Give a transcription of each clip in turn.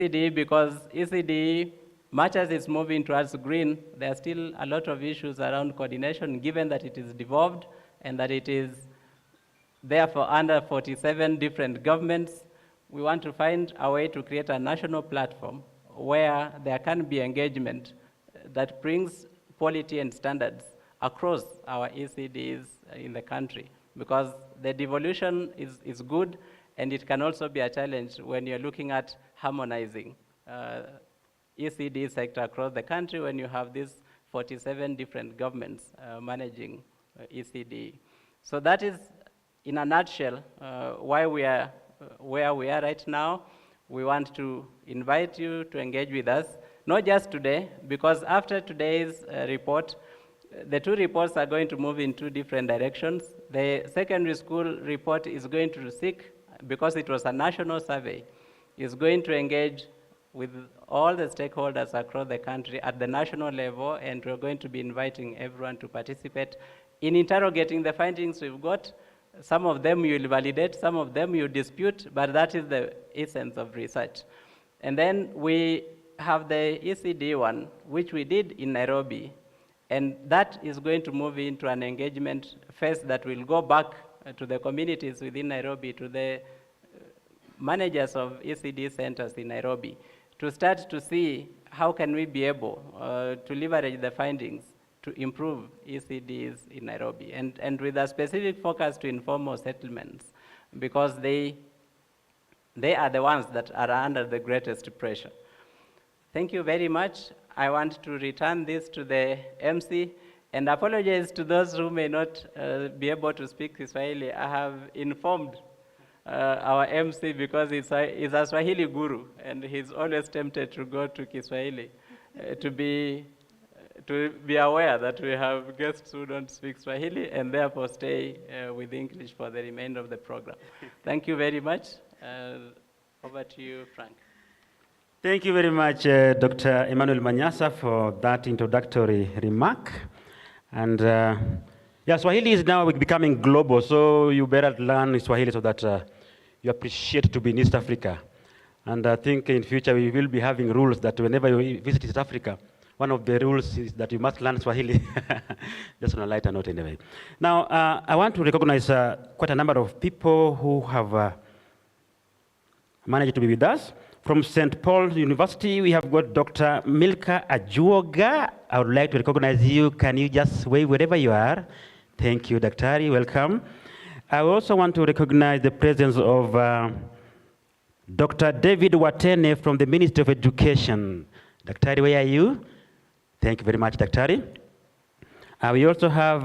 ECDE, because ECDE, much as it's moving towards green, there are still a lot of issues around coordination, given that it is devolved and that it is therefore under 47 different governments. We want to find a way to create a national platform where there can be engagement that brings quality and standards across our ECDs in the country, because the devolution is good, and it can also be a challenge when you're looking at harmonizing ECD sector across the country when you have these 47 different governments managing ECD. So that is, in a nutshell, why we are where we are right now. We want to invite you to engage with us, not just today, because after today's report, the two reports are going to move in two different directions. The secondary school report is going to seek, because it was a national survey, is going to engage with all the stakeholders across the country at the national level, and we're going to be inviting everyone to participate in interrogating the findings we've got. Some of them you'll validate, some of them you dispute, but that is the essence of research. And then we have the ECD one, which we did in Nairobi, and that is going to move into an engagement phase that will go back to the communities within Nairobi, to the managers of ECD centers in Nairobi, to start to see how can we be able to leverage the findings to improve ECDs in Nairobi, and with a specific focus to informal settlements, because they are the ones that are under the greatest pressure. Thank you very much. I want to return this to the MC, and apologize to those who may not be able to speak Kiswahili. I have informed our MC, because he's a Swahili guru, and he's always tempted to go to Kiswahili to be aware that we have guests who don't speak Swahili, and therefore stay with English for the remainder of the program. Thank you very much. Over to you, Frank. Thank you very much, Dr. Emmanuel Manyasa, for that introductory remark. And yeah, Swahili is now becoming global, so you better learn Swahili so that you appreciate to be in East Africa. And I think in future we will be having rules that whenever you visit East Africa, one of the rules is that you must learn Swahili. Just on a lighter note anyway. Now, I want to recognize quite a number of people who have managed to be with us. From St. Paul's University, we have got Dr. Milka Ajuoga. I would like to recognize you. Can you just wave wherever you are? Thank you, Daktari. Welcome. I also want to recognize the presence of Dr. David Watene from the Ministry of Education. Daktari, where are you? Thank you very much, Daktari. We also have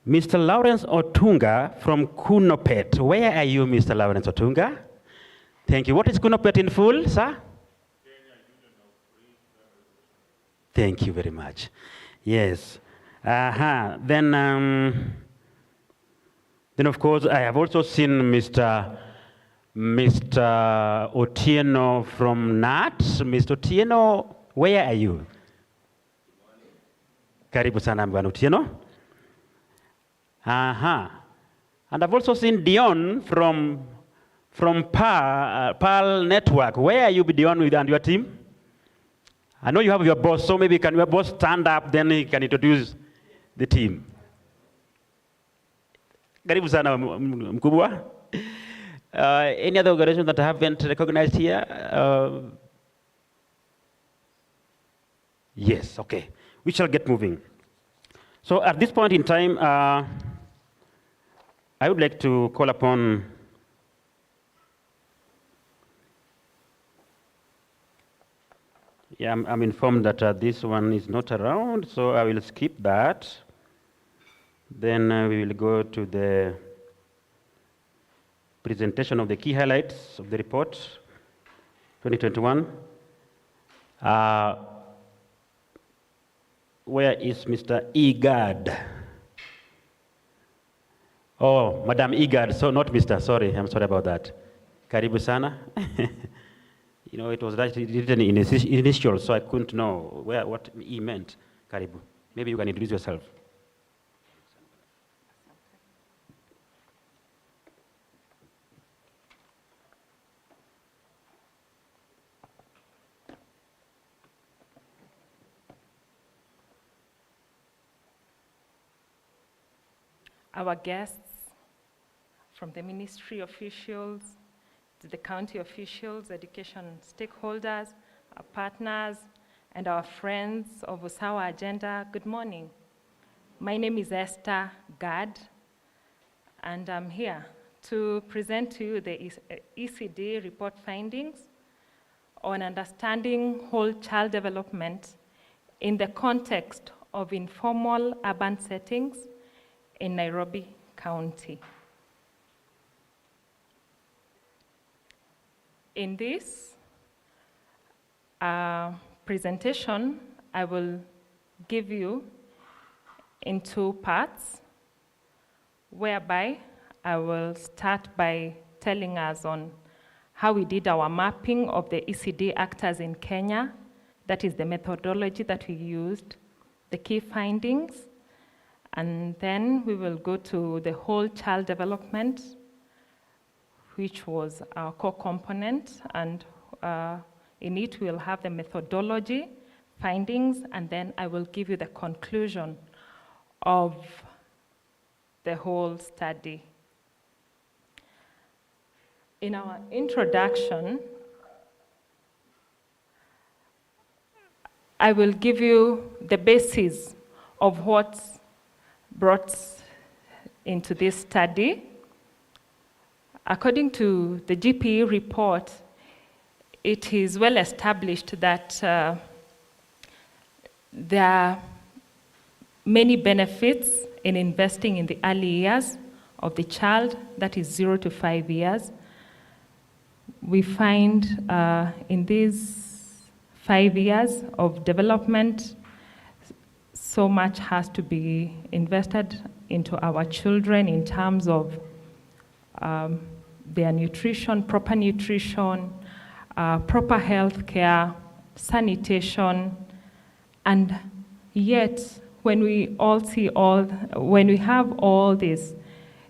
Mr. Lawrence Otunga from Kunopet. Where are you, Mr. Lawrence Otunga? Thank you. What is Kunopet in full, sir? Thank you very much. Yes. Then of course, I have also seen Mr. Otieno from NAT. Mr. Otieno, where are you? Karibu sana Bwana Otieno. And I've also seen Dion from PAL Network. Where are you, Dion, and your team? I know you have your boss, so maybe can your boss stand up, then he can introduce the team. Karibu sana mkubwa. Any other organization that I haven't recognized here? Yes, okay. We shall get moving. So at this point in time, I would like to call upon I'm informed that this one is not around, so I will skip that. Then we will go to the presentation of the key highlights of the report 2021. Where is Mr. Igad? Oh, Madam Igad, so not Mr. Sorry, I'm sorry about that. Karibu sana. You know, it was written in initials, so I couldn't know what he meant. Karibu. Maybe you can introduce yourself. our guests from the ministry officials, to the county officials, education stakeholders, our partners, and our friends of Usawa Agenda, good morning. My name is Esther Gad, and I'm here to present to you the ECDE report findings on understanding whole child development in the context of informal urban settings in Nairobi County. In this presentation, I will give you in two parts, whereby I will start by telling us on how we did our mapping of the ECD actors in Kenya. That is the methodology that we used, the key findings, and then we will go to the whole child development, which was our core component, and in it we'll have the methodology, findings, and then I will give you the conclusion of the whole study. In our introduction, I will give you the basis of what's brought into this study. According to the GPE report, it is well established that there are many benefits in investing in the early years of the child, that is 0 to 5 years. We find in these 5 years of development, so much has to be invested into our children in terms of their nutrition, proper health care, sanitation, and yet when we have all this,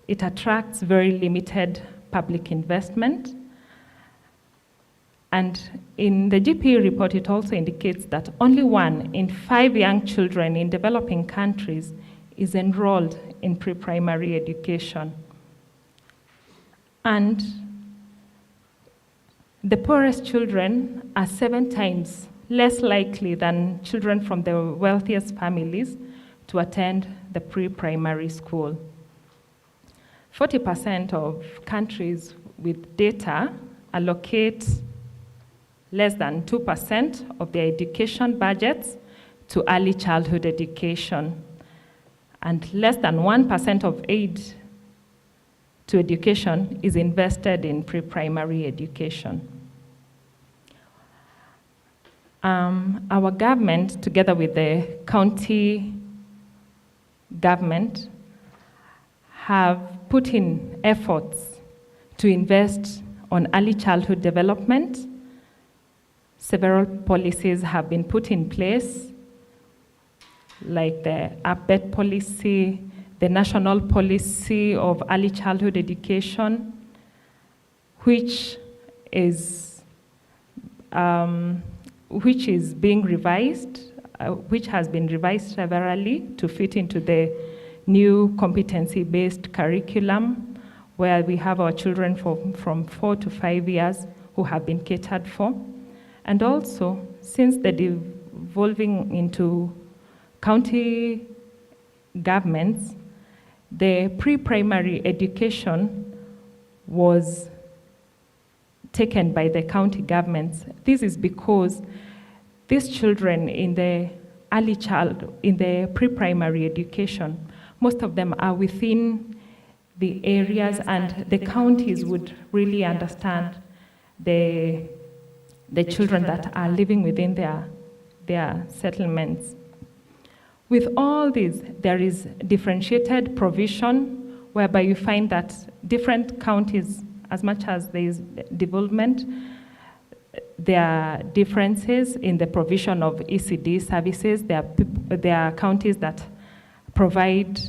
it attracts very limited public investment. And in the GPE report, it also indicates that only 1 in 5 young children in developing countries is enrolled in pre-primary education. And the poorest children are 7 times less likely than children from the wealthiest families to attend the pre-primary school. 40% of countries with data allocate less than 2% of their education budgets to early childhood education, and less than 1% of aid to education is invested in pre-primary education. Our government, together with the county government, have put in efforts to invest on early childhood development. Several policies have been put in place, like the APBET policy, the National Policy of Early Childhood Education, which is being revised, which has been revised severally to fit into the new competency-based curriculum, where we have our children from 4 to 5 years who have been catered for. And also, since the devolving into county governments, the pre-primary education was taken by the county governments. This is because these children in the pre-primary education, most of them are within the areas, and the counties would really understand the children that are living within their settlements. With all this, there is differentiated provision, whereby you find that different counties, as much as there is development, there are differences in the provision of ECD services. There are counties that provide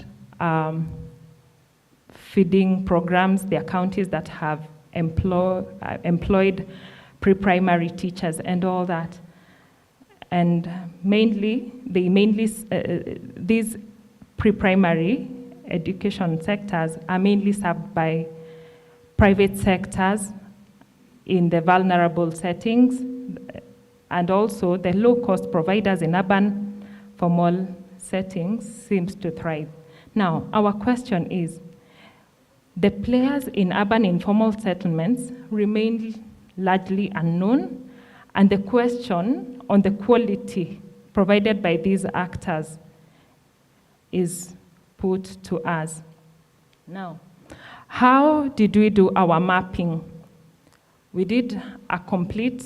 feeding programs. There are counties that have employed pre-primary teachers and all that. And these pre-primary education sectors are mainly served by private sectors in the vulnerable settings, and also the low-cost providers in urban formal settings seems to thrive. Now, our question is, the players in urban informal settlements remain largely unknown, and the question on the quality provided by these actors is put to us. Now, how did we do our mapping? We did a complete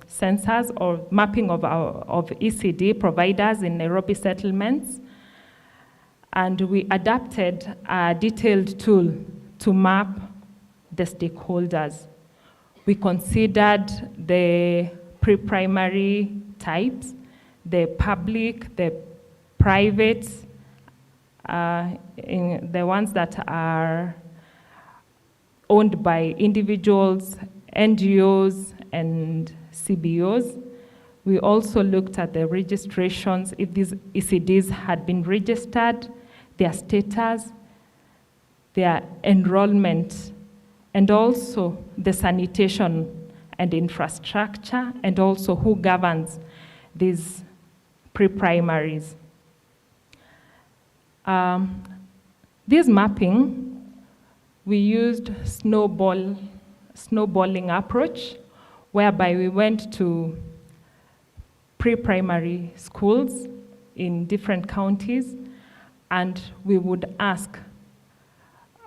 census or mapping of ECDE providers in Nairobi settlements, and we adapted a detailed tool to map the stakeholders. We considered the pre-primary types, the public, the private, the ones that are owned by individuals, NGOs, and CBOs. We also looked at the registrations, if these ECDs had been registered, their status, their enrollment, and also the sanitation and infrastructure, and also who governs these pre-primaries. This mapping, we used snowballing approach, whereby we went to pre-primary schools in different counties, and we would ask,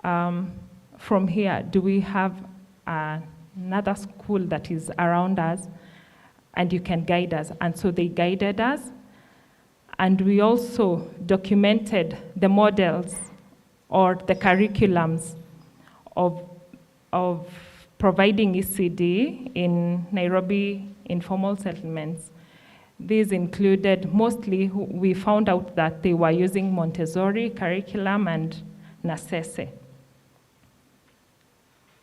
from here, do we have another school that is around us, and you can guide us? And so they guided us, and we also documented the models or the curriculums of providing ECD in Nairobi informal settlements. These included, mostly, we found out that they were using Montessori curriculum and Nasese.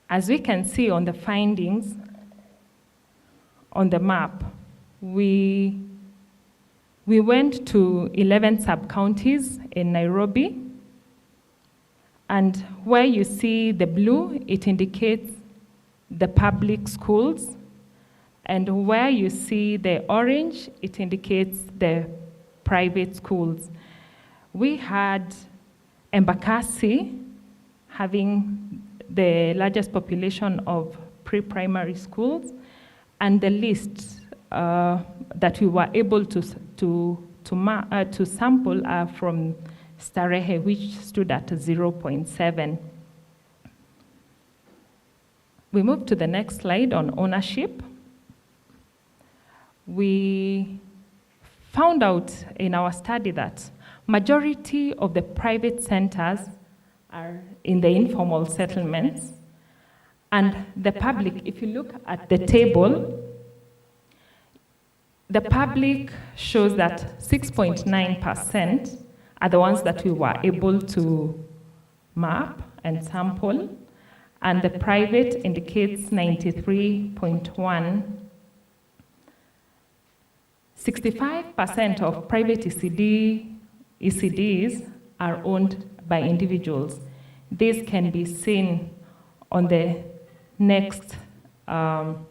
As we can see on the findings on the map, we went to 11 sub-counties in Nairobi, and where you see the blue, it indicates the public schools, and where you see the orange, it indicates the private schools. We had Embakasi having the largest population of pre-primary schools, and the list that we were able to sample are from Starehe, which stood at 0.7. We move to the next slide on ownership. We found out in our study that majority of the private centers are in the informal settlements, and the public, if you look at the table, the public shows that 6.9% are the ones that we were able to map and sample, and the private indicates 93.1. 65% of private ECDs are owned by individuals. This can be seen on the next, on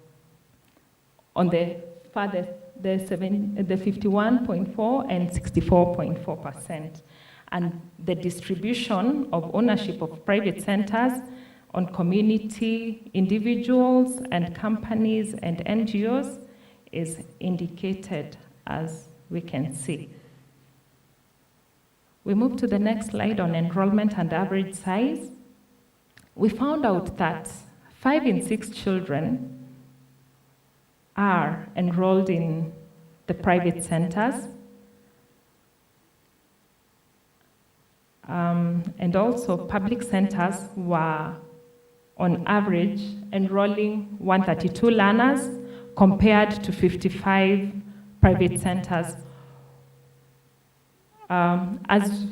the farthest, the 51.4 and 64.4%. And the distribution of ownership of private centers on community, individuals, and companies and NGOs is indicated as we can see. We move to the next slide on enrollment and average size. We found out that 5 in 6 children are enrolled in the private centers. And also public centers were on average enrolling 132 learners compared to 55 private centers. As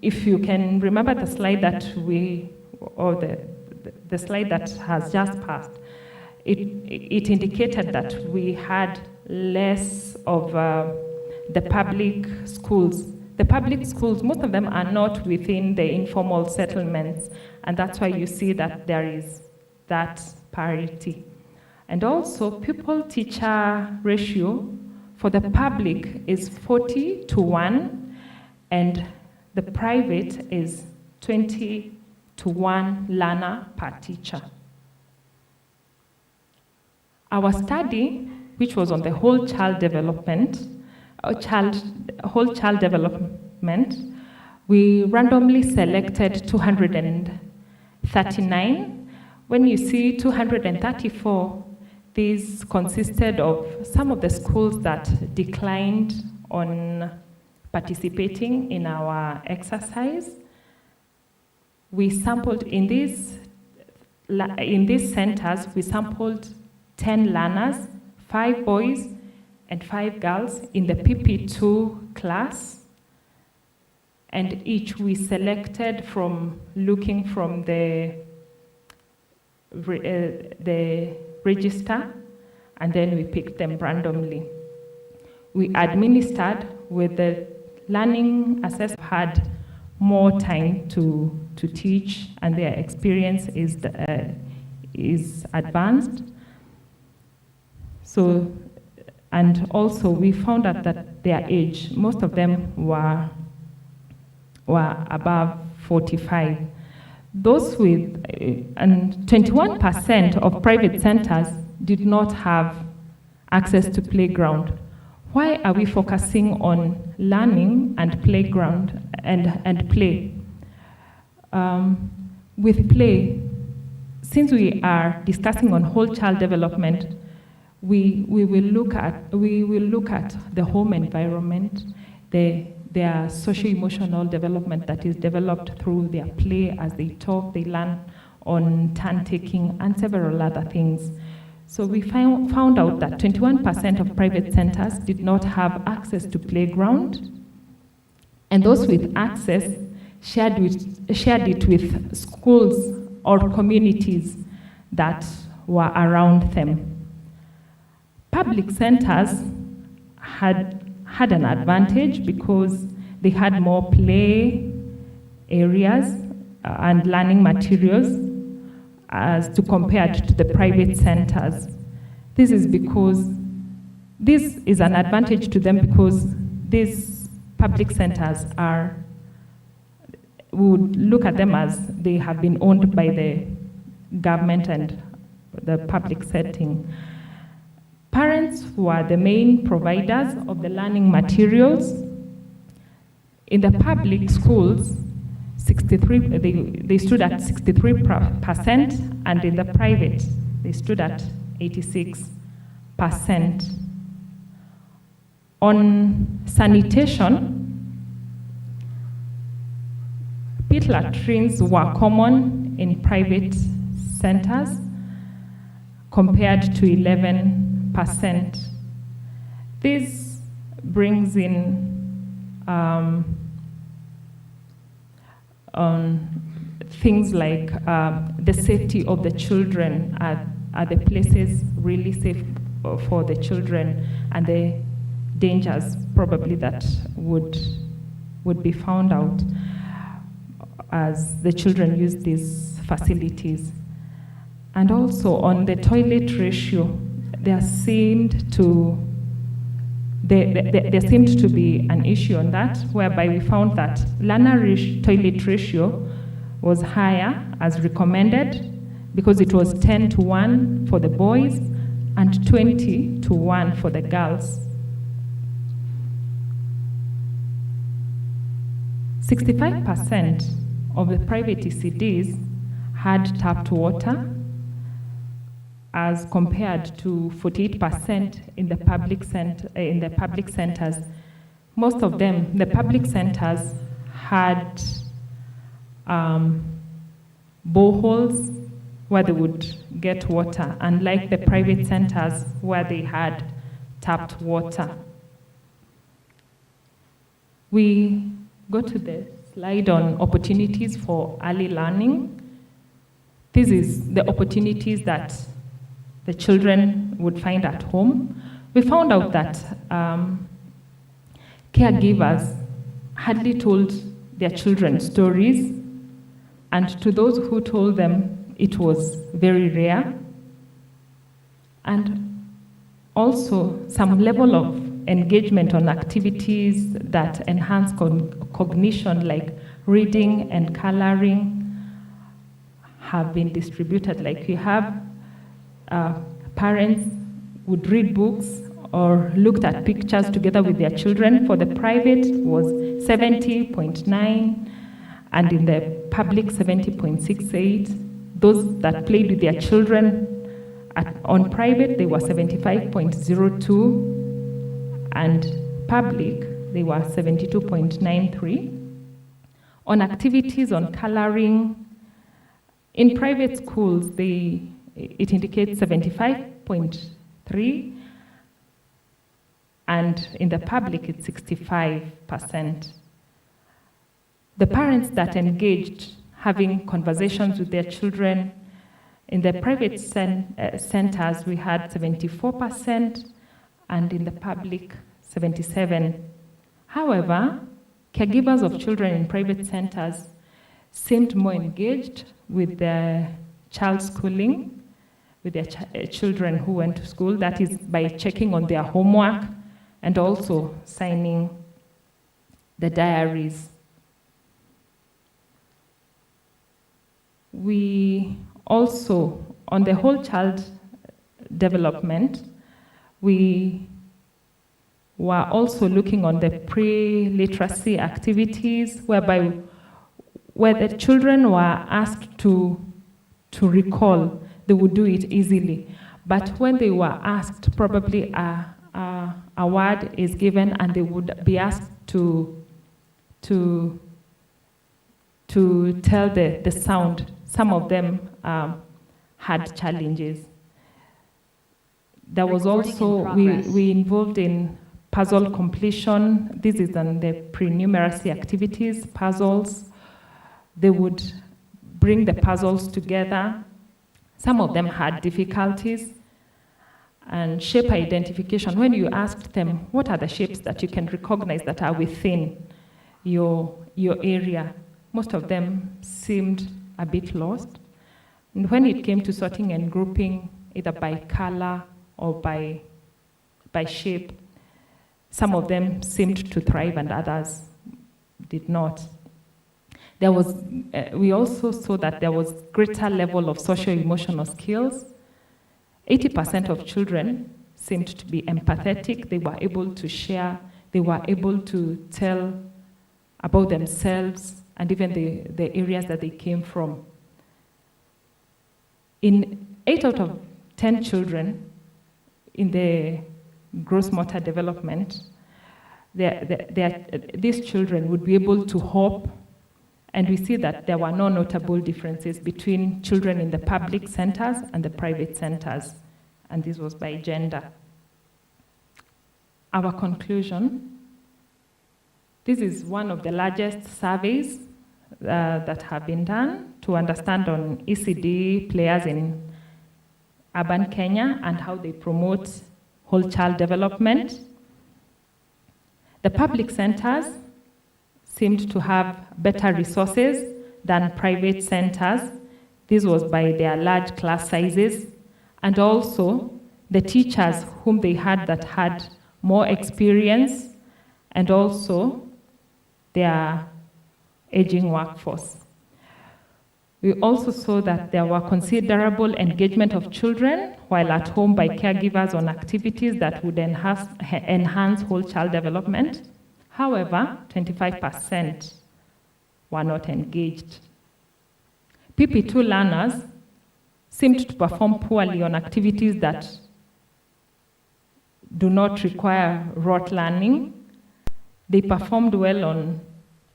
if you can remember the slide that the slide that has just passed, it indicated that we had less of the public schools. the public schools, most of them are not within the informal settlements, and that's why you see that there is that parity. And also, pupil-teacher ratio for the public is 40:1, and the private is 20:1 learner per teacher. Our study, which was on the whole child development, we randomly selected 239. When you see 234, these consisted of some of the schools that declined on participating in our exercise. We sampled in these centers, we sampled 10 learners, 5 boys and 5 girls in the PP2 class. And each we selected from looking from the register, and then we picked them randomly. We administered with the learning assessors had more time to teach, and their experience is advanced. So, and also we found out that their age, most of them were above 45. Those with, and 21% of private centers did not have access to playground. Why are we focusing on learning and playground and play? With play, since we are discussing on whole child development, we will look at the home environment, their socio-emotional development that is developed through their play as they talk, they learn on turn-taking and several other things. So we found out that 21% of private centers did not have access to playground, and those with access shared it with schools or communities that were around them. Public centers had an advantage because they had more play areas and learning materials as to compared to the private centers. This is an advantage to them because these public centers we would look at them as they have been owned by the government and the public setting. Parents were the main providers of the learning materials. In the public schools, they stood at 63%, and in the private, they stood at 86%. On sanitation, pit latrines were common in private centers compared to 11%. This brings in things like the safety of the children. Are the places really safe for the children, and the dangers probably that would be found out as the children use these facilities. And also on the toilet ratio, there seemed to be an issue on that, whereby we found that learner toilet ratio was higher as recommended because it was 10:1 for the boys and 20:1 for the girls. 65% of the private ECDs had tapped water, as compared to 48% in the public centers. Most of them, the public centers, had boreholes where they would get water, unlike the private centers where they had tapped water. We go to the slide on opportunities for early learning. This is the opportunities that the children would find at home. We found out that caregivers hardly told their children stories, and to those who told them, it was very rare. And also some level of engagement on activities that enhance cognition, like reading and coloring, have been distributed. Like you have parents would read books or looked at pictures together with their children. For the private was 70.9, and in the public 70.68. Those that played with their children on private, they were 75.02, and public, they were 72.93. On activities, on coloring, in private schools, it indicates 75.3, and in the public, it's 65%. The parents that engaged having conversations with their children, in the private centers, we had 74%, and in the public, 77%. However, caregivers of children in private centers seemed more engaged with their child schooling, with their children who went to school, that is by checking on their homework and also signing the diaries. We also, on the whole child development, we were also looking on the pre-literacy activities, where the children were asked to recall, they would do it easily. But when they were asked, probably a word is given and they would be asked to tell the sound. Some of them had challenges. There was also, we involved in puzzle completion. This is on the pre-numeracy activities, puzzles. They would bring the puzzles together. Some of them had difficulties. And shape identification, when you asked them, what are the shapes that you can recognize that are within your area? Most of them seemed a bit lost. And when it came to sorting and grouping, either by color or by shape, some of them seemed to thrive and others did not. There was, we also saw that there was greater level of socio-emotional skills. 80% of children seemed to be empathetic. They were able to share. They were able to tell about themselves and even the areas that they came from. In 8 out of 10 children in the gross motor development, these children would be able to hop, and we see that there were no notable differences between children in the public centers and the private centers, and this was by gender. Our conclusion, this is one of the largest surveys that have been done to understand on ECDE players in urban Kenya and how they promote whole child development. The public centers seemed to have better resources than private centers. This was by their large class sizes, and also the teachers whom they had that had more experience, and also their aging workforce. We also saw that there were considerable engagement of children while at home by caregivers on activities that would enhance whole child development. However, 25% were not engaged. PP2 learners seemed to perform poorly on activities that do not require rote learning. They performed well on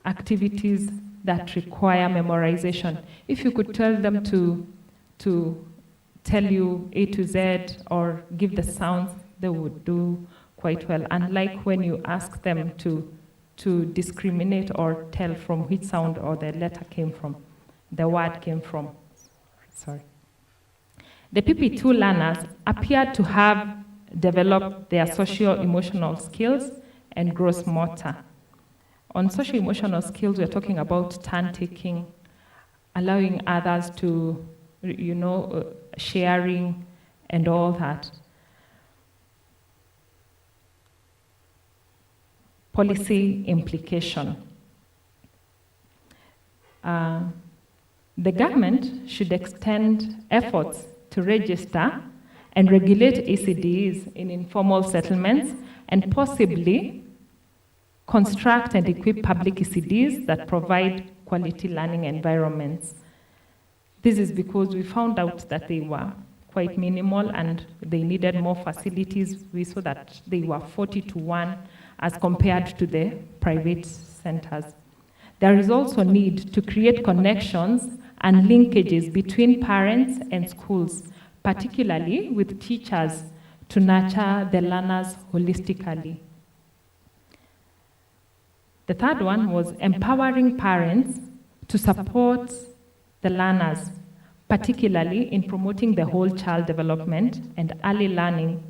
activities that require memorization. If you could tell them to tell you A to Z or give the sounds, they would do quite well. Unlike when you ask them to discriminate or tell from which sound or the letter came from, the word came from. Sorry. The PP2 learners appeared to have developed their socio-emotional skills and gross motor. On social emotional skills, we're talking about turn taking, allowing others to, sharing and all that. Policy implication. The government should extend efforts to register and regulate ECDEs in informal settlements and possibly construct and equip public ECDs that provide quality learning environments. This is because we found out that they were quite minimal and they needed more facilities. We saw that they were 40-1 as compared to the private centers. There is also need to create connections and linkages between parents and schools, particularly with teachers, to nurture the learners holistically. The third one was empowering parents to support the learners, particularly in promoting the whole child development and early learning,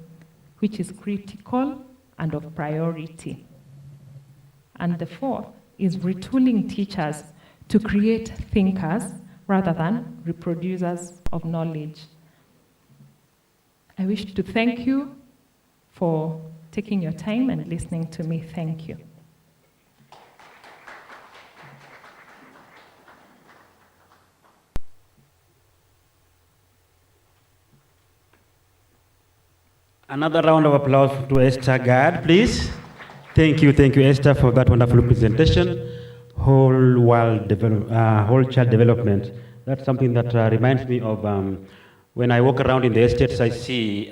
which is critical and of priority. And the fourth is retooling teachers to create thinkers rather than reproducers of knowledge. I wish to thank you for taking your time and listening to me. Thank you. Another round of applause to Esther Gad, please. Thank you, Esther, for that wonderful presentation. Whole child development. That's something that reminds me of when I walk around in the estates, I see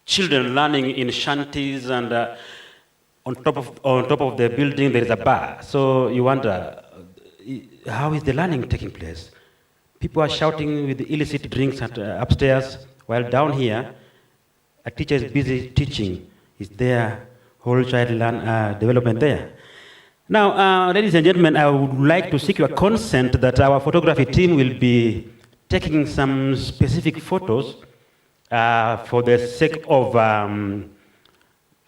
children learning in shanties, and on top of the building there is a bar. So you wonder, how is the learning taking place? People are shouting with illicit drinks upstairs, while down here, a teacher is busy teaching. Is there whole child development there? Now, ladies and gentlemen, I would like to seek your consent that our photography team will be taking some specific photos for the sake of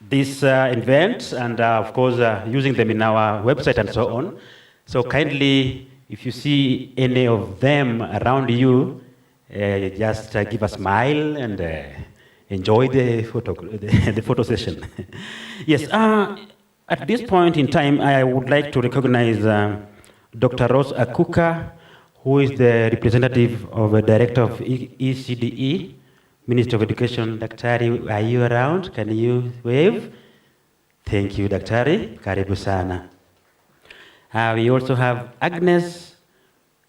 this event, and of course using them in our website and so on. So kindly, if you see any of them around you, just give a smile and enjoy the photo session. Yes, at this point in time, I would like to recognize Dr. Rose Akuka, who is the representative of the director of ECDE, Ministry of Education. Daktari, are you around? Can you wave? Thank you, Daktari. Karibu sana. We also have Agnes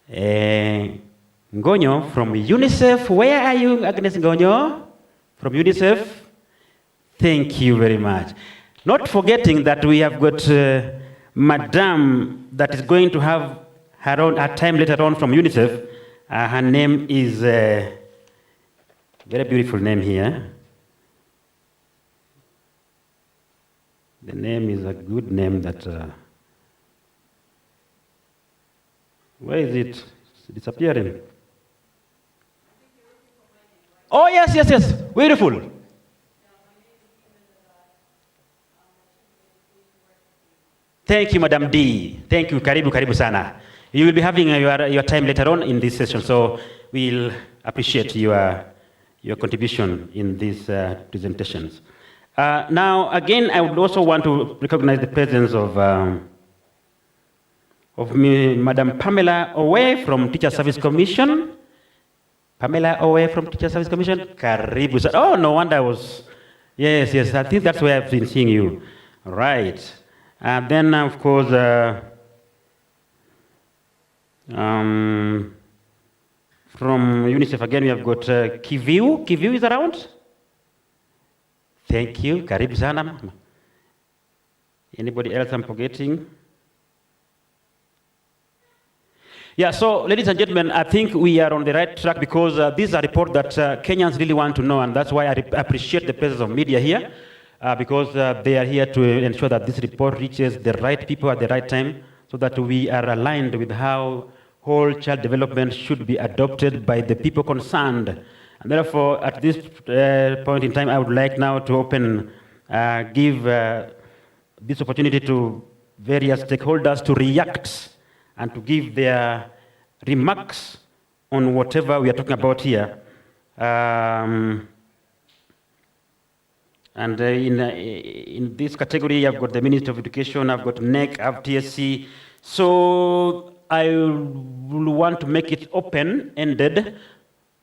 Ngonyo from UNICEF. Where are you, Agnes Ngonyo? From UNICEF? Thank you very much. Not forgetting that we have got Madame that is going to have her time later on from UNICEF. Her name is very beautiful name here. The name is a good name that. Where is it? It's disappearing. Oh, yes. Beautiful. Thank you, Madam D. Thank you. Karibu sana. You will be having your time later on in this session, so we'll appreciate your contribution in these presentations. Now, again, I would also want to recognize the presence of Madam Pamela Owe from Teacher Service Commission. Pamela Owe from Teacher Service Commission. Karibu. Oh, no wonder I was. Yes. I think that's where I've been seeing you. Right. And then, of course, from UNICEF again, we have got Kiviu. Kiviu is around? Thank you. Karibu sana. Anybody else I'm forgetting? Yeah, so ladies and gentlemen, I think we are on the right track because this is a report that Kenyans really want to know, and that's why I appreciate the presence of media here, because they are here to ensure that this report reaches the right people at the right time, so that we are aligned with how whole child development should be adopted by the people concerned. And therefore, at this point in time, I would like now to give this opportunity to various stakeholders to react and to give their remarks on whatever we are talking about here. In this category, I've got the Ministry of Education, I've got NEC, I've TSC. So I will want to make it open-ended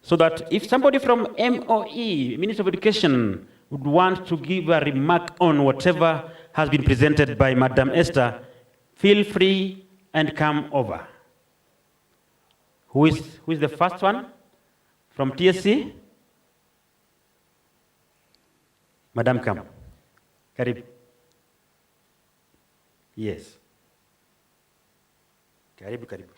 so that if somebody from MOE, Ministry of Education, would want to give a remark on whatever has been presented by Madam Esther, feel free and come over. Who is the first one? From TSC? Madam, come. Karibu. Yes. Karibu, karibu.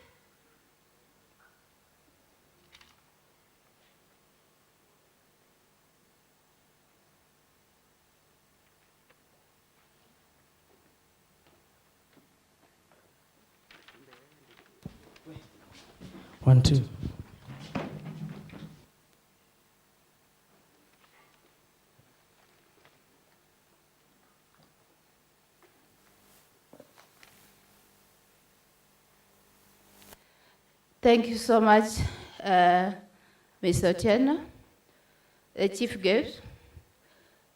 One, two. Thank you so much, Mr. Otieno, the Chief Guest,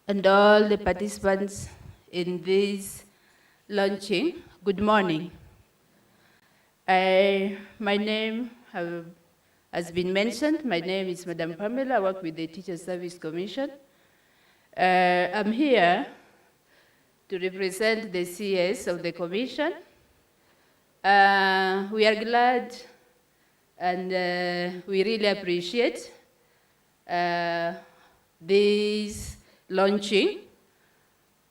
and all the participants in this launching. Good morning. My name has been mentioned. My name is Madam Pamela. I work with the Teacher Service Commission. I'm here to represent the CS of the Commission. We are glad and we really appreciate this launching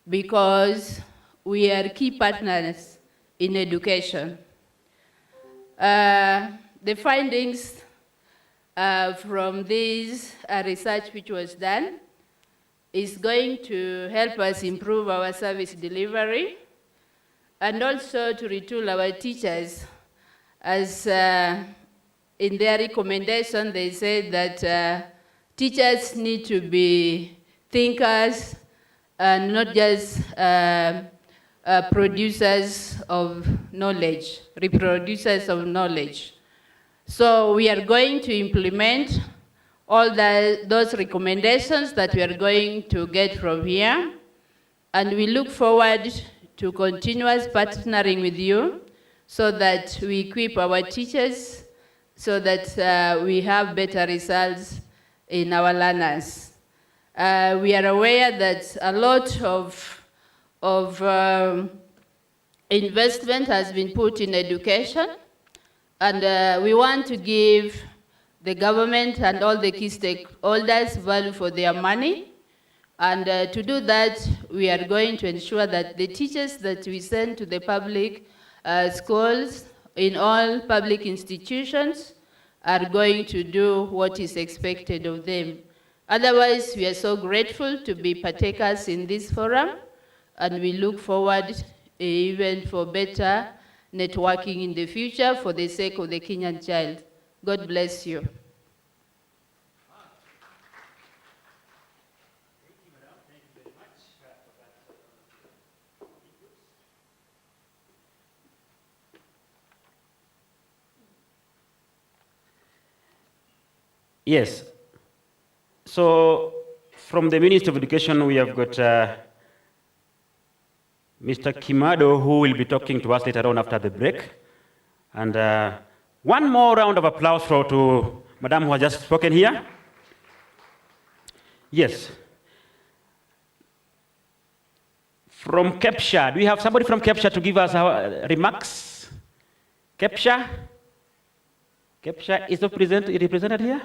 because we are key partners in education. The findings from this research which was done is going to help us improve our service delivery and also to retool our teachers. As in their recommendation, they said that teachers need to be thinkers and not just producers of knowledge, reproducers of knowledge. So we are going to implement all those recommendations that we are going to get from here, and we look forward to continuous partnering with you so that we equip our teachers so that we have better results in our learners. We are aware that a lot of investment has been put in education, and we want to give the government and all the key stakeholders value for their money. And to do that, we are going to ensure that the teachers that we send to the public schools in all public institutions are going to do what is expected of them. Otherwise, we are so grateful to be partakers in this forum, and we look forward even for better networking in the future for the sake of the Kenyan child. God bless you. Yes. So from the Ministry of Education, we have got Mr. Kimado, who will be talking to us later on after the break. And one more round of applause to Madam who has just spoken here. Yes. From Capture, do we have somebody from Capture to give us our remarks? Capture? Capture is not represented here?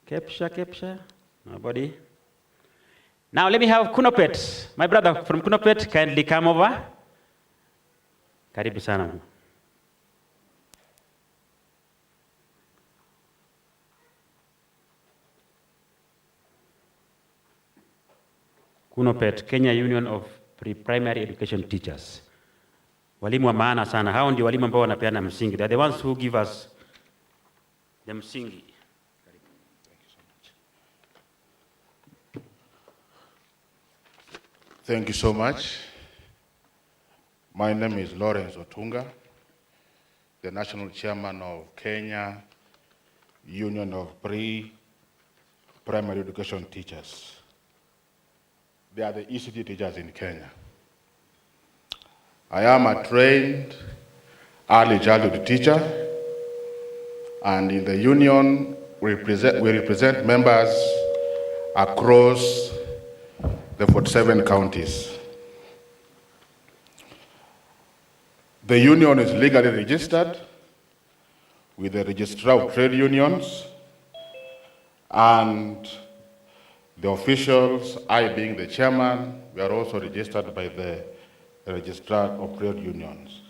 Capture? Nobody? Now let me have Kunopet. My brother from Kunopet, kindly come over. Karibu sana. Kunopet, Kenya Union of Pre-Primary Education Teachers. Walimu wa maana sana. Hao ndio walimu ambao wanapeana msingi. They are the ones who give us the msingi. Thank you so much. My name is Lawrence Otunga, the National Chairman of Kenya Union of Pre-Primary Education Teachers. They are the ECDE teachers in Kenya. I am a trained early childhood teacher, and in the union, we represent members across the 47 counties. The union is legally registered with the Registrar of Trade Unions, and the officials, I being the chairman, we are also registered by the Registrar of Trade Unions.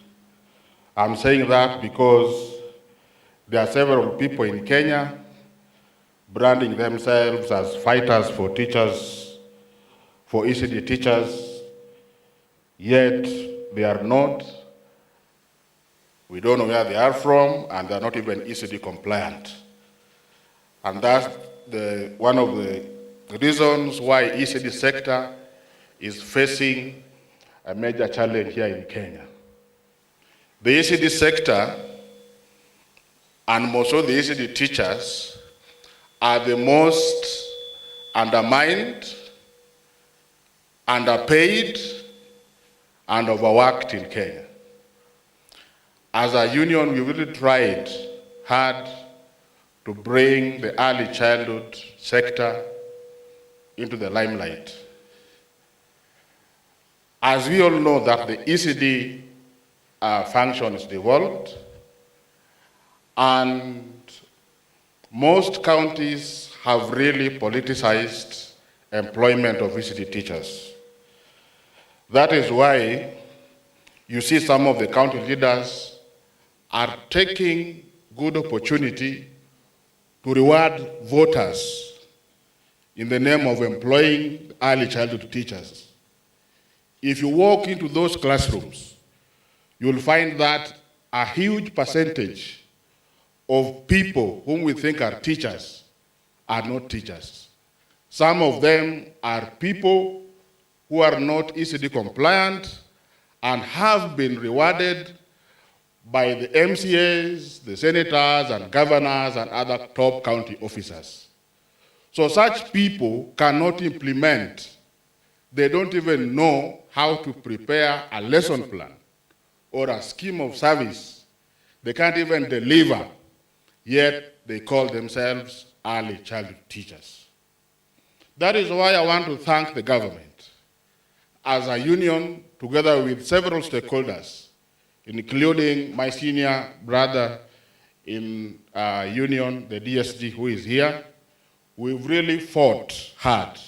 I'm saying that because there are several people in Kenya branding themselves as fighters for teachers, for ECD teachers, yet they are not. We don't know where they are from, and they're not even ECD compliant. And that's one of the reasons why ECD sector is facing a major challenge here in Kenya. The ECD sector, and more so the ECD teachers, are the most undermined, underpaid, and overworked in Kenya. As a union, we really tried hard to bring the early childhood sector into the limelight. As we all know that the ECD function is devolved, and most counties have really politicized employment of ECD teachers. That is why you see some of the county leaders are taking good opportunity to reward voters in the name of employing early childhood teachers. If you walk into those classrooms, you'll find that a huge percentage of people whom we think are teachers are not teachers. Some of them are people who are not ECD compliant and have been rewarded by the MCAs, the senators, and governors, and other top county officers. So such people cannot implement. They don't even know how to prepare a lesson plan or a scheme of service. They can't even deliver, yet they call themselves early childhood teachers. That is why I want to thank the government as a union, together with several stakeholders, including my senior brother in union, the DSG, who is here. We've really fought hard.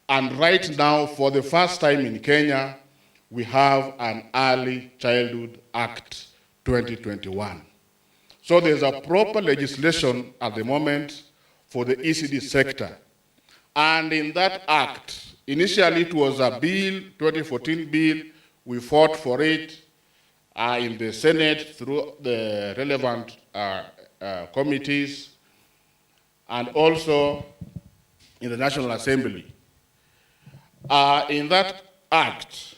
And right now, for the first time in Kenya, we have an Early Childhood Act 2021. So there's a proper legislation at the moment for the ECD sector. And in that act, initially it was a bill, 2014 bill, we fought for it in the Senate through the relevant committees, and also in the National Assembly. In that act,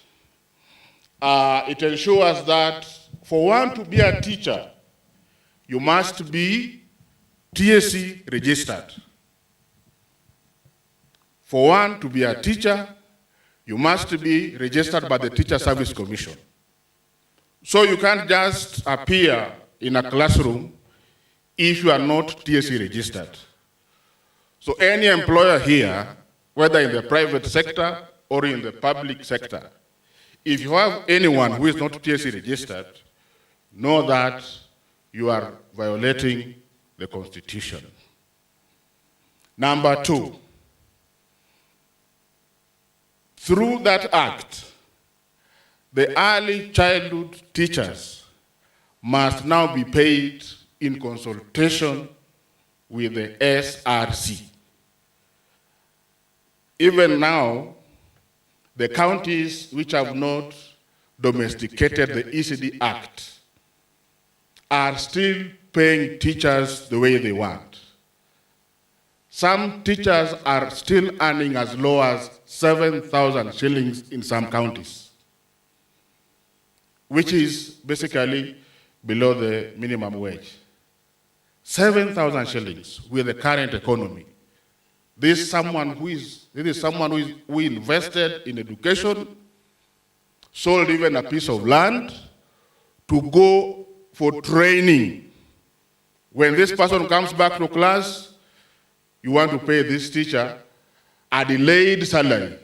it ensures that for one to be a teacher, you must be TSC registered. For one to be a teacher, you must be registered by the Teacher Service Commission. So you can't just appear in a classroom if you are not TSC registered. So any employer here, whether in the private sector or in the public sector, if you have anyone who is not TSC registered, know that you are violating the Constitution. Number two, through that act, the early childhood teachers must now be paid in consultation with the SRC. Even now, the counties which have not domesticated the ECD Act are still paying teachers the way they want. Some teachers are still earning as low as 7,000 shillings in some counties. which is basically below the minimum wage. 7,000 shillings with the current economy. This is someone who invested in education, sold even a piece of land to go for training. When this person comes back to class, you want to pay this teacher a delayed salary.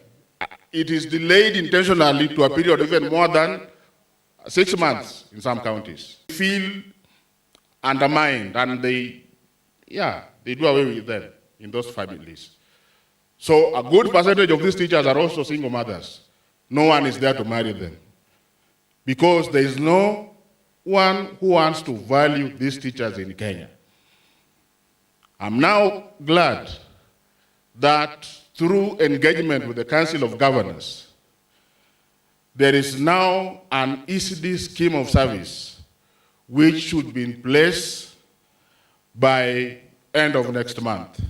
It is delayed intentionally to a period of even more than 6 months in some counties. Feel undermined, and they do away with them in those families. So a good percentage of these teachers are also single mothers. No one is there to marry them, because there is no one who wants to value these teachers in Kenya. I'm now glad that through engagement with the Council of Governors, there is now an ECDE scheme of service which should be in place by end of next month.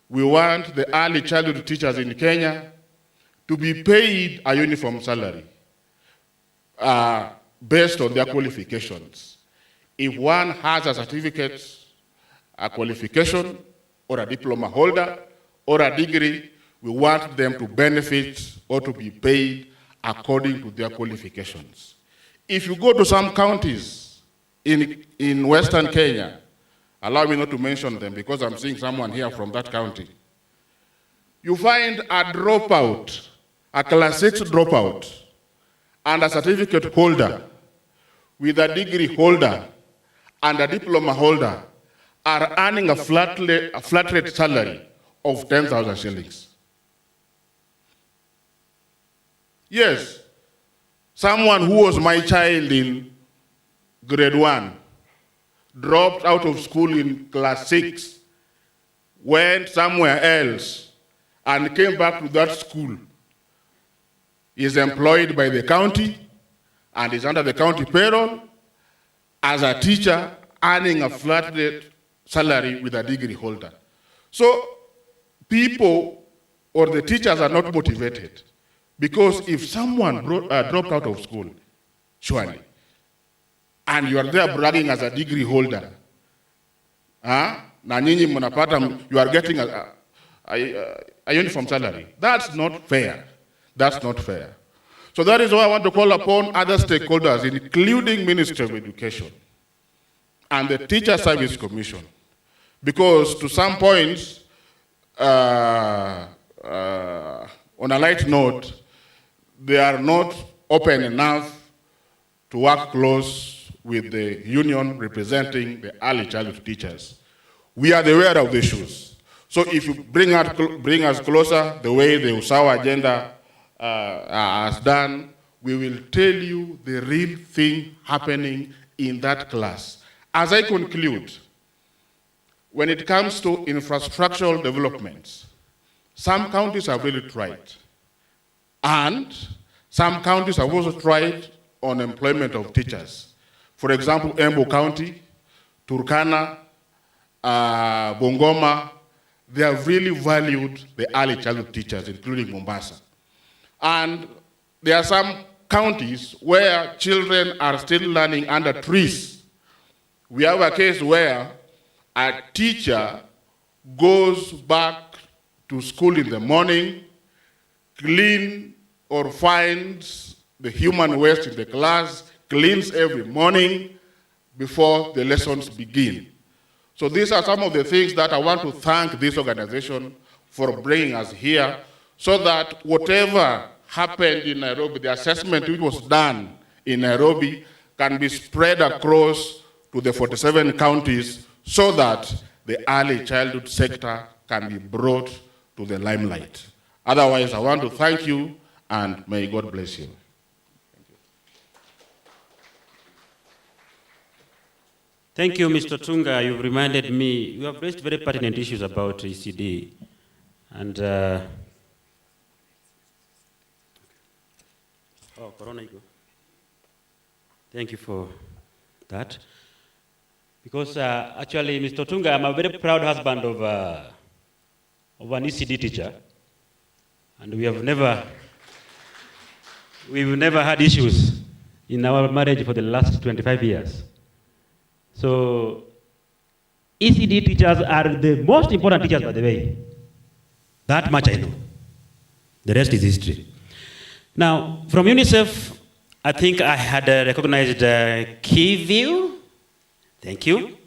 We want the early childhood teachers in Kenya to be paid a uniform salary based on their qualifications. If one has a certificate, a qualification, or a diploma holder, or a degree, we want them to benefit or to be paid according to their qualifications. If you go to some counties in Western Kenya, allow me not to mention them because I'm seeing someone here from that county, you find a dropout, a class 6 dropout, and a certificate holder with a degree holder and a diploma holder are earning a flat rate salary of 10,000 shillings. Yes, someone who was my child in grade 1, dropped out of school in class 6, went somewhere else, and came back to that school, is employed by the county and is under the county payroll as a teacher, earning a flat rate salary with a degree holder. So people or the teachers are not motivated, because if someone dropped out of school, surely, and you are there bragging as a degree holder, na nyinyi mnapata, you are getting a uniform salary. That's not fair. That's not fair. So that is why I want to call upon other stakeholders, including Ministry of Education and the Teacher Service Commission, because to some points, on a light note, they are not open enough to work close with the union representing the early childhood teachers. We are aware of the issues. So if you bring us closer, the way the USAWA agenda has done, we will tell you the real thing happening in that class. As I conclude, when it comes to infrastructural developments, some counties have really tried. And some counties have also tried on employment of teachers. For example, Embu County, Turkana, Bungoma, they have really valued the early childhood teachers, including Mombasa. And there are some counties where children are still learning under trees. We have a case where a teacher goes back to school in the morning, clean or finds the human waste in the class, cleans every morning before the lessons begin. So these are some of the things that I want to thank this organization for bringing us here, so that whatever happened in Nairobi, the assessment which was done in Nairobi, can be spread across to the 47 counties, so that the early childhood sector can be brought to the limelight. Otherwise, I want to thank you, and may God bless you. Thank you, Mr. Tunga. You've reminded me, you have raised very pertinent issues about ECDE. And, Corona, thank you for that. Because actually, Mr. Tunga, I'm a very proud husband of an ECDE teacher. And we've never had issues in our marriage for the last 25 years. So ECD teachers are the most important teachers, by the way. That much I know. The rest is history. Now, from UNICEF, I think I had recognized Key View. Thank you.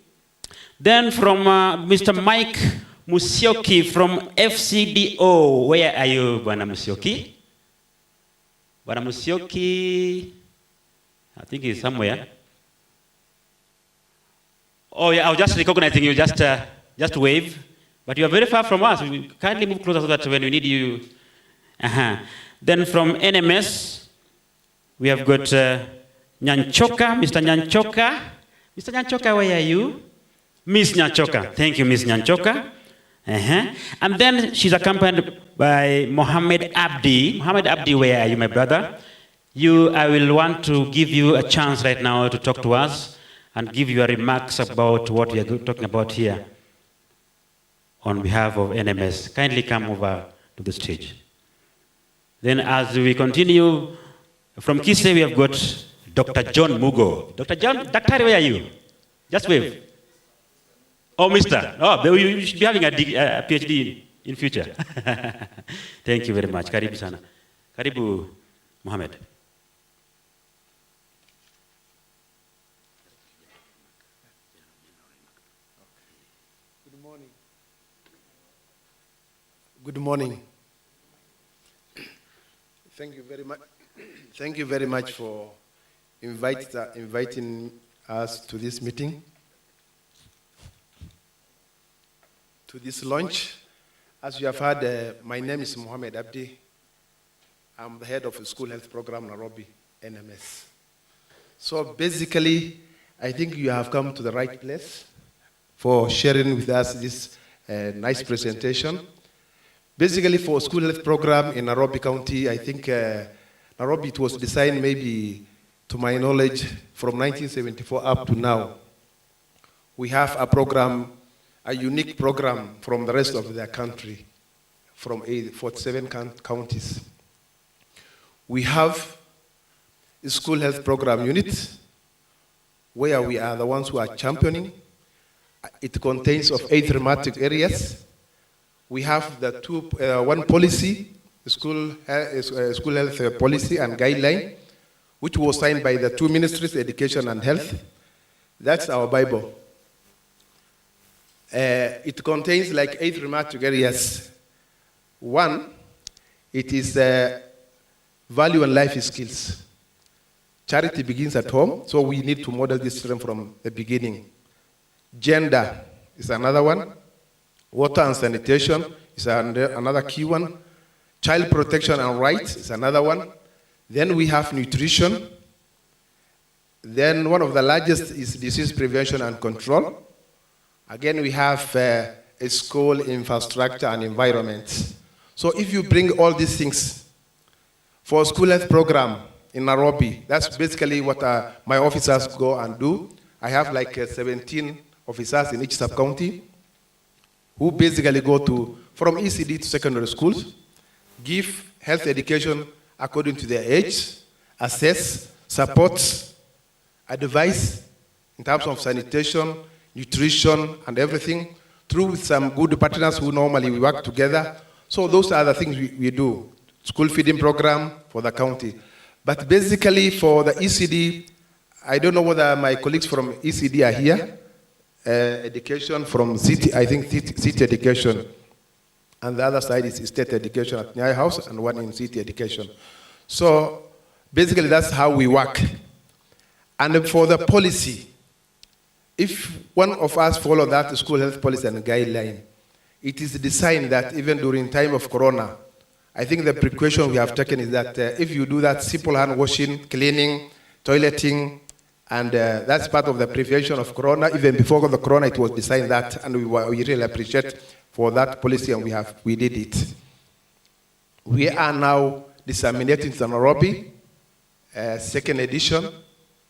Then from Mr. Mike Musioki from FCDO. Where are you, Bwana Musioki? Bwana Musioki, I think he's somewhere. Oh yeah, I was just recognizing you, just wave. But you are very far from us. We kindly move closer so that when we need you. Then from NMS, we have got Nyanchoka, Mr. Nyanchoka. Mr. Nyanchoka, where are you? Miss Nyanchoka. Thank you, Miss Nyanchoka. And then she's accompanied by Mohammed Abdi. Mohammed Abdi, where are you, my brother? I will want to give you a chance right now to talk to us and give your remarks about what we are talking about here on behalf of NMS. Kindly come over to the stage. Then as we continue, from Kise we have got Dr. John Mugo. Dr. John, Doctor, where are you? Just wave. Oh, Mr. Oh, you should be having a PhD in future. Thank you very much. Karibu sana. Karibu, Mohammed. Good morning. Good morning. Thank you very much. Thank you very much for inviting us to this meeting, to this launch. As you have heard, my name is Mohammed Abdi. I'm the head of the School Health Program, Nairobi, NMS. So basically, I think you have come to the right place for sharing with us this nice presentation. Basically, for school health program in Nairobi County, I think Nairobi, it was designed maybe, to my knowledge, from 1974 up to now. We have a program, a unique program from the rest of the country, from 47 counties. We have a school health program unit, where we are the ones who are championing. It contains of 8 thematic areas. We have the one policy, school health policy and guideline, which was signed by the 2 ministries, education and health. That's our Bible. It contains like 8 thematic areas. One, it is value and life skills. Charity begins at home, so we need to model this children from the beginning. Gender is another one. Water and sanitation is another key one. Child protection and rights is another one. Then we have nutrition. Then one of the largest is disease prevention and control. Again, we have a school infrastructure and environment. So if you bring all these things for a school health program in Nairobi, that's basically what my officers go and do. I have like 17 officers in each sub-county who basically go from ECD to secondary schools, give health education according to their age, assess, support, advise in terms of sanitation, nutrition, and everything, through with some good partners who normally we work together. So those are the things we do. School feeding program for the county. But basically for the ECD, I don't know whether my colleagues from ECD are here. Education from city, I think city education. And the other side is state education at Nyaya House and one in city education. So basically that's how we work. And for the policy, if one of us follow that school health policy and guideline, it is designed that even during time of Corona, I think the precaution we have taken is that if you do that simple hand washing, cleaning, toileting, and that's part of the prevention of Corona. Even before the Corona, it was designed that, and we really appreciate for that policy, and we did it. We are now disseminating to Nairobi, second edition,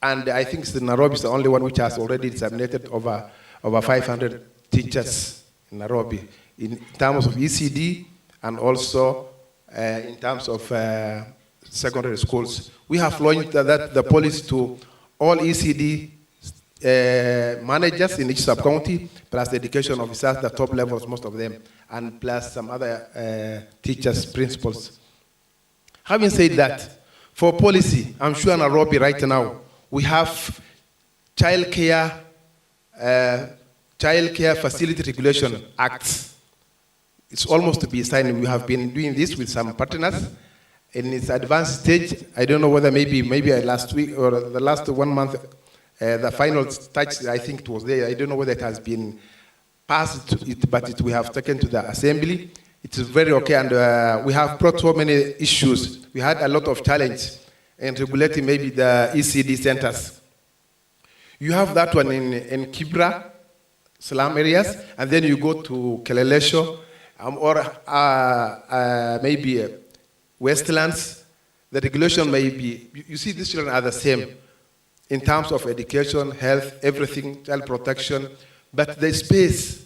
and I think Nairobi is the only one which has already disseminated over 500 teachers in Nairobi, in terms of ECD, and also in terms of secondary schools. We have launched the policy to all ECD managers in each sub-county, plus the education officers, the top levels, most of them, and plus some other teachers, principals. Having said that, for policy, I'm sure in Nairobi right now, we have Child Care Facility Regulation Act. It's almost to be signed. We have been doing this with some partners in its advanced stage. I don't know whether maybe last week or the last 1 month, the final touch, I think it was there. I don't know whether it has been passed, but we have taken to the assembly. It is very okay, and we have brought so many issues. We had a lot of challenge in regulating maybe the ECD centers. You have that one in Kibra, slum areas, and then you go to Kelelesho, or maybe Westlands. The regulation may be, you see these children are the same in terms of education, health, everything, child protection, but the space,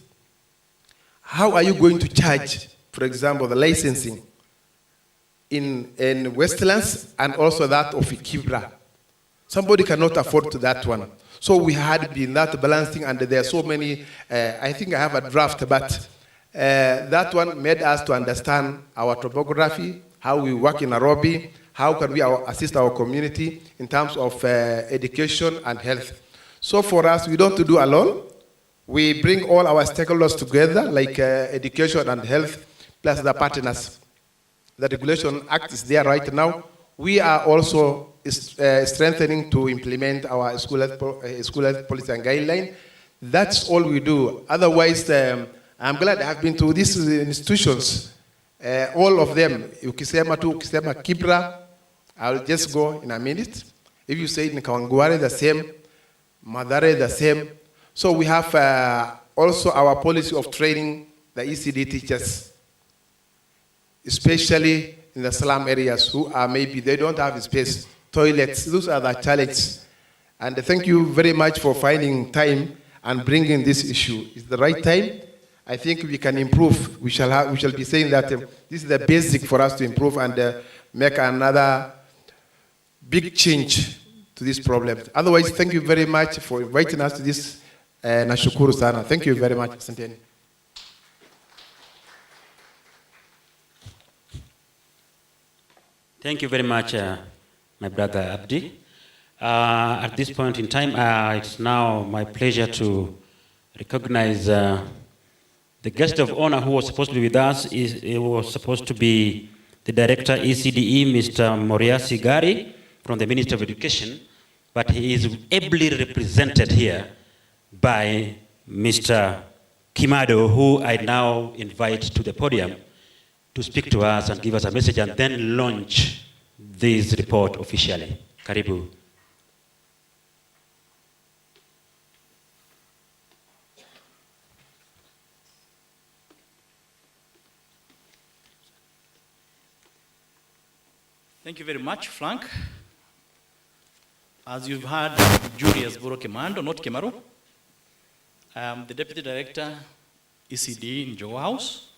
how are you going to charge, for example, the licensing in Westlands and also that of Kibra? Somebody cannot afford to that one. So we had been that balancing, and there are so many, I think I have a draft, but that one made us to understand our topography, how we work in Nairobi, how can we assist our community in terms of education and health. So for us, we don't do alone. We bring all our stakeholders together, like education and health, plus the partners. The Regulation Act is there right now. We are also strengthening to implement our school health policy and guideline. That's all we do. Otherwise, I'm glad I have been to these institutions, all of them. Ukisema Kibra, I'll just go in a minute. If you say in Kawangware, the same. Madare, the same. So we have also our policy of training the ECD teachers, especially in the slum areas who are maybe they don't have space, toilets. Those are the challenges. And thank you very much for finding time and bringing this issue. It's the right time. I think we can improve. We shall be saying that this is the basic for us to improve and make another big change to this problem. Otherwise, thank you very much for inviting us to this. Nashukuru sana. Thank you very much. Asanteni. Thank you very much, my brother Abdi. At this point in time, it's now my pleasure to recognize the guest of honor who was supposed to be with us. It was supposed to be the Director ECDE, Mr. Moria Sigari, from the Ministry of Education, but he is ably represented here by Mr. Kimado, who I now invite to the podium to speak to us and give us a message and then launch this report officially. Karibu. Thank you very much, Frank. As you've heard, Julius Boro Kemando, not Kemaro. I am the Deputy Director, ECD in Joe House.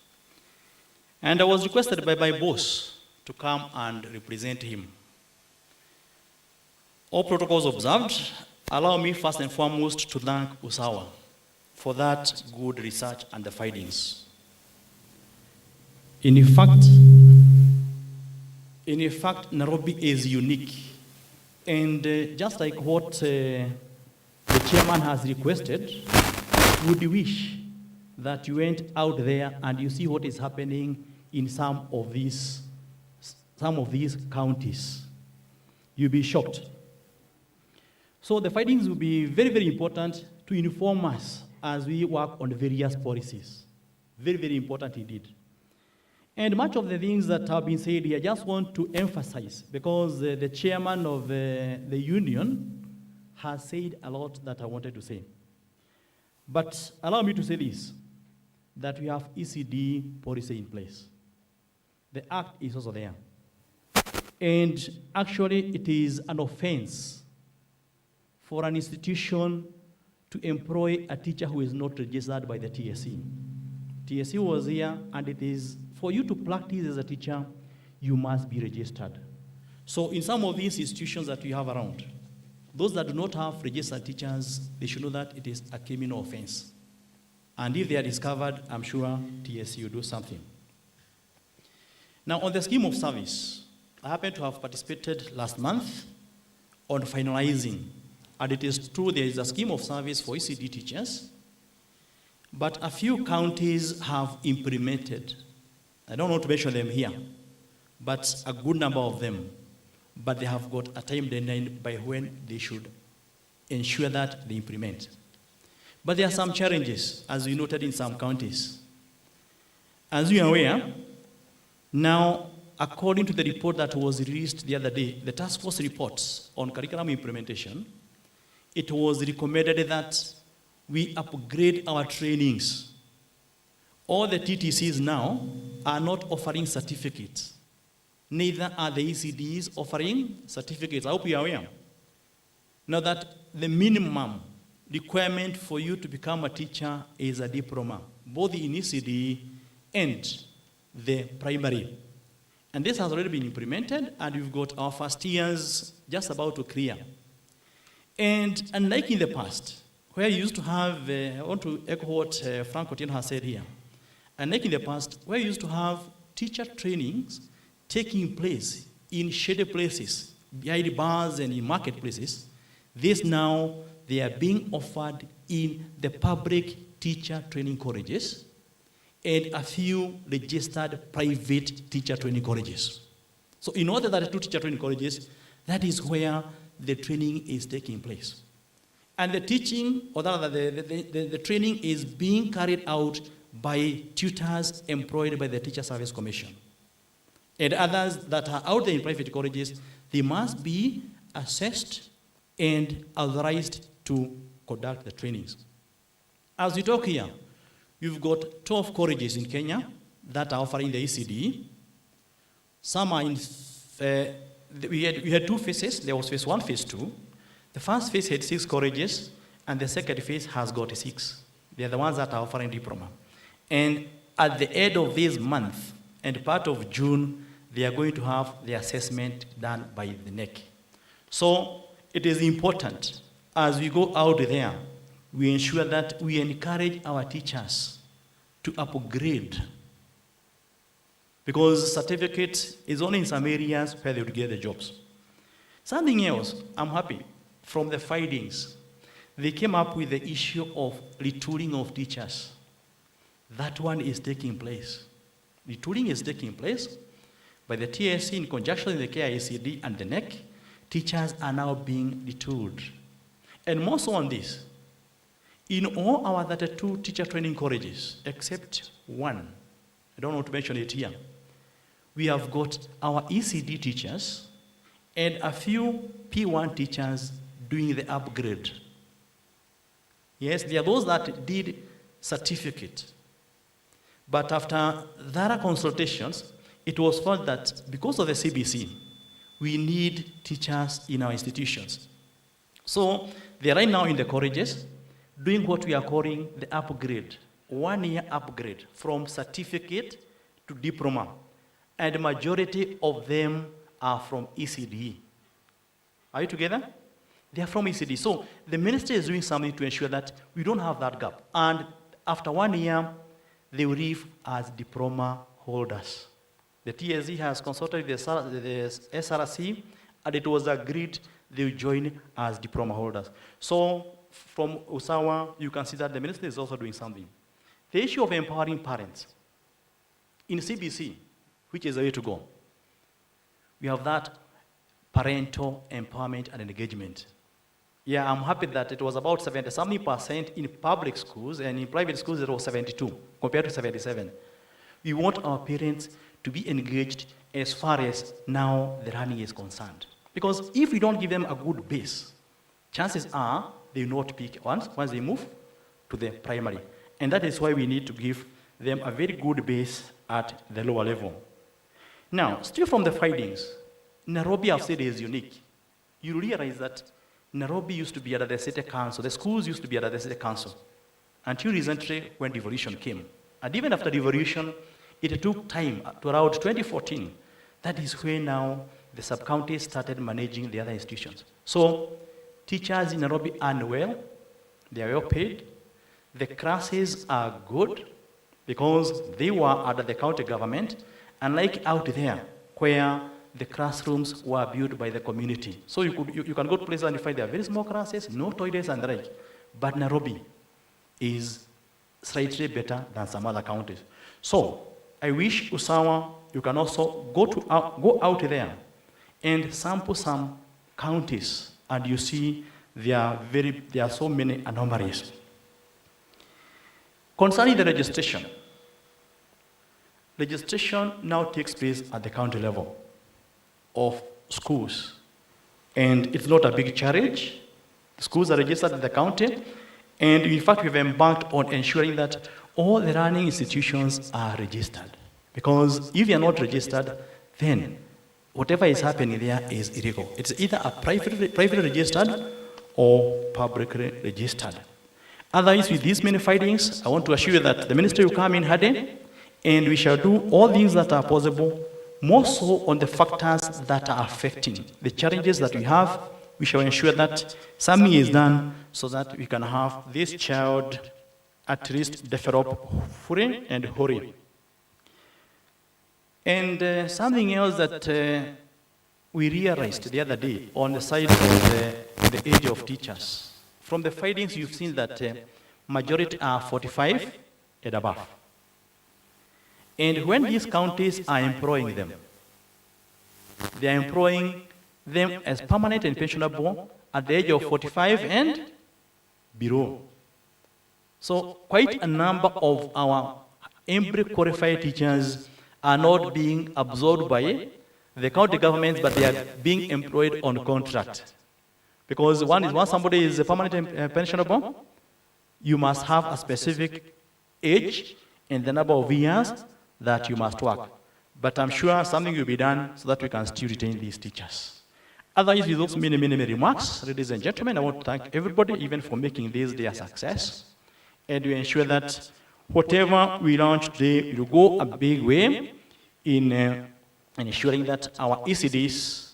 And I was requested by my boss to come and represent him. All protocols observed, allow me first and foremost to thank Usawa for that good research and the findings. In fact, Nairobi is unique. And just like what the chairman has requested, would wish that you went out there and you see what is happening in some of these counties. You'll be shocked. So the findings will be very, very important to inform us as we work on various policies. Very, very important indeed. And much of the things that have been said here, I just want to emphasize, because the chairman of the union has said a lot that I wanted to say. But allow me to say this, that we have ECD policy in place. The act is also there. And actually, it is an offense for an institution to employ a teacher who is not registered by the TSC. TSC was here, and it is, for you to practice as a teacher, you must be registered. So in some of these institutions that we have around, those that do not have registered teachers, they should know that it is a criminal offense. And if they are discovered, I'm sure TSC will do something. Now, on the scheme of service, I happen to have participated last month on finalizing. And it is true there is a scheme of service for ECDE teachers, but a few counties have implemented. I don't want to mention them here, but a good number of them. But they have got a time deadline by when they should ensure that they implement. But there are some challenges, as we noted in some counties. As you are aware, now, according to the report that was released the other day, the task force reports on curriculum implementation, it was recommended that we upgrade our trainings. All the TTCs now are not offering certificates. Neither are the ECDs offering certificates. I hope you are aware. Now that the minimum requirement for you to become a teacher is a diploma, both in ECDE and the primary. And this has already been implemented, and we've got our first years just about to clear. And unlike in the past, where you used to have, I want to echo what Frank Otieno has said here. Unlike in the past, where you used to have teacher trainings taking place in shady places, behind bars and in marketplaces, this now, they are being offered in the public teacher training colleges and a few registered private teacher training colleges. So in order that two teacher training colleges, that is where the training is taking place. And the teaching, or rather the training is being carried out by tutors employed by the Teacher Service Commission. And others that are out there in private colleges, they must be assessed and authorized to conduct the trainings. As we talk here, you've got 12 colleges in Kenya that are offering the ECDE. Some are in, we had two phases. There was phase 1, phase 2. The first phase had 6 colleges, and the second phase has got 6. They are the ones that are offering diploma. And at the end of this month, and part of June, they are going to have the assessment done by the NEC. So it is important, as we go out there, we ensure that we encourage our teachers to upgrade. Because certificate is only in some areas where they would get the jobs. Something else, I'm happy, from the findings, they came up with the issue of retooling of teachers. That one is taking place. Retooling is taking place by the TSC in conjunction with the KICD and the NEC. Teachers are now being retooled. And more so on this, in all our 32 teacher training colleges, except one, I don't want to mention it here, we have got our ECD teachers and a few P1 teachers doing the upgrade. Yes, there are those that did certificate. But after thorough consultations, it was felt that because of the CBC, we need teachers in our institutions. So they are right now in the colleges doing what we are calling the upgrade, 1-year upgrade from certificate to diploma. And the majority of them are from ECDE. Are you together? They are from ECDE. So the ministry is doing something to ensure that we don't have that gap. And after 1 year, they will leave as diploma holders. The TSC has consulted the SRC, and it was agreed they will join as diploma holders. So from Usawa, you can see that the ministry is also doing something. The issue of empowering parents. In CBC, which is the way to go, we have that parental empowerment and engagement. Yeah, I'm happy that it was about 70-something% in public schools, and in private schools it was 72 compared to 77. We want our parents to be engaged as far as now the learning is concerned. Because if we don't give them a good base, chances are they will not pick once they move to the primary. And that is why we need to give them a very good base at the lower level. Now, still from the findings, Nairobi, I've said, is unique. You realize that Nairobi used to be under the city council. The schools used to be under the city council until recently when devolution came. And even after devolution, it took time to around 2014. That is where now the sub-counties started managing the other institutions. So teachers in Nairobi earn well, they are well paid, the classes are good because they were under the county government, unlike out there where the classrooms were built by the community. So you can go to places and you find there are very small classes, no toilets and the like. But Nairobi is slightly better than some other counties. So I wish, Usawa, you can also go out there and sample some counties, and you see there are so many anomalies. Concerning the registration now takes place at the county level of schools, and it's not a big challenge. Schools are registered at the county, and in fact we've embarked on ensuring that all the learning institutions are registered. Because if you're not registered, then whatever is happening there is illegal. It's either a privately registered or publicly registered. Otherwise, with these many findings, I want to assure you that the ministry will come in hardy, and we shall do all things that are possible, more so on the factors that are affecting the challenges that we have. We shall ensure that something is done so that we can have this child at least develop fully and wholly. And something else that we realized the other day on the side of the age of teachers. From the findings, you've seen that majority are 45 and above. And when these counties are employing them, they are employing them as permanent and pensionable at the age of 45 and below. So quite a number of our EMBRE qualified teachers are not being absorbed by the county governments, but they are being employed on contract. Because once somebody is a permanent and pensionable, you must have a specific age and the number of years that you must work. But I'm sure something will be done so that we can still retain these teachers. Otherwise, with those many remarks, ladies and gentlemen, I want to thank everybody even for making this day a success. And we ensure that whatever we launch today will go a big way in ensuring that our ECDs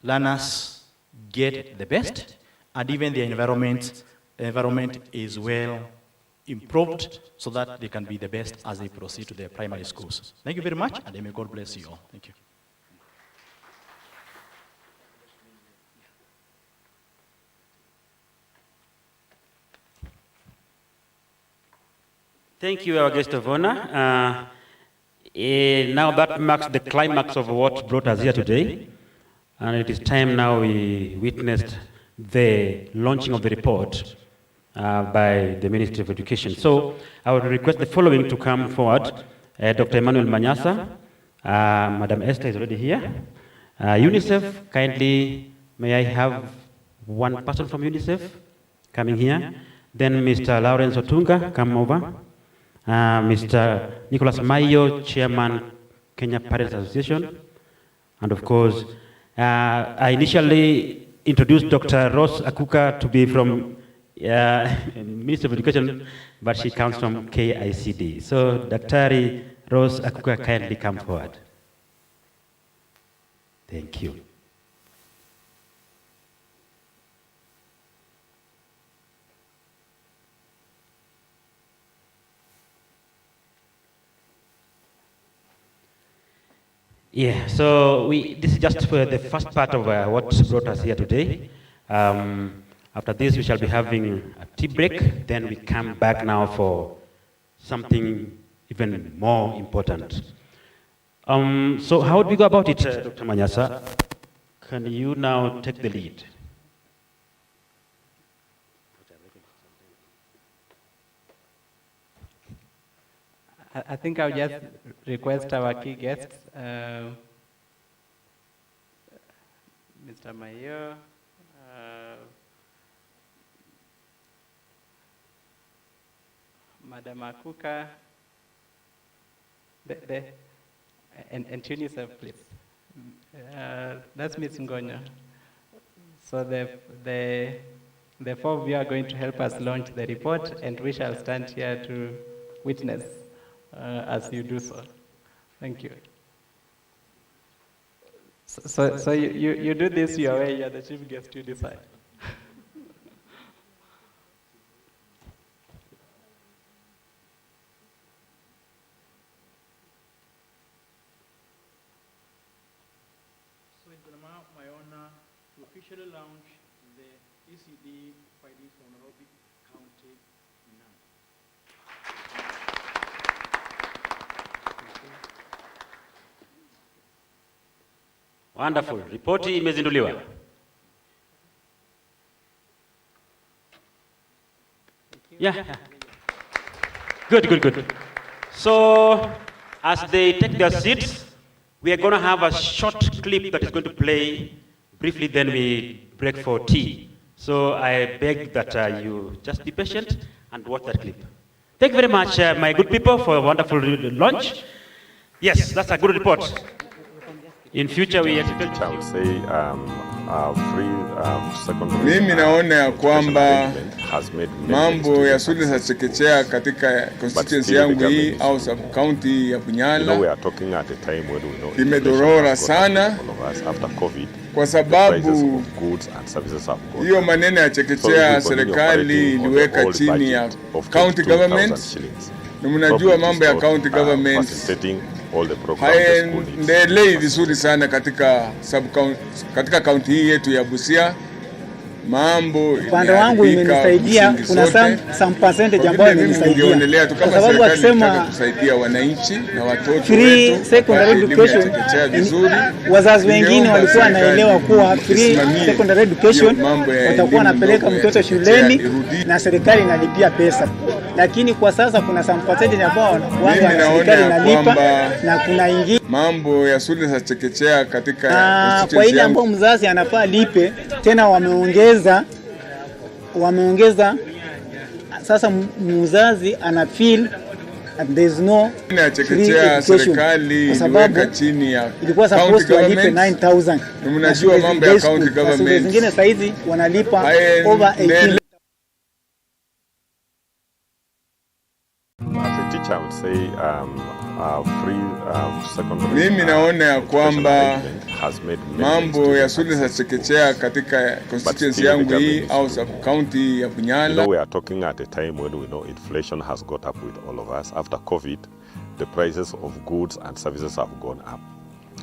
learners get the best, and even the environment is well improved so that they can be the best as they proceed to their primary schools. Thank you very much, and may God bless you all. Thank you. Thank you, our guest of honor. Now that marks the climax of what brought us here today. And it is time now we witnessed the launching of the report by the Ministry of Education. So I would request the following to come forward. Dr. Emmanuel Manyasa, Madam Esther is already here. UNICEF, kindly, may I have one person from UNICEF coming here? Then Mr. Lawrence Otunga, come over. Mr. Nicholas Mayo, Chairman, Kenya Parents Association. And of course, I initially introduced Dr. Rose Akuka to be from Ministry of Education, but she comes from KICD. So, Dr. Rose Akuka, kindly come forward. Thank you. Yeah, so this is just for the first part of what brought us here today. After this, we shall be having a tea break. Then we come back now for something even more important. So how would we go about it, Dr. Manyasa? Can you now take the lead? I think I'll just request our key guests, Mr. Mayo, Madam Akuka, and UNICEF, please. That's Ms. Ngonya. So the four of you are going to help us launch the report, and we shall stand here to witness as you do so. Thank you. So you do this your way, you're the chief guest, you decide. So it's now my honor to officially launch the ECDE findings for Nairobi County now. Wonderful. Ripoti imezinduliwa. Yeah. Good. So, as they take their seats, we are going to have a short clip that is going to play briefly, then we break for tea. So I beg that you just be patient and watch that clip. Thank you very much, my good people, for a wonderful launch. Yes, that's a good report. In future, we expect I would say free secondary. Mimi naona ya kwamba mambo ya shule za chekechea katika constituency yangu hii au sub county ya Bunyala imedorora sana kwa sababu hiyo maneno ya chekechea serikali iliweka chini ya county government, na mnajua mambo ya county government haendelei vizuri sana katika katika kaunti hii yetu ya Busia. Mambo upande wangu imenisaidia, kuna some percentage ambayo imenisaidia kwa sababu akisema kusaidia wananchi na watoto free secondary education vizuri. Wazazi wengine walikuwa wanaelewa kuwa free secondary education watakuwa wanapeleka mtoto shuleni na serikali inalipia pesa, lakini kwa sasa kuna some percentage ambao wanga serikali inalipa na kuna ingine mambo ya shule za chekechea katika kwa ile ambao mzazi anafaa lipe tena wameongeza sasa mzazi ana feel and there is no chekechea serikali iliweka chini ya ilikuwa supposed to lipe 9000. Mnajua mambo ya county government zingine saizi wanalipa over 18. As a teacher, I would say free secondary. Mimi naona ya kwamba mambo ya shule za chekechea katika constituency yangu hii au sub county ya Bunyala. We are talking at a time when we know inflation has got up with all of us. After COVID, the prices of goods and services have gone up.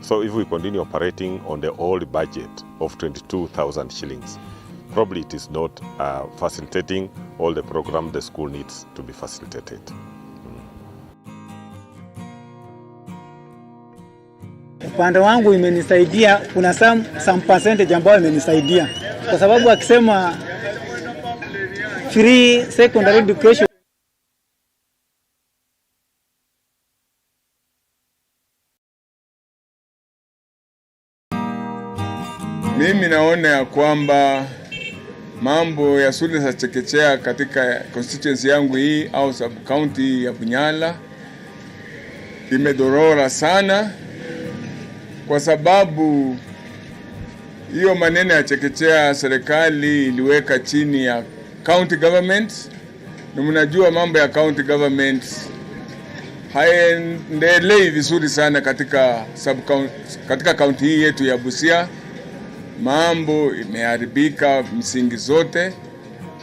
So if we continue operating on the old budget of 22,000 shillings, probably it is not facilitating all the program the school needs to be facilitated. Upande wangu imenisaidia, kuna some percentage ambayo imenisaidia kwa sababu akisema free secondary education mimi naona ya kwamba mambo ya shule za chekechea katika constituency yangu hii au sub county ya Bunyala imedorora sana kwa sababu hiyo maneno ya chekechea serikali iliweka chini ya county government, na mnajua mambo ya county government haendelei vizuri sana katika katika county hii yetu ya Busia. Mambo imeharibika misingi zote.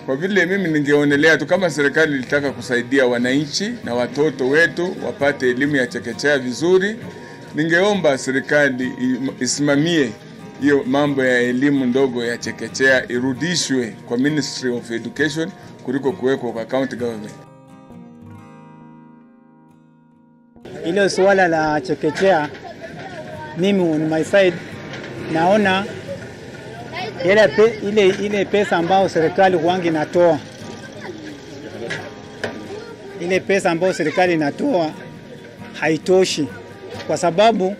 Kwa vile mimi ningeonelea tu kama serikali ilitaka kusaidia wananchi na watoto wetu wapate elimu ya chekechea vizuri, ningeomba serikali isimamie hiyo mambo ya elimu ndogo ya chekechea irudishwe kwa Ministry of Education kuliko kuwekwa kwa county government. Ile swala la chekechea, mimi on my side naona ile pesa ambayo serikali huangi inatoa, ile pesa ambayo serikali inatoa haitoshi kwa sababu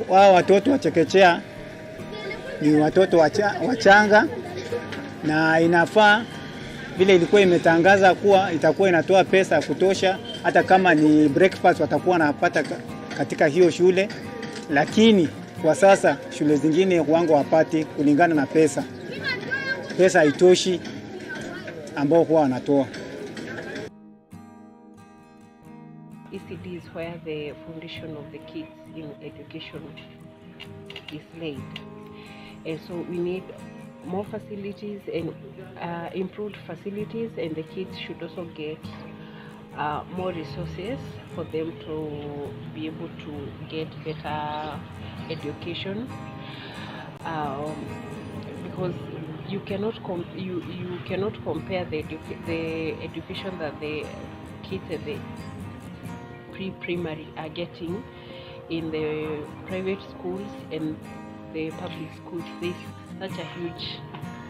wao watoto wa chekechea ni watoto wachanga, na inafaa vile ilikuwa imetangaza kuwa itakuwa inatoa pesa ya kutosha, hata kama ni breakfast watakuwa wanapata katika hiyo shule, lakini kwa sasa shule zingine wango wapati kulingana na pesa haitoshi ambao kwa wanatoa. ECDE is where the foundation of the kids in education is laid. And so we need more facilities and improved facilities, and the kids should also get more resources for them to be able to get better education, because you cannot you cannot compare the education that the kids at the pre-primary are getting in the private schools and the public schools. There's such a huge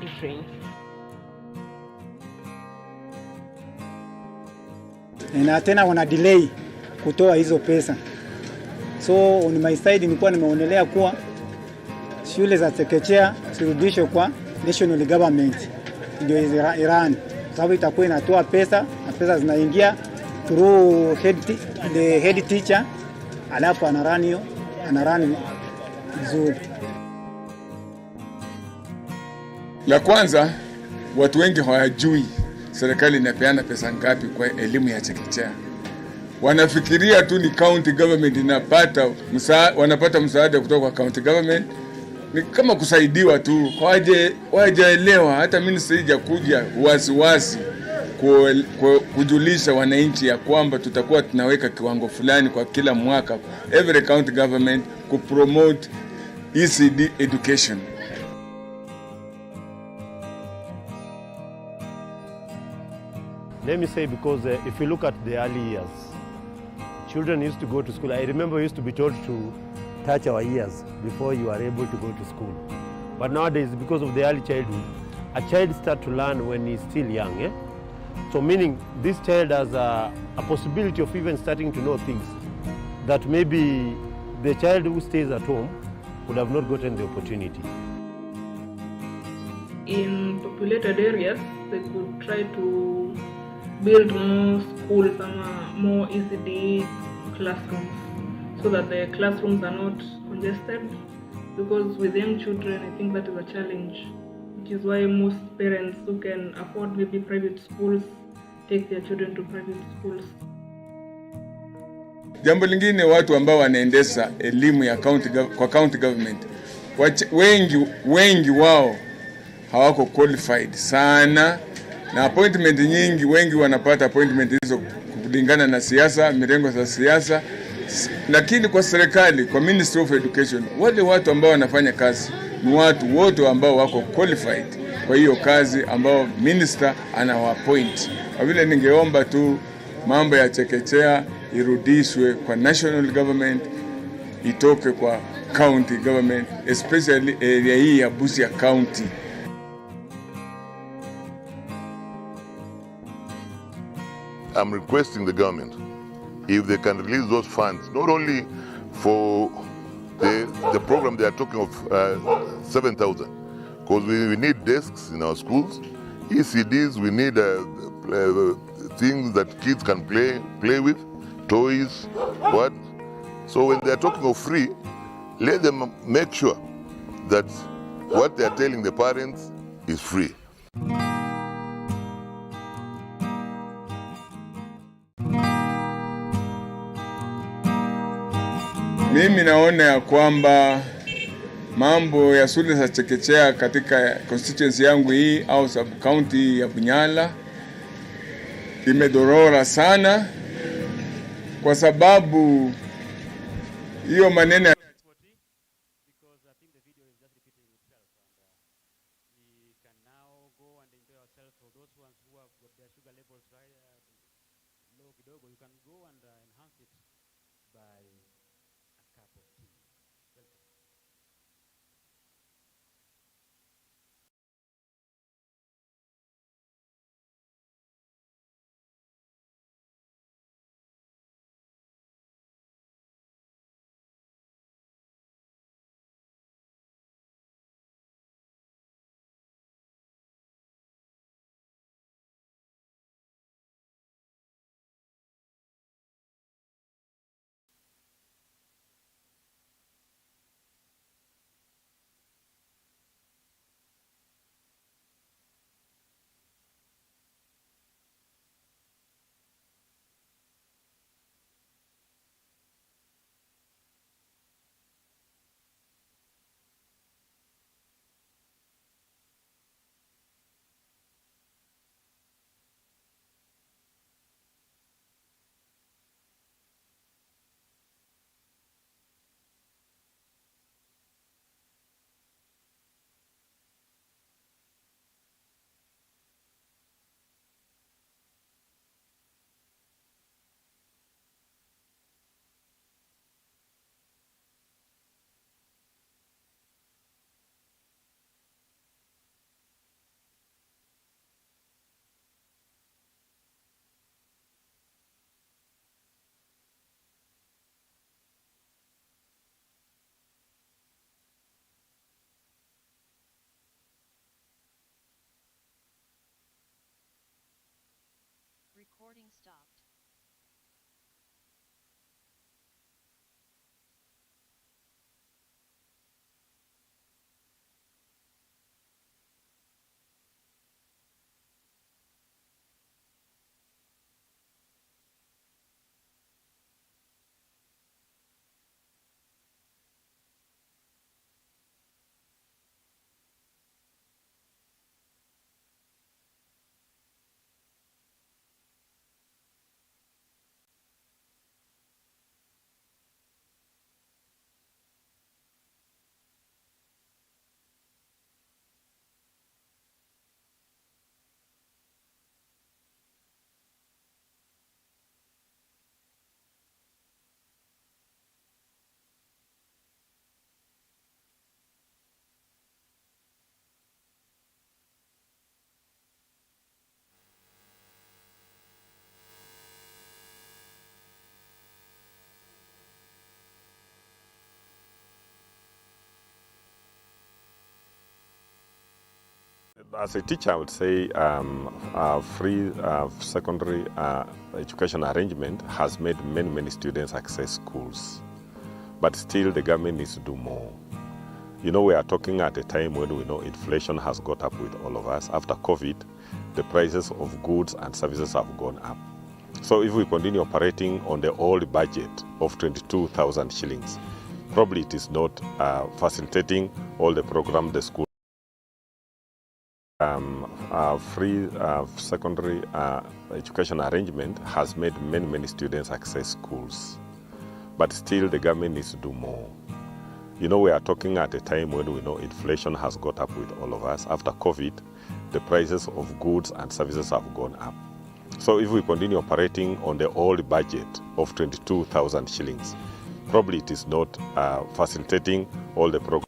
difference. Na tena wana delay kutoa hizo pesa. So on my side nilikuwa nimeonelea kuwa shule za chekechea zirudishwe kwa national government ndio Iran, sababu itakuwa inatoa pesa na pesa zinaingia through the head teacher, alafu anarani vizuri. La kwanza, watu wengi hawajui serikali inapeana pesa ngapi kwa elimu ya chekechea. Wanafikiria tu ni county government inapata wanapata msaada kutoka kwa county government, ni kama kusaidiwa tu. Hawajaelewa, hata ministry hajakuja wasiwasi kujulisha wananchi ya kwamba tutakuwa tunaweka kiwango fulani kwa kila mwaka every county government ku promote ECDE education. Let me say, because if you look at the early years, children used to go to school. I remember we used to be told to touch our ears before you are able to go to school. But nowadays, because of the early childhood, a child starts to learn when he's still young. Eh? So meaning this child has a possibility of even starting to know things that maybe the child who stays at home would have not gotten the opportunity. In populated areas, they could try to build more schools and more ECDE classrooms so that the classrooms are not congested, because with young children I think that is a challenge, which is why most parents who can afford maybe private schools take their children to private schools. Jambo lingine, watu ambao wanaendesha elimu ya county government, wengi wao hawako qualified sana, na appointment nyingi, wengi wanapata appointment hizo kulingana na siasa, mirengo za siasa. Lakini kwa serikali, kwa Ministry of Education, wale watu ambao wanafanya kazi ni watu wote ambao wako qualified kwa hiyo kazi ambao minister anawaappoint. Kwa vile ningeomba tu mambo ya chekechea irudishwe kwa national government, itoke kwa county government, especially area hii ya Busia County. I'm requesting the government, if they can release those funds, not only for the program they are talking of 7,000, because we need desks in our schools, ECDs, we need things that kids can play with, toys, what. So when they are talking of free, let them make sure that what they are telling the parents is free. Mimi naona ya kwamba mambo ya shule za chekechea katika constituency yangu hii au sub county ya Bunyala imedorora sana, kwa sababu hiyo maneno Recording stopped. As a teacher, I would say free secondary education arrangement has made many students access schools. But still, the government needs to do more. You know, we are talking at a time when we know inflation has got up with all of us. After COVID, the prices of goods and services have gone up. So if we continue operating on the old budget of 22,000 shillings, probably it is not facilitating all the programs the school. Free secondary education arrangement has made many students access schools. But still, the government needs to do more. You know, we are talking at a time when we know inflation has got up with all of us. After COVID, the prices of goods and services have gone up. So if we continue operating on the old budget of 22,000 shillings, probably it is not facilitating all the programs.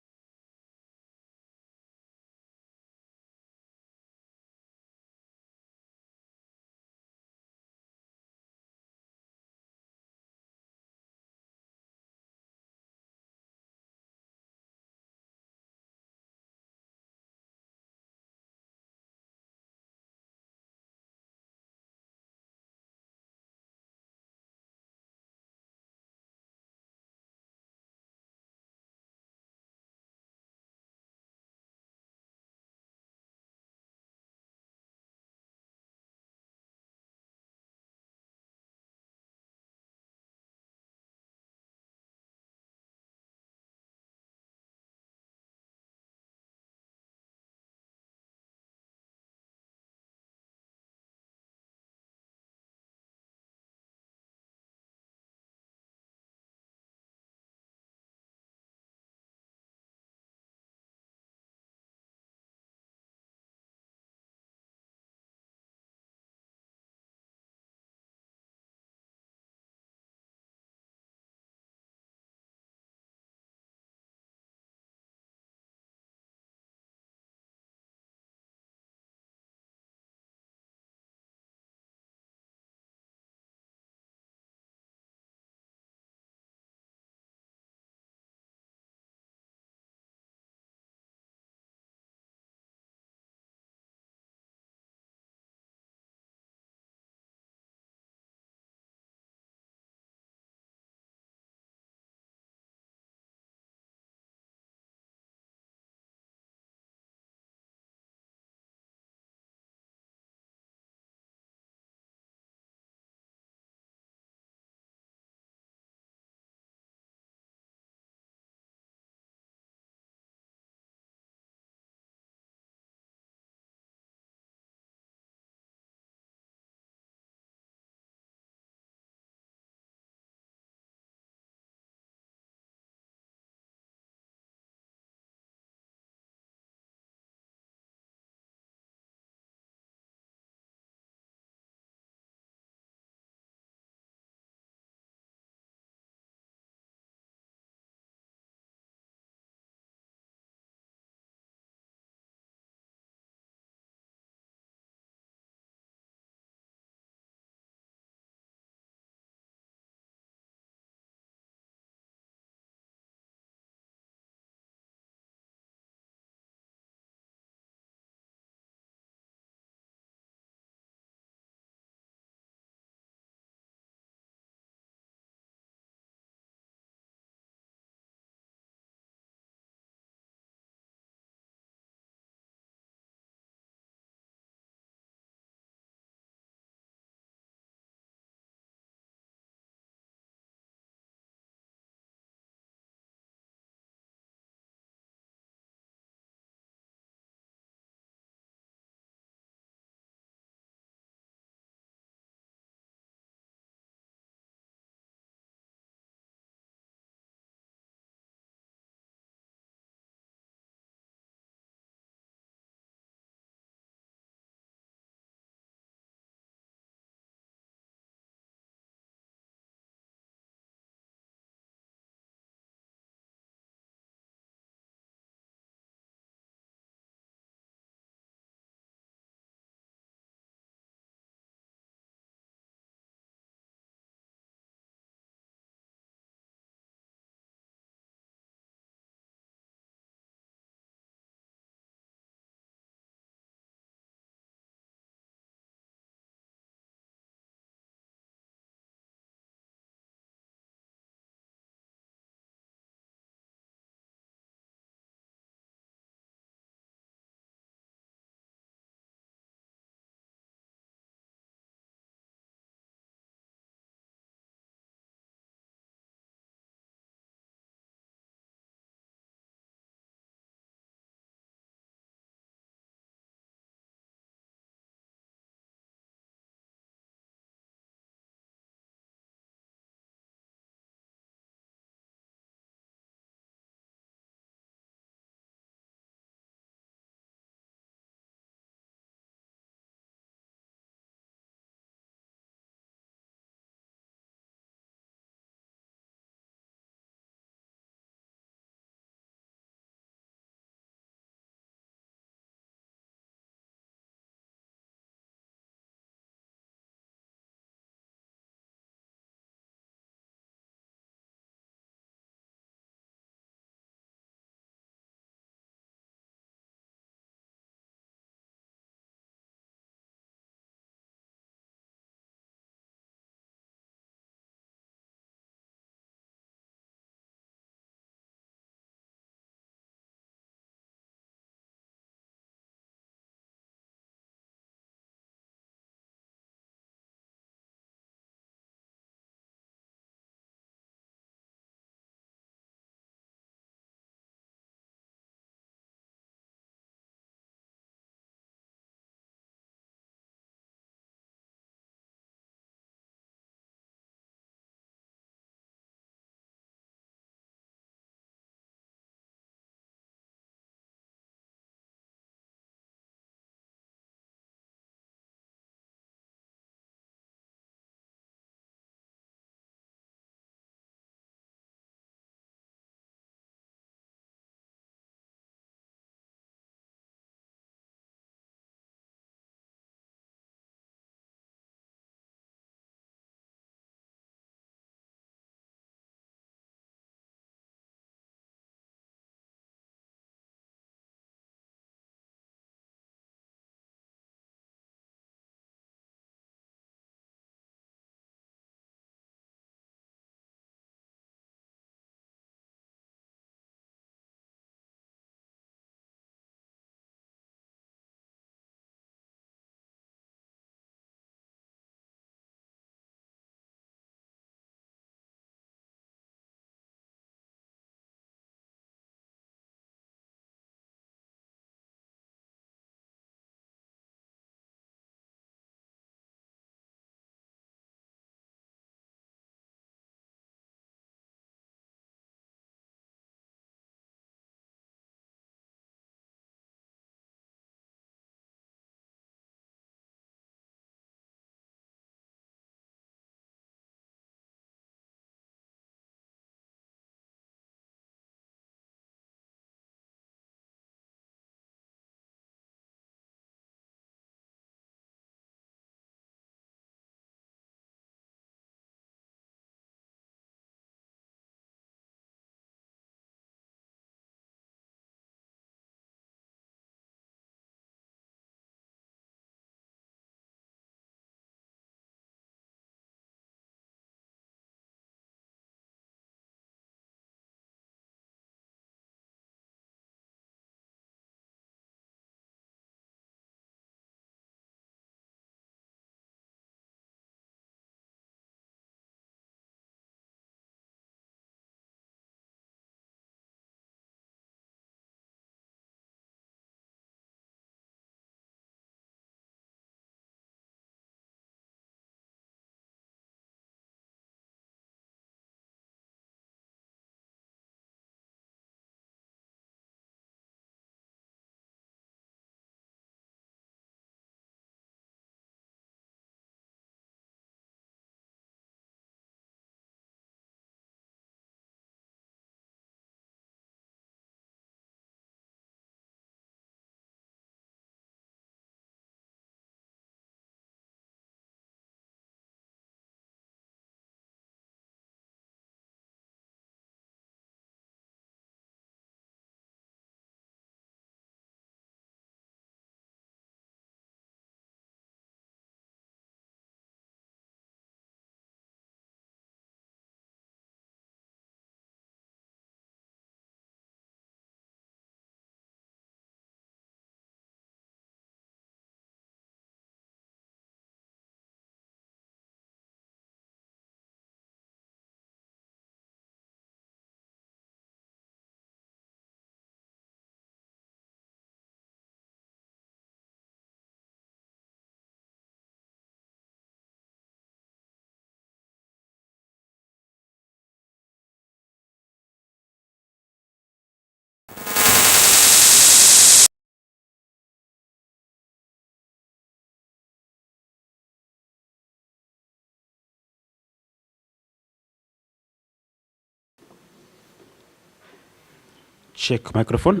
Check microphone.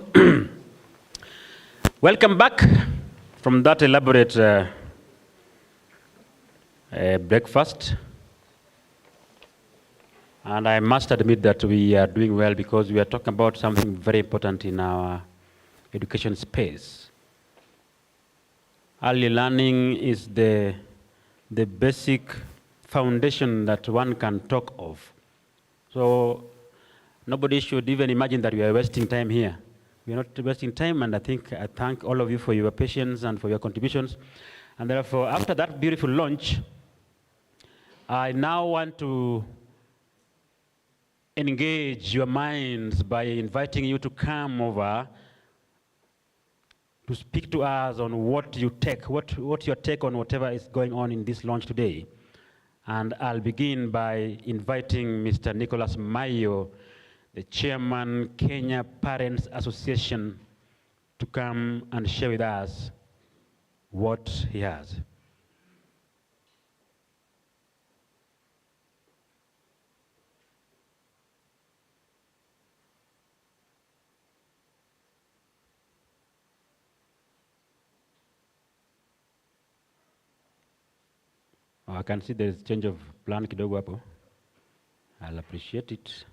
Welcome back from that elaborate breakfast. And I must admit that we are doing well because we are talking about something very important in our education space. Early learning is the basic foundation that one can talk of. So nobody should even imagine that we are wasting time here. We are not wasting time, and I thank all of you for your patience and for your contributions. And therefore, after that beautiful launch, I now want to engage your minds by inviting you to come over to speak to us on what your take on whatever is going on in this launch today. And I'll begin by inviting Mr. Nicholas Mayo, the chairman, Kenya Parents Association, to come and share with us what he has. Oh, I can see there's change of plan kidogo hapo. I'll appreciate it.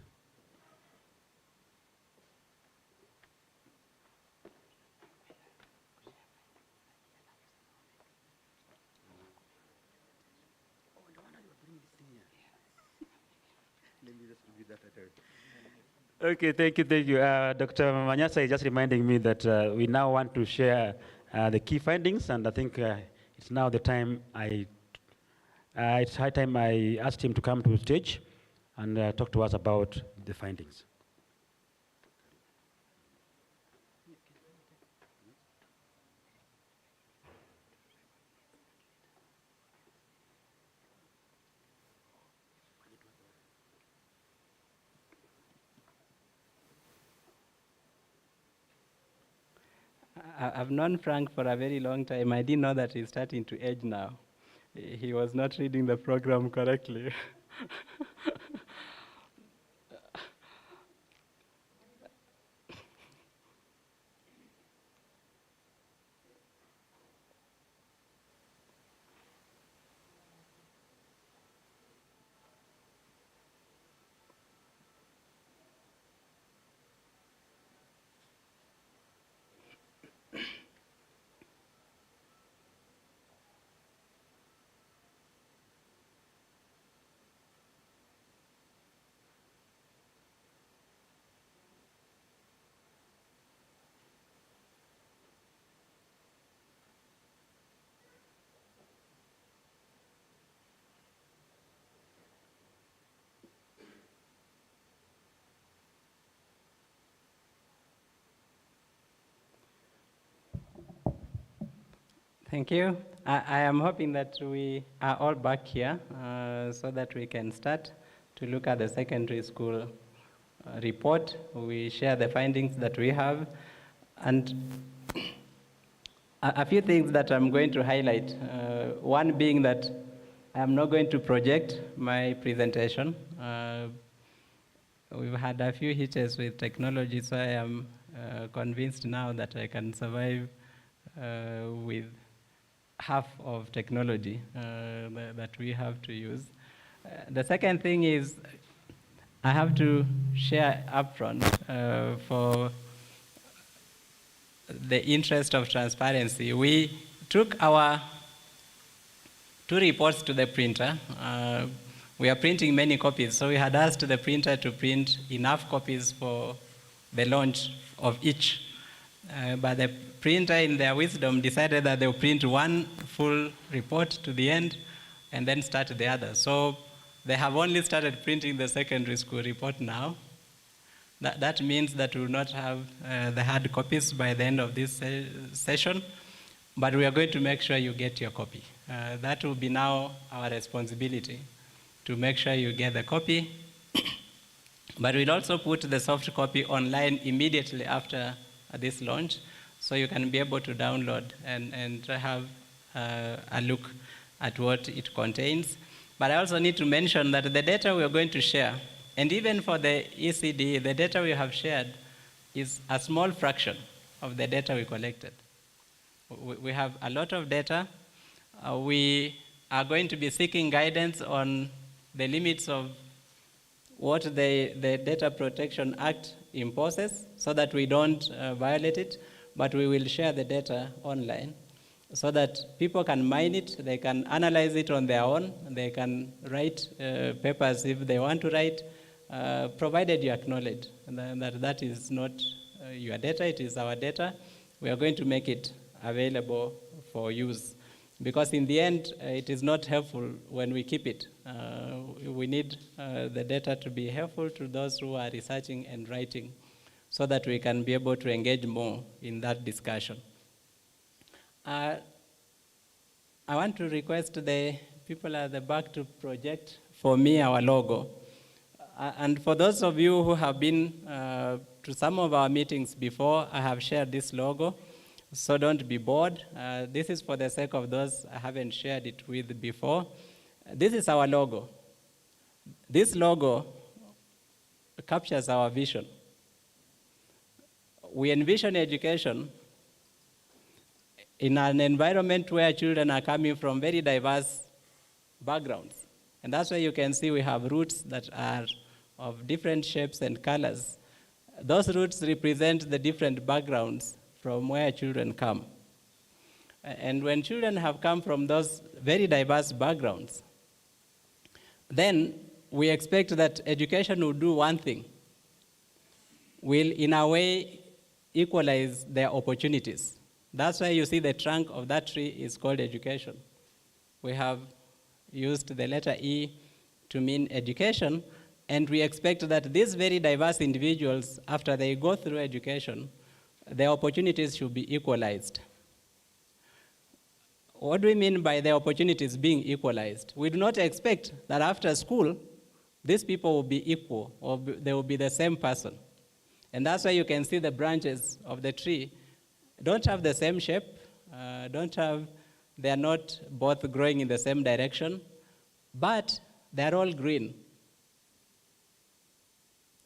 Okay, thank you. Dr. Manyasa is just reminding me that we now want to share the key findings, and I think it's now the time it's high time I asked him to come to the stage and talk to us about the findings. I've known Frank for a very long time. I didn't know that he's starting to age now. He was not reading the program correctly. Thank you. I am hoping that we are all back here so that we can start to look at the secondary school report. We share the findings that we have, and a few things that I'm going to highlight. One being that I'm not going to project my presentation. We've had a few hitches with technology, so I am convinced now that I can survive with half of technology that we have to use. The second thing is I have to share upfront for the interest of transparency. We took our 2 reports to the printer. We are printing many copies, so we had asked the printer to print enough copies for the launch of each. But the printer, in their wisdom, decided that they'll print 1 full report to the end and then start the other. So they have only started printing the secondary school report now. That means that we will not have the hard copies by the end of this session, but we are going to make sure you get your copy. That will be now our responsibility, to make sure you get the copy. But we'll also put the soft copy online immediately after this launch, so you can be able to download and have a look at what it contains. But I also need to mention that the data we are going to share, and even for the ECDE, the data we have shared is a small fraction of the data we collected. We have a lot of data. We are going to be seeking guidance on the limits of what the Data Protection Act imposes so that we don't violate it, but we will share the data online so that people can mine it, they can analyze it on their own, they can write papers if they want to write, provided you acknowledge that is not your data, it is our data. We are going to make it available for use. Because in the end, it is not helpful when we keep it. We need the data to be helpful to those who are researching and writing so that we can be able to engage more in that discussion. I want to request the people at the back to project for me our logo. And for those of you who have been to some of our meetings before, I have shared this logo. So don't be bored. This is for the sake of those I haven't shared it with before. This is our logo. This logo captures our vision. We envision education in an environment where children are coming from very diverse backgrounds. And that's why you can see we have roots that are of different shapes and colors. Those roots represent the different backgrounds from where children come. And when children have come from those very diverse backgrounds, then we expect that education will do one thing, will in a way equalize their opportunities. That's why you see the trunk of that tree is called education. We have used the letter E to mean education, and we expect that these very diverse individuals, after they go through education, their opportunities should be equalized. What do we mean by the opportunities being equalized? We do not expect that after school, these people will be equal, or they will be the same person. And that's why you can see the branches of the tree don't have the same shape, they are not both growing in the same direction, but they're all green.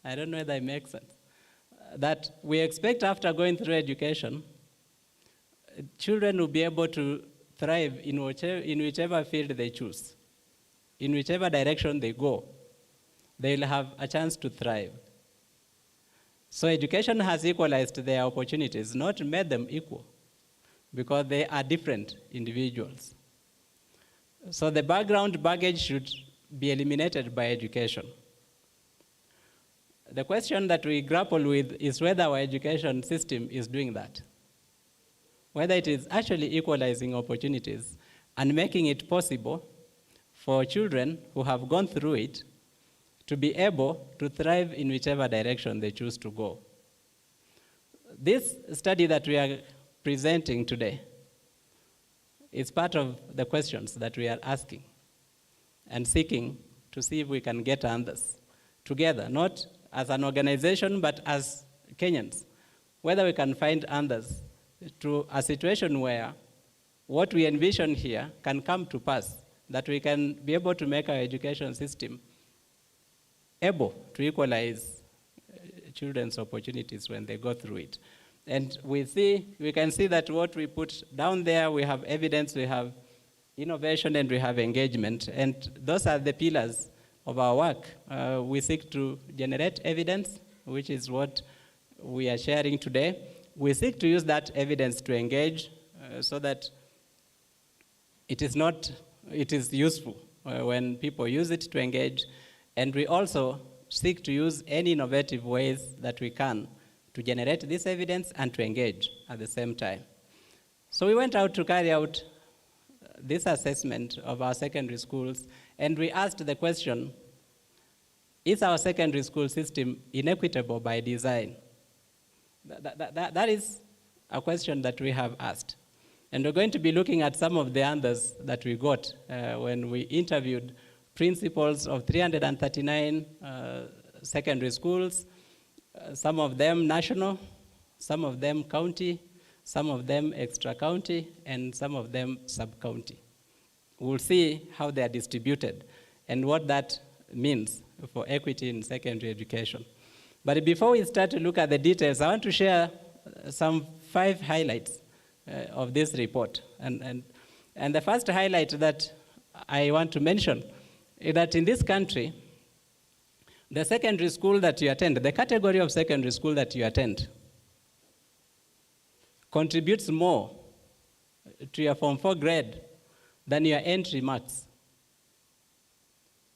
I don't know whether it makes sense. That we expect after going through education, children will be able to thrive in whichever field they choose. In whichever direction they go, they'll have a chance to thrive. So education has equalized their opportunities, not made them equal, because they are different individuals. So the background baggage should be eliminated by education. The question that we grapple with is whether our education system is doing that. Whether it is actually equalizing opportunities and making it possible for children who have gone through it to be able to thrive in whichever direction they choose to go. This study that we are presenting today is part of the questions that we are asking and seeking to see if we can get answers together, not as an organization, but as Kenyans, whether we can find answers to a situation where what we envision here can come to pass, that we can be able to make our education system able to equalize children's opportunities when they go through it. And we can see that what we put down there, we have evidence, we have innovation, and we have engagement. And those are the pillars of our work. We seek to generate evidence, which is what we are sharing today. We seek to use that evidence to engage so that it is useful when people use it to engage. And we also seek to use any innovative ways that we can to generate this evidence and to engage at the same time. So we went out to carry out this assessment of our secondary schools, and we asked the question, is our secondary school system inequitable by design? That is a question that we have asked. And we're going to be looking at some of the answers that we got when we interviewed principals of 339 secondary schools, some of them national, some of them county, some of them extra-county, and some of them sub-county. We'll see how they are distributed and what that means for equity in secondary education. But before we start to look at the details, I want to share some 5 highlights of this report. And the first highlight that I want to mention is that in this country, the secondary school that you attend, the category of secondary school that you attend, contributes more to your Form 4 grade than your entry marks.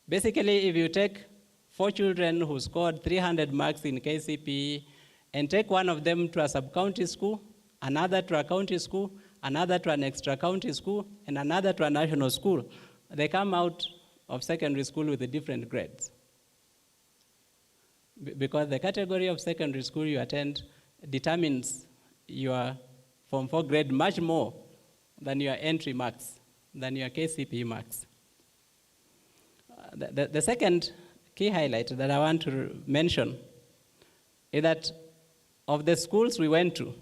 Basically, if you take 4 children who scored 300 marks in KCPE and take one of them to a sub-county school, another to a county school, another to an extra-county school, and another to a national school, they come out of secondary school with different grades. Because the category of secondary school you attend determines your Form 4 grade much more than your entry marks, than your KCPE marks. The second key highlight that I want to mention is that of the schools we went to,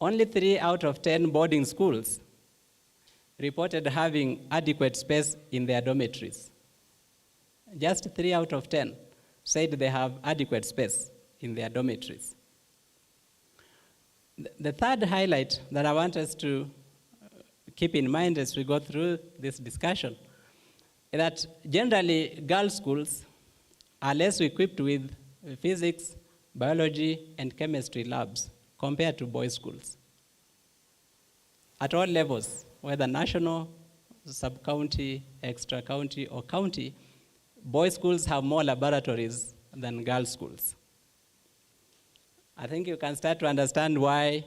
only 3 out of 10 boarding schools reported having adequate space in their dormitories. Just 3 out of 10 said they have adequate space in their dormitories. The third highlight that I want us to keep in mind as we go through this discussion is that generally girls' schools are less equipped with physics, biology, and chemistry labs compared to boys' schools. At all levels, whether national, sub-county, extra-county, or county, boys' schools have more laboratories than girls' schools. I think you can start to understand why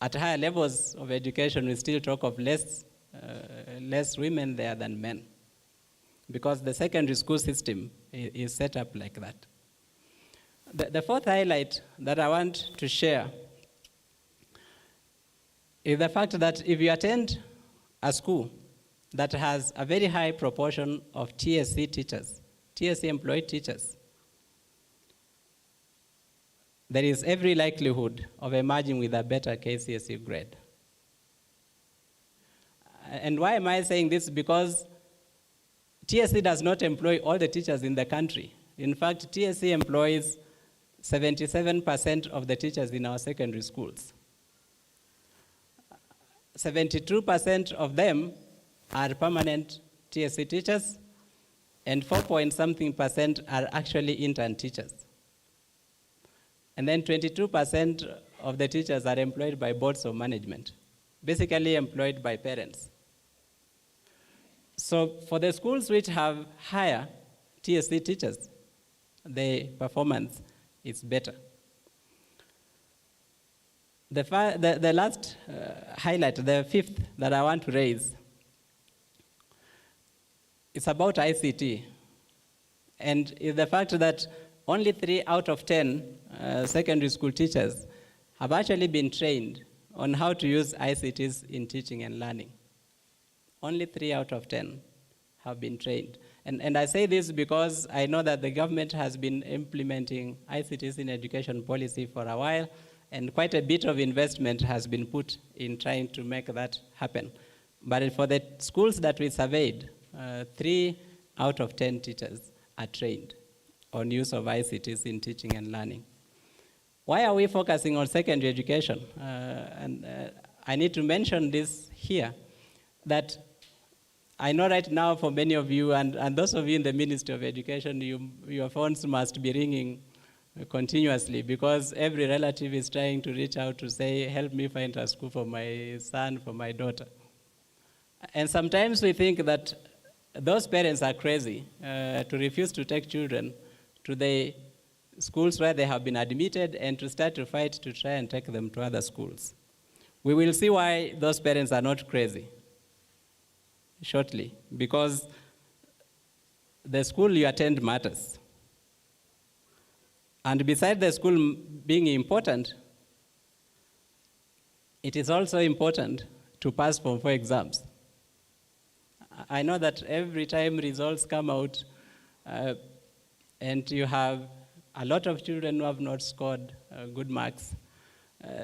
at higher levels of education we still talk of less women there than men, because the secondary school system is set up like that. The fourth highlight that I want to share is the fact that if you attend a school that has a very high proportion of TSC teachers, TSC employed teachers, there is every likelihood of emerging with a better KCSE grade. And why am I saying this? Because TSC does not employ all the teachers in the country. In fact, TSC employs 77% of the teachers in our secondary schools. 72% of them are permanent TSC teachers, and 4-point-something% are actually intern teachers. And then 22% of the teachers are employed by boards of management, basically employed by parents. So for the schools which have higher TSC teachers, the performance is better. The last highlight, the fifth that I want to raise, is about ICT. And is the fact that only 3 out of 10 secondary school teachers have actually been trained on how to use ICTs in teaching and learning. Only 3 out of 10 have been trained. And I say this because I know that the government has been implementing ICTs in education policy for a while, and quite a bit of investment has been put in trying to make that happen. But for the schools that we surveyed, 3 out of 10 teachers are trained on use of ICTs in teaching and learning. Why are we focusing on secondary education? I need to mention this here, that I know right now for many of you, and those of you in the Ministry of Education, your phones must be ringing continuously, because every relative is trying to reach out to say, help me find a school for my son, for my daughter. And sometimes we think that those parents are crazy to refuse to take children to the schools where they have been admitted and to start to fight to try and take them to other schools. We will see why those parents are not crazy shortly, because the school you attend matters. And besides the school being important, it is also important to pass Form 4 exams. I know that every time results come out and you have a lot of children who have not scored good marks,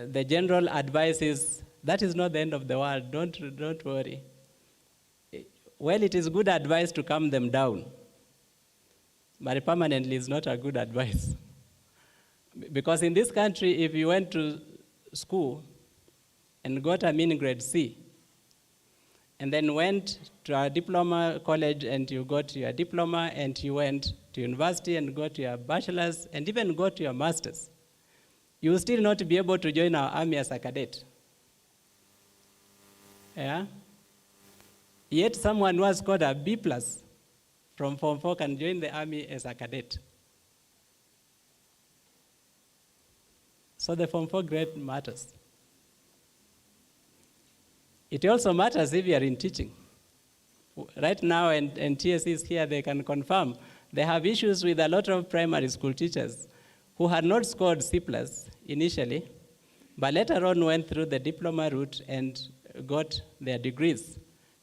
the general advice is that is not the end of the world, don't worry. Well, it is good advice to calm them down. but permanently is not a good advice. Because in this country, if you went to school and got a mini grade C, and then went to a diploma college and you got your diploma, and you went to university and got your bachelor's, and even got your master's, you will still not be able to join our army as a cadet. Yeah? Yet someone who has got a B+ from Form 4 can join the army as a cadet. So the Form 4 grade matters. It also matters if you are in teaching. Right now, and TSC is here, they can confirm, they have issues with a lot of primary school teachers who had not scored C+ initially, but later on went through the diploma route and got their degrees.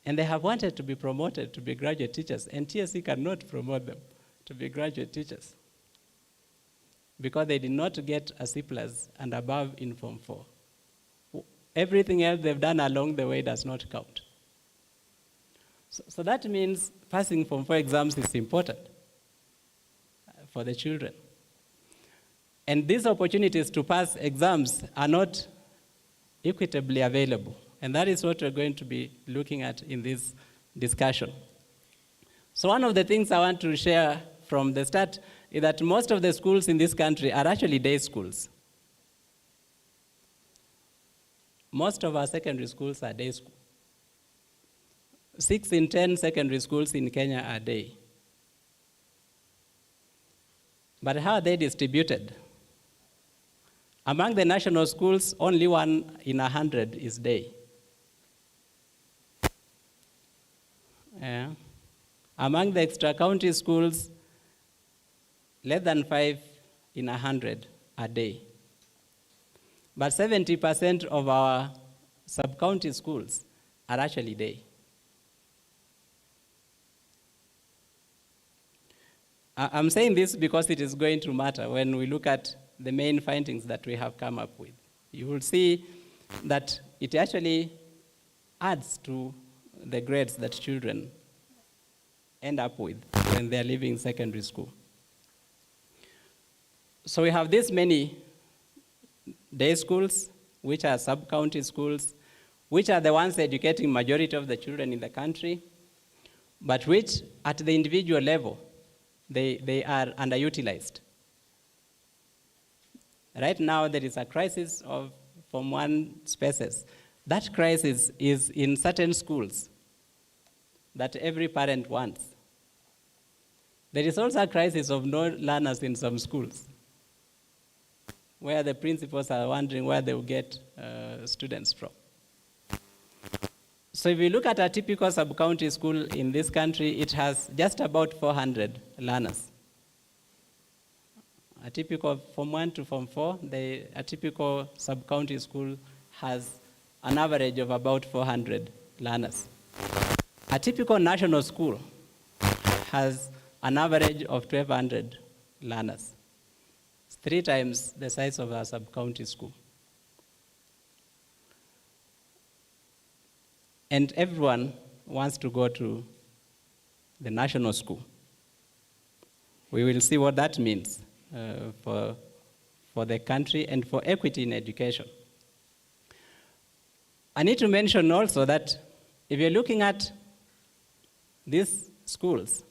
And they have wanted to be promoted to be graduate teachers, and TSC cannot promote them to be graduate teachers because they did not get a C+ and above in Form 4. Everything else they've done along the way does not count. So that means passing Form 4 exams is important for the children. And these opportunities to pass exams are not equitably available. And that is what we're going to be looking at in this discussion. So one of the things I want to share from the start is that most of the schools in this country are actually day schools. Most of our secondary schools are day schools. 6 in 10 secondary schools in Kenya are day. But how are they distributed? Among the national schools, only 1 in 100 is day. Yeah. Among the extra-county schools, less than 5 in 100 are day. But 70% of our sub-county schools are actually day. I'm saying this because it is going to matter when we look at the main findings that we have come up with. You will see that it actually adds to the grades that children end up with when they're leaving secondary school. So we have this many day schools, which are sub-county schools, which are the ones educating majority of the children in the country, but which at the individual level, they are underutilized. Right now, there is a crisis of Form 1 spaces. That crisis is in certain schools that every parent wants. There is also a crisis of no learners in some schools, where the principals are wondering where they will get students from. So if you look at a typical sub-county school in this country, it has just about 400 learners. A typical Form 1 to Form 4, a typical sub-county school has an average of about 400 learners. A typical national school has an average of 1,200 learners. It's 3 times the size of a sub-county school. And everyone wants to go to the national school. We will see what that means for the country and for equity in education. I need to mention also that if you're looking at these schools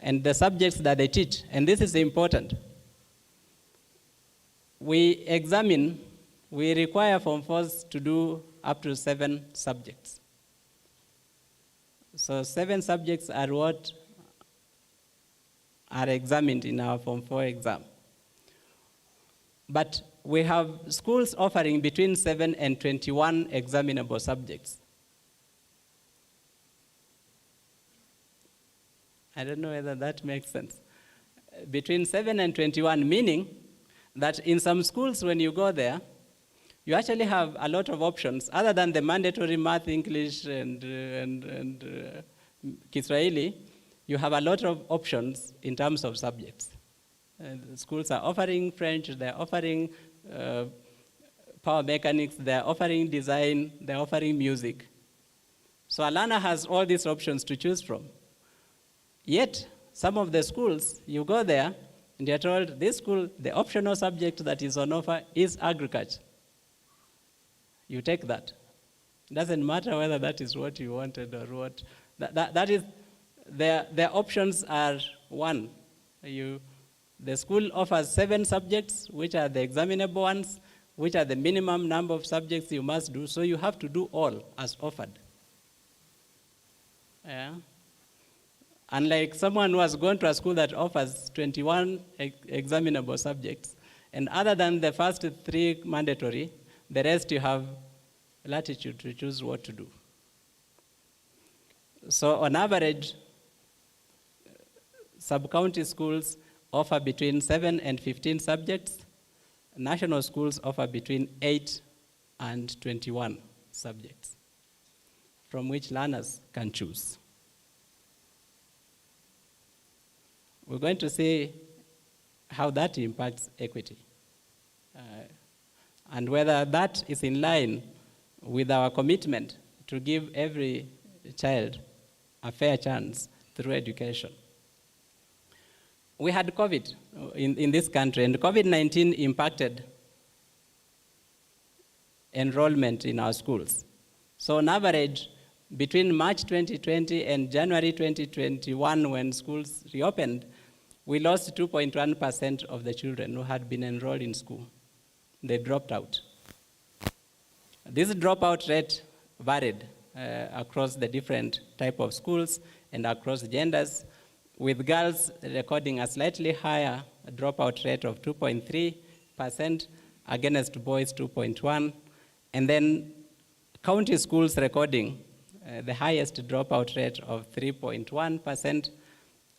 and the subjects that they teach, and this is important, we require Form 4s to do up to 7 subjects. So 7 subjects are what are examined in our Form 4 exam. But we have schools offering between 7 and 21 examinable subjects. I don't know whether that makes sense. Between 7 and 21, meaning that in some schools when you go there, you actually have a lot of options other than the mandatory math, English, and Kiswahili. You have a lot of options in terms of subjects. The schools are offering French, they're offering power mechanics, they're offering design, they're offering music. So a learner has all these options to choose from. Yet, some of the schools, you go there, and you're told, this school, the optional subject that is on offer is agriculture. You take that. It doesn't matter whether that is what you wanted or what. That is, their options are one. The school offers 7 subjects, which are the examinable ones, which are the minimum number of subjects you must do, so you have to do all as offered. Yeah. Unlike someone who has gone to a school that offers 21 examinable subjects, and other than the first 3 mandatory, the rest you have latitude to choose what to do. So on average, sub-county schools offer between 7 and 15 subjects. National schools offer between 8 and 21 subjects, from which learners can choose. We're going to see how that impacts equity, and whether that is in line with our commitment to give every child a fair chance through education. We had COVID in this country, and COVID-19 impacted enrollment in our schools. So on average, between March 2020 and January 2021, when schools reopened, we lost 2.1% of the children who had been enrolled in school. They dropped out. This dropout rate varied across the different type of schools and across genders, with girls recording a slightly higher dropout rate of 2.3% against boys 2.1%, and then county schools recording the highest dropout rate of 3.1%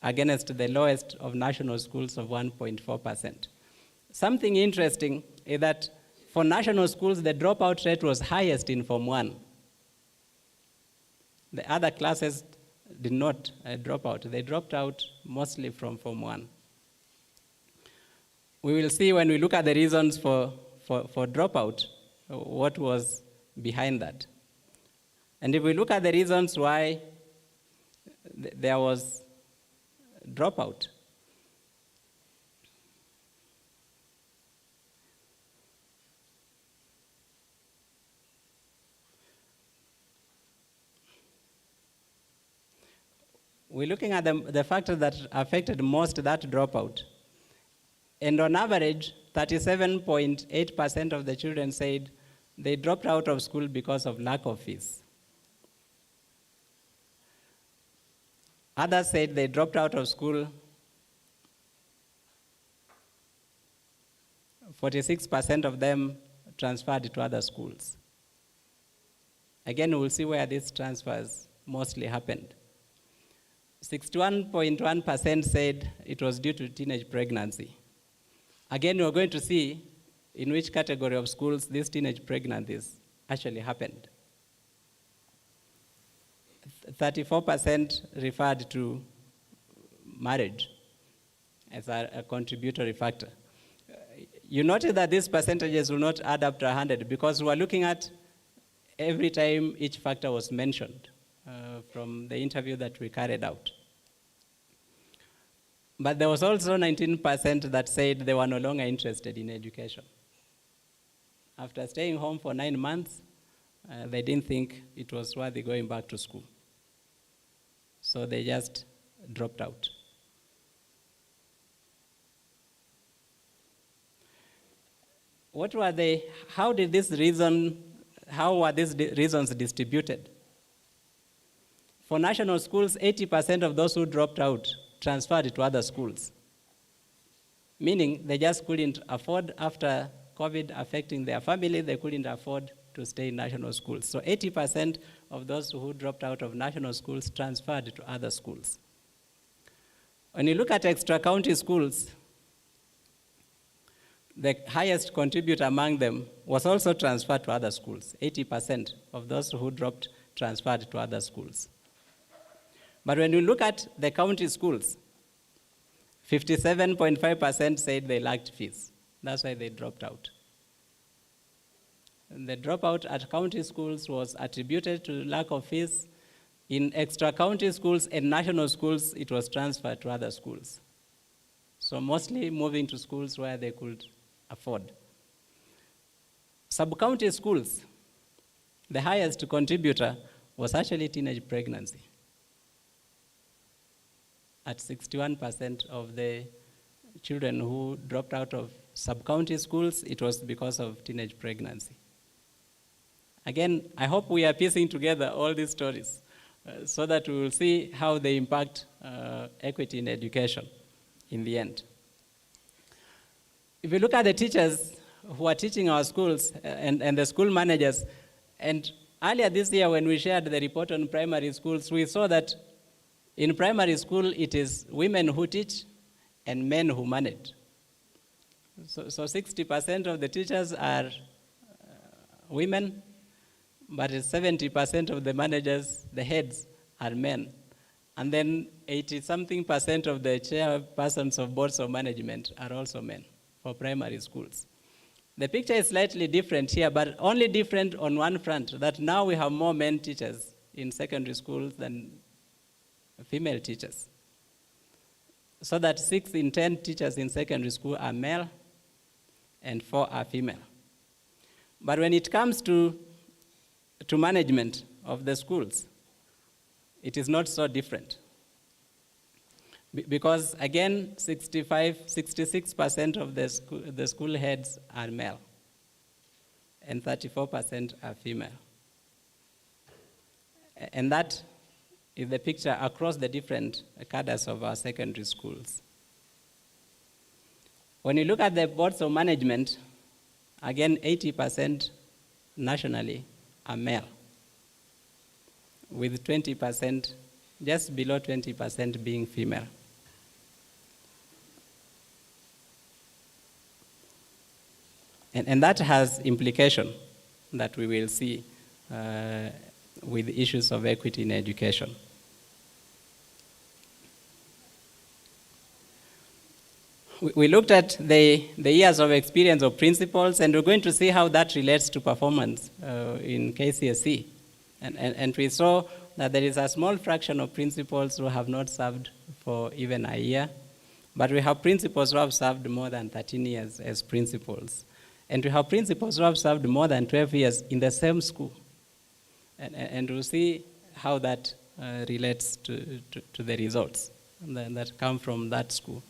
against the lowest of national schools of 1.4%. Something interesting is that for national schools, the dropout rate was highest in Form 1. The other classes did not drop out. They dropped out mostly from Form 1. We will see when we look at the reasons for dropout, what was behind that. And if we look at the reasons why there was dropout, we're looking at the factors that affected most that dropout. And on average, 37.8% of the children said they dropped out of school because of lack of fees. Others said they dropped out of school. 46% of them transferred to other schools. Again, we'll see where these transfers mostly happened. 61.1% said it was due to teenage pregnancy. Again, we're going to see in which category of schools these teenage pregnancies actually happened. 34% referred to marriage as a contributory factor. You notice that these percentages will not add up to 100 because we're looking at every time each factor was mentioned from the interview that we carried out. But there was also 19% that said they were no longer interested in education. After staying home for 9 months, they didn't think it was worthy going back to school. So they just dropped out. How were these reasons distributed? For national schools, 80% of those who dropped out transferred to other schools, meaning they just couldn't afford, after COVID affecting their family, they couldn't afford to stay in national schools. So 80% of those who dropped out of national schools transferred to other schools. When you look at extra-county schools, the highest contributor among them was also transferred to other schools. 80% of those who dropped transferred to other schools. But when you look at the county schools, 57.5% said they lacked fees. That's why they dropped out. And the dropout at county schools was attributed to lack of fees. In extra-county schools and national schools, it was transferred to other schools. So mostly moving to schools where they could afford. Sub-county schools, the highest contributor was actually teenage pregnancy. At 61% of the children who dropped out of sub-county schools, it was because of teenage pregnancy. Again, I hope we are piecing together all these stories so that we will see how they impact equity in education in the end. If you look at the teachers who are teaching our schools and the school managers, and earlier this year when we shared the report on primary schools, we saw that in primary school it is women who teach and men who manage. So 60% of the teachers are women, but 70% of the managers, the heads, are men. And then 80-something% of the chairpersons of boards of management are also men for primary schools. The picture is slightly different here, but only different on one front, that now we have more men teachers in secondary schools than female teachers. So that 6 in 10 teachers in secondary school are male and 4 are female. But when it comes to management of the schools, it is not so different. Because again, 66% of the school heads are male and 34% are female. And that is the picture across the different cadres of our secondary schools. When you look at the boards of management, again, 80% nationally are male, with 20%, just below 20% being female. And that has implication that we will see with issues of equity in education. We looked at the years of experience of principals, and we're going to see how that relates to performance in KCSE. And we saw that there is a small fraction of principals who have not served for even a year, but we have principals who have served more than 13 years as principals. And we have principals who have served more than 12 years in the same school. And we'll see how that relates to the results that come from that school.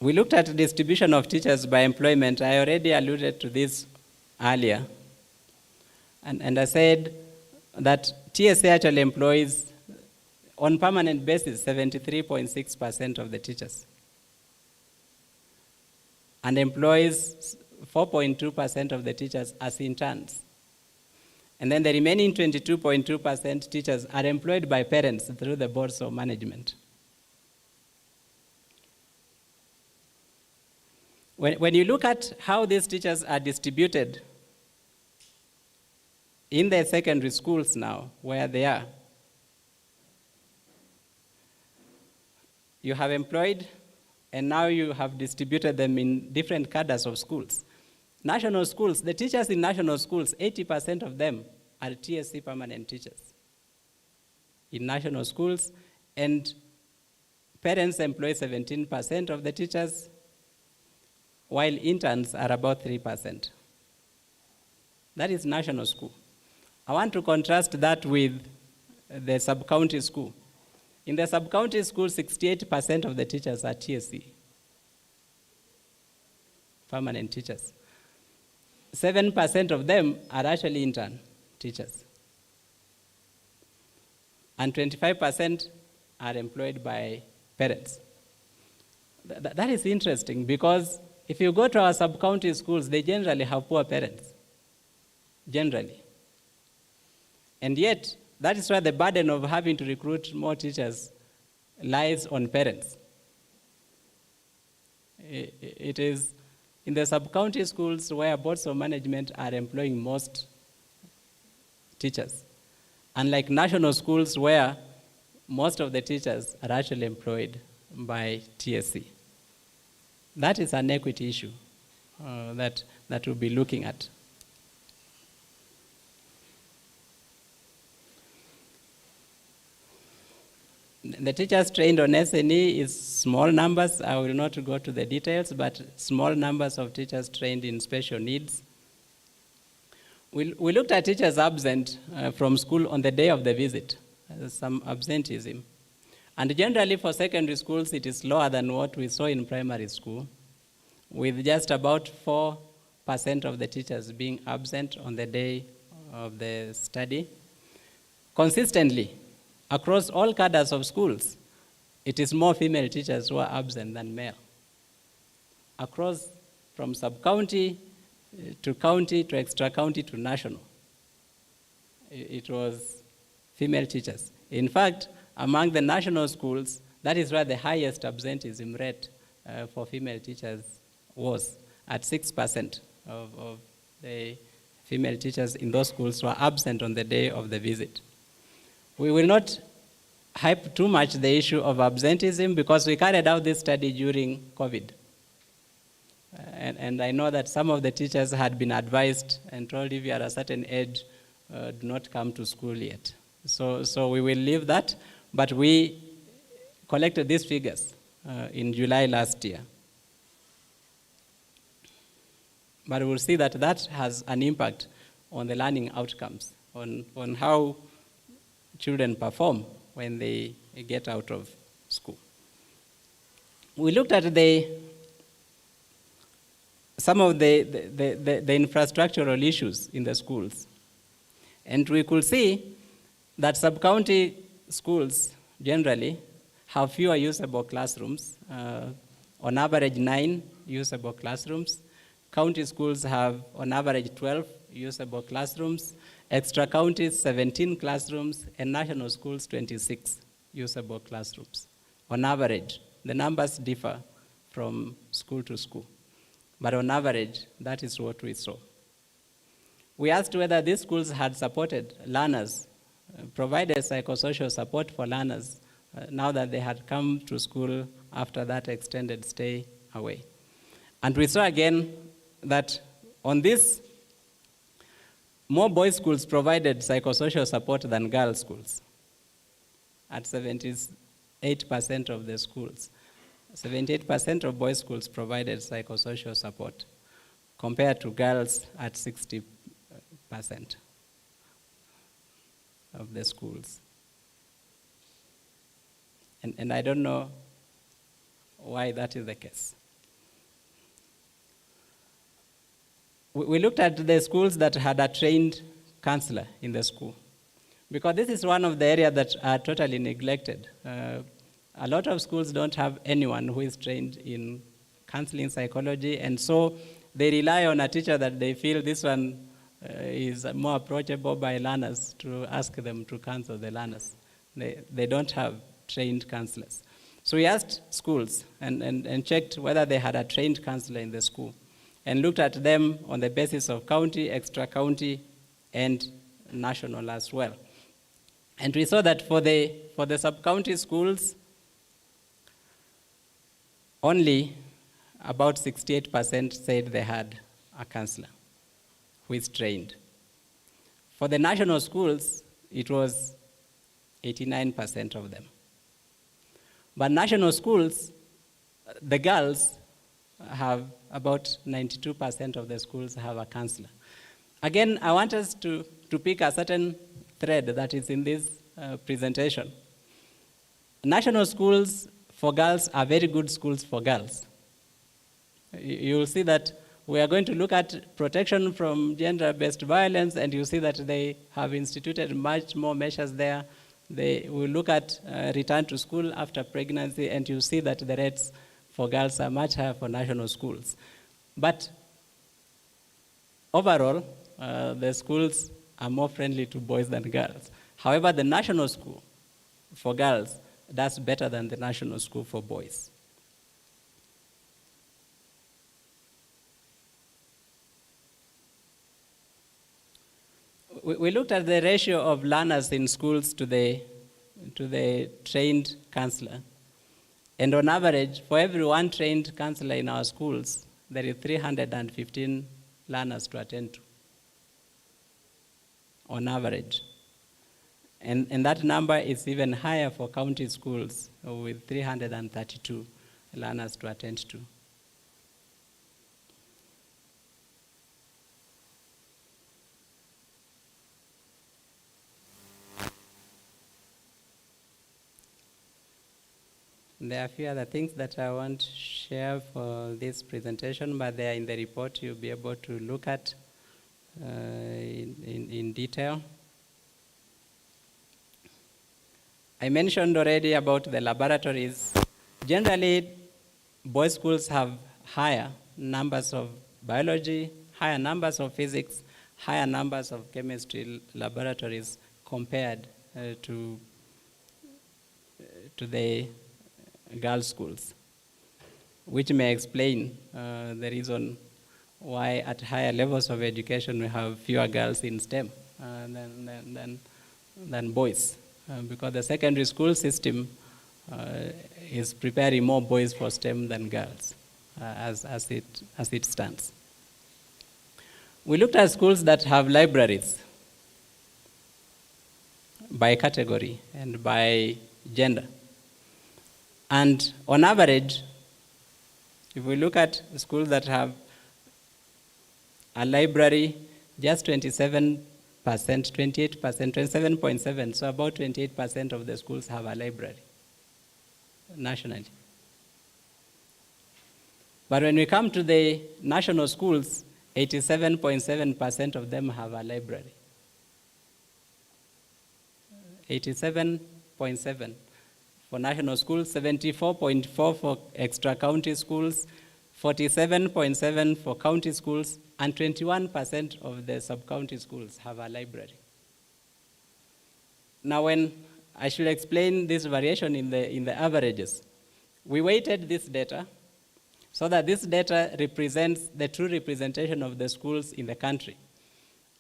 We looked at the distribution of teachers by employment. I already alluded to this earlier. And I said that TSA actually employs, on permanent basis, 73.6% of the teachers, and employs 4.2% of the teachers as interns. And then the remaining 22.2% teachers are employed by parents through the boards of management. When you look at how these teachers are distributed in the secondary schools now, where they are, you have employed, and now you have distributed them in different cadres of schools. National schools, the teachers in national schools, 80% of them are TSC permanent teachers in national schools, and parents employ 17% of the teachers, while interns are about 3%. That is national school. I want to contrast that with the sub-county school. In the sub-county school, 68% of the teachers are TSC, permanent teachers. 7% of them are actually intern teachers. And 25% are employed by parents. That is interesting, because if you go to our sub-county schools, they generally have poor parents, generally. And yet, that is why the burden of having to recruit more teachers lies on parents. It is in the sub-county schools where boards of management are employing most teachers, unlike national schools where most of the teachers are actually employed by TSC. That is an equity issue that we'll be looking at. The teachers trained on SNE is small numbers. I will not go to the details, but small numbers of teachers trained in special needs. We looked at teachers absent from school on the day of the visit, some absenteeism. And generally for secondary schools, it is lower than what we saw in primary school, with just about 4% of the teachers being absent on the day of the study. Consistently, across all cadres of schools, it is more female teachers who are absent than male. Across from sub-county to county to extra-county to national, it was female teachers. In fact, among the national schools, that is where the highest absenteeism rate for female teachers was, at 6% of the female teachers in those schools were absent on the day of the visit. We will not hype too much the issue of absenteeism because we carried out this study during COVID. And I know that some of the teachers had been advised and told if you are a certain age, do not come to school yet. So we will leave that, but we collected these figures in July last year. But we'll see that that has an impact on the learning outcomes, on how children perform when they get out of school. We looked at some of the infrastructural issues in the schools. And we could see that sub-county schools generally have fewer usable classrooms, on average 9 usable classrooms. County schools have on average 12 usable classrooms, extra counties 17 classrooms, and national schools 26 usable classrooms. On average, the numbers differ from school to school, but on average, that is what we saw. We asked whether these schools had supported learners, provided psychosocial support for learners now that they had come to school after that extended stay away. And we saw again that on this, more boys' schools provided psychosocial support than girls' schools at 78% of the schools. 78% of boys' schools provided psychosocial support compared to girls at 60% of the schools. And I don't know why that is the case. We looked at the schools that had a trained counselor in the school, because this is one of the areas that are totally neglected. A lot of schools don't have anyone who is trained in counseling psychology, and so they rely on a teacher that they feel this one is more approachable by learners to ask them to counsel the learners. They don't have trained counselors. So we asked schools and checked whether they had a trained counselor in the school, and looked at them on the basis of county, extra county, and national as well. And we saw that for the sub-county schools, only about 68% said they had a counselor who is trained. For the national schools, it was 89% of them. But national schools, the girls have about 92% of the schools have a counselor. Again, I want us to pick a certain thread that is in this presentation. National schools for girls are very good schools for girls. You will see that we are going to look at protection from gender-based violence, and you see that they have instituted much more measures there. They will look at return to school after pregnancy, and you see that the rates for girls are much higher for national schools. But overall, the schools are more friendly to boys than girls. However, the national school for girls does better than the national school for boys. We looked at the ratio of learners in schools to the trained counselor. And on average, for every one trained counselor in our schools, there is 315 learners to attend to, on average. And that number is even higher for county schools with 332 learners to attend to. There are a few other things that I want to share for this presentation, but they are in the report you'll be able to look at in detail. I mentioned already about the laboratories. Generally, boys' schools have higher numbers of biology, higher numbers of physics, higher numbers of chemistry laboratories compared to the girls' schools, which may explain the reason why at higher levels of education we have fewer girls in STEM than boys. Because the secondary school system is preparing more boys for STEM than girls, as it stands. We looked at schools that have libraries by category and by gender. And on average, if we look at schools that have a library, just 27%, 28%, 27.7%, so about 28% of the schools have a library nationally. But when we come to the national schools, 87.7% of them have a library. 87.7 for national schools, 74.4 for extra-county schools, 47.7 for county schools, and 21% of the sub-county schools have a library. Now, when I should explain this variation in the averages, we weighted this data so that this data represents the true representation of the schools in the country.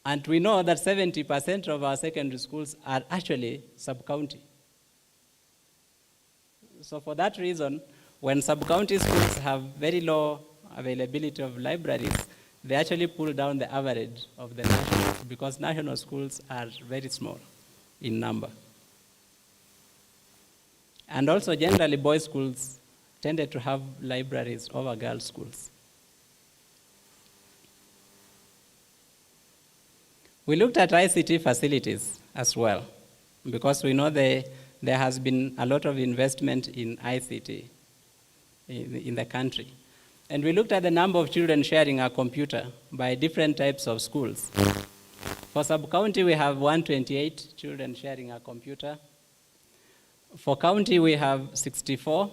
And we know that 70% of our secondary schools are actually sub-county. So for that reason, when sub-county schools have very low availability of libraries, they actually pull down the average of the national, because national schools are very small in number. And also generally boys' schools tended to have libraries over girls' schools. We looked at ICT facilities as well, because we know there has been a lot of investment in ICT in the country. And we looked at the number of children sharing a computer by different types of schools. For sub-county, we have 128 children sharing a computer. For county, we have 64,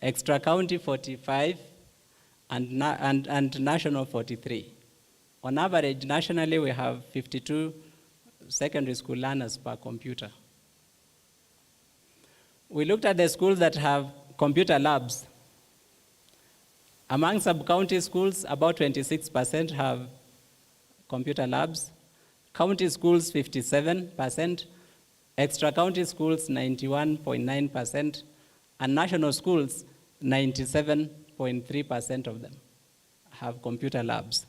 extra-county 45, and national 43. On average, nationally, we have 52 secondary school learners per computer. We looked at the schools that have computer labs. Among sub-county schools, about 26% have computer labs. County schools, 57%. Extra-county schools, 91.9%. And national schools, 97.3% of them have computer labs.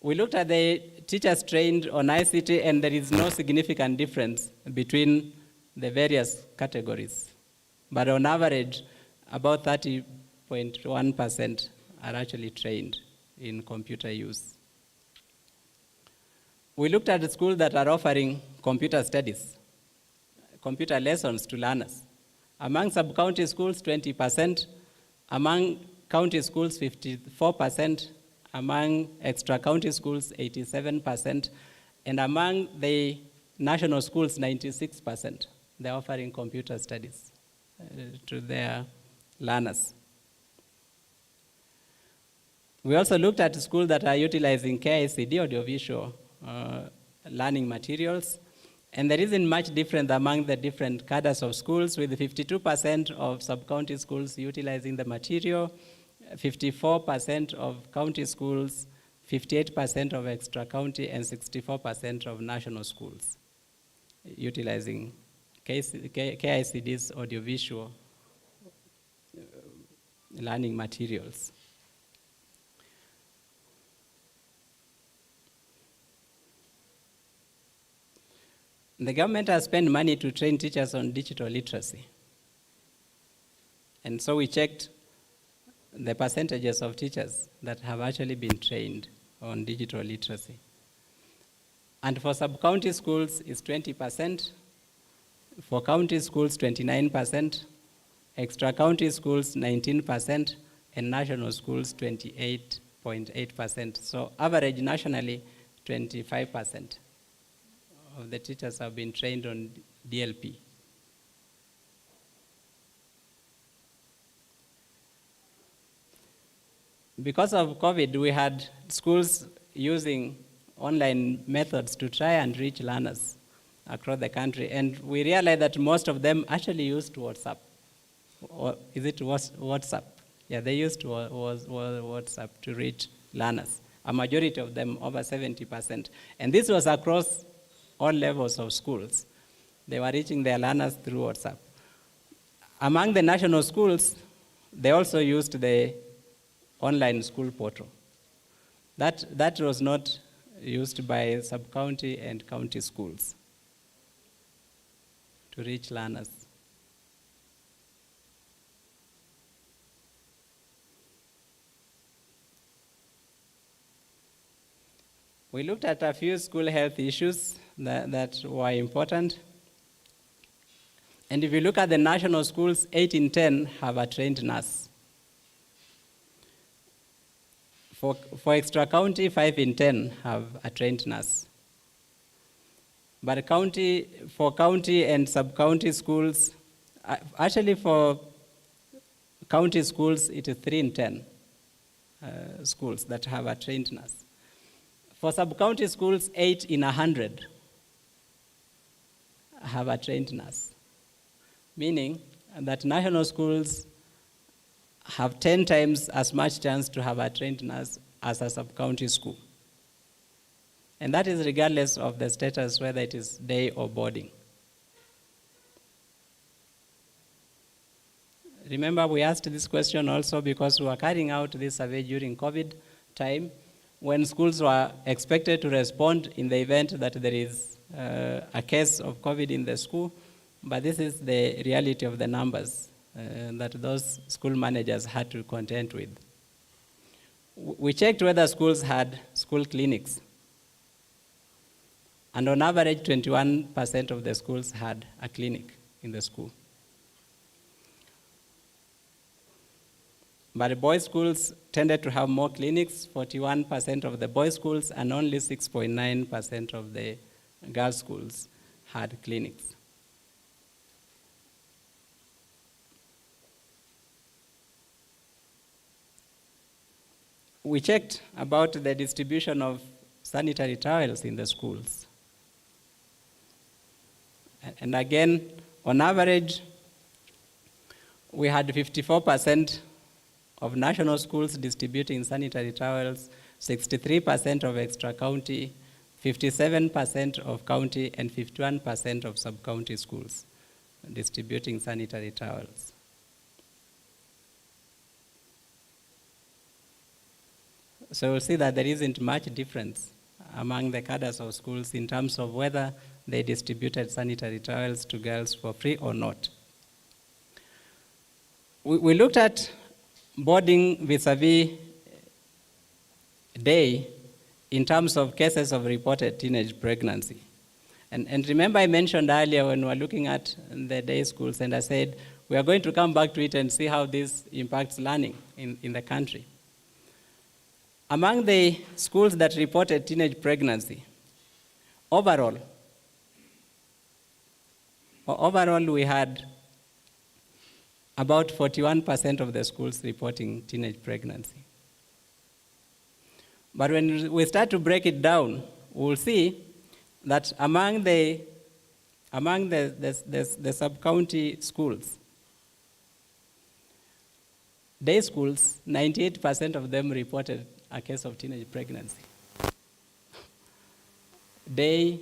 We looked at the teachers trained on ICT, and there is no significant difference between the various categories. But on average, about 30.1% are actually trained in computer use. We looked at the schools that are offering computer studies, computer lessons to learners. Among sub-county schools, 20%. Among county schools, 54%. Among extra-county schools, 87%. And among the national schools, 96%. They're offering computer studies to their learners. We also looked at schools that are utilizing ECDE audiovisual learning materials, and there isn't much difference among the different cadres of schools, with 52% of sub-county schools utilizing the material, 54% of county schools, 58% of extra-county, and 64% of national schools utilizing KICD's audiovisual learning materials. The government has spent money to train teachers on digital literacy. And so we checked the percentages of teachers that have actually been trained on digital literacy. And for sub-county schools, it's 20%. For county schools, 29%. Extra-county schools, 19%. And national schools, 28.8%. So average nationally, 25% of the teachers have been trained on DLP. Because of COVID, we had schools using online methods to try and reach learners across the country. And we realized that most of them actually used WhatsApp. Or is it WhatsApp? Yeah, they used WhatsApp to reach learners. A majority of them, over 70%. And this was across all levels of schools. They were reaching their learners through WhatsApp. Among the national schools, they also used the online school portal. That was not used by sub-county and county schools to reach learners. We looked at a few school health issues that were important. And if you look at the national schools, 8 in 10 have a trained nurse. For extra county, 5 in 10 have a trained nurse. But for county and sub-county schools, actually for county schools, it is 3 in 10 schools that have a trained nurse. For sub-county schools, 8 in 100 have a trained nurse, meaning that national schools have 10 times as much chance to have a trained nurse as a sub-county school. And that is regardless of the status, whether it is day or boarding. Remember, we asked this question also because we were carrying out this survey during COVID time, when schools were expected to respond in the event that there is a case of COVID in the school, but this is the reality of the numbers that those school managers had to contend with. We checked whether schools had school clinics, and on average, 21% of the schools had a clinic in the school. But boys' schools tended to have more clinics, 41% of the boys' schools, and only 6.9% of the girls' schools had clinics. We checked about the distribution of sanitary towels in the schools. And again, on average, we had 54% of national schools distributing sanitary towels, 63% of extra county, 57% of county, and 51% of sub-county schools distributing sanitary towels. So we'll see that there isn't much difference among the cadres of schools in terms of whether they distributed sanitary towels to girls for free or not. We looked at boarding vis-a-vis day in terms of cases of reported teenage pregnancy. And remember I mentioned earlier when we were looking at the day schools, and I said we are going to come back to it and see how this impacts learning in the country. Among the schools that reported teenage pregnancy, overall we had about 41% of the schools reporting teenage pregnancy. But when we start to break it down, we'll see that among the sub-county schools, day schools, 98% of them reported a case of teenage pregnancy. Day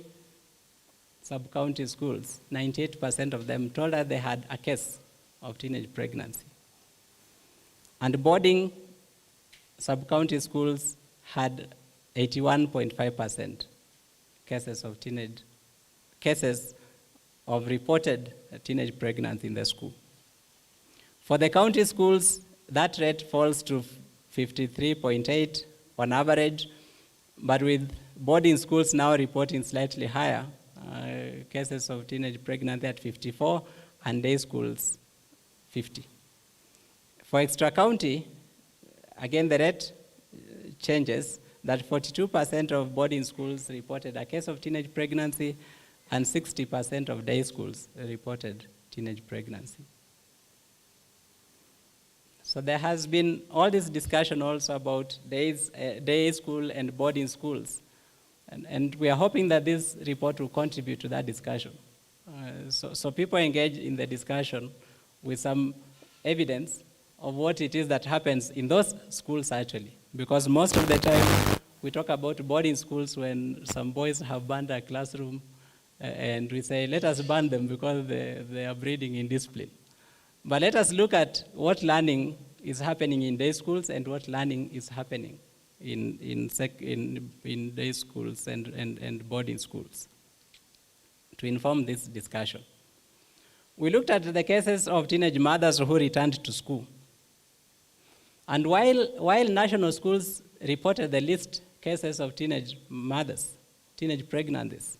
sub-county schools, 98% of them told us they had a case of teenage pregnancy. And boarding sub-county schools had 81.5% cases of teenage cases of reported teenage pregnancy in the school. For the county schools, that rate falls to 53.8 on average, but with boarding schools now reporting slightly higher cases of teenage pregnancy at 54 and day schools 50. For extra county, again the rate changes, that 42% of boarding schools reported a case of teenage pregnancy and 60% of day schools reported teenage pregnancy. So there has been all this discussion also about day school and boarding schools. And we are hoping that this report will contribute to that discussion. So people engage in the discussion with some evidence of what it is that happens in those schools actually. Because most of the time we talk about boarding schools when some boys have burned a classroom and we say, let us burn them because they are breeding indiscipline. But let us look at what learning is happening in day schools and what learning is happening in day schools and boarding schools to inform this discussion. We looked at the cases of teenage mothers who returned to school. And while national schools reported the least cases of teenage mothers, teenage pregnancies,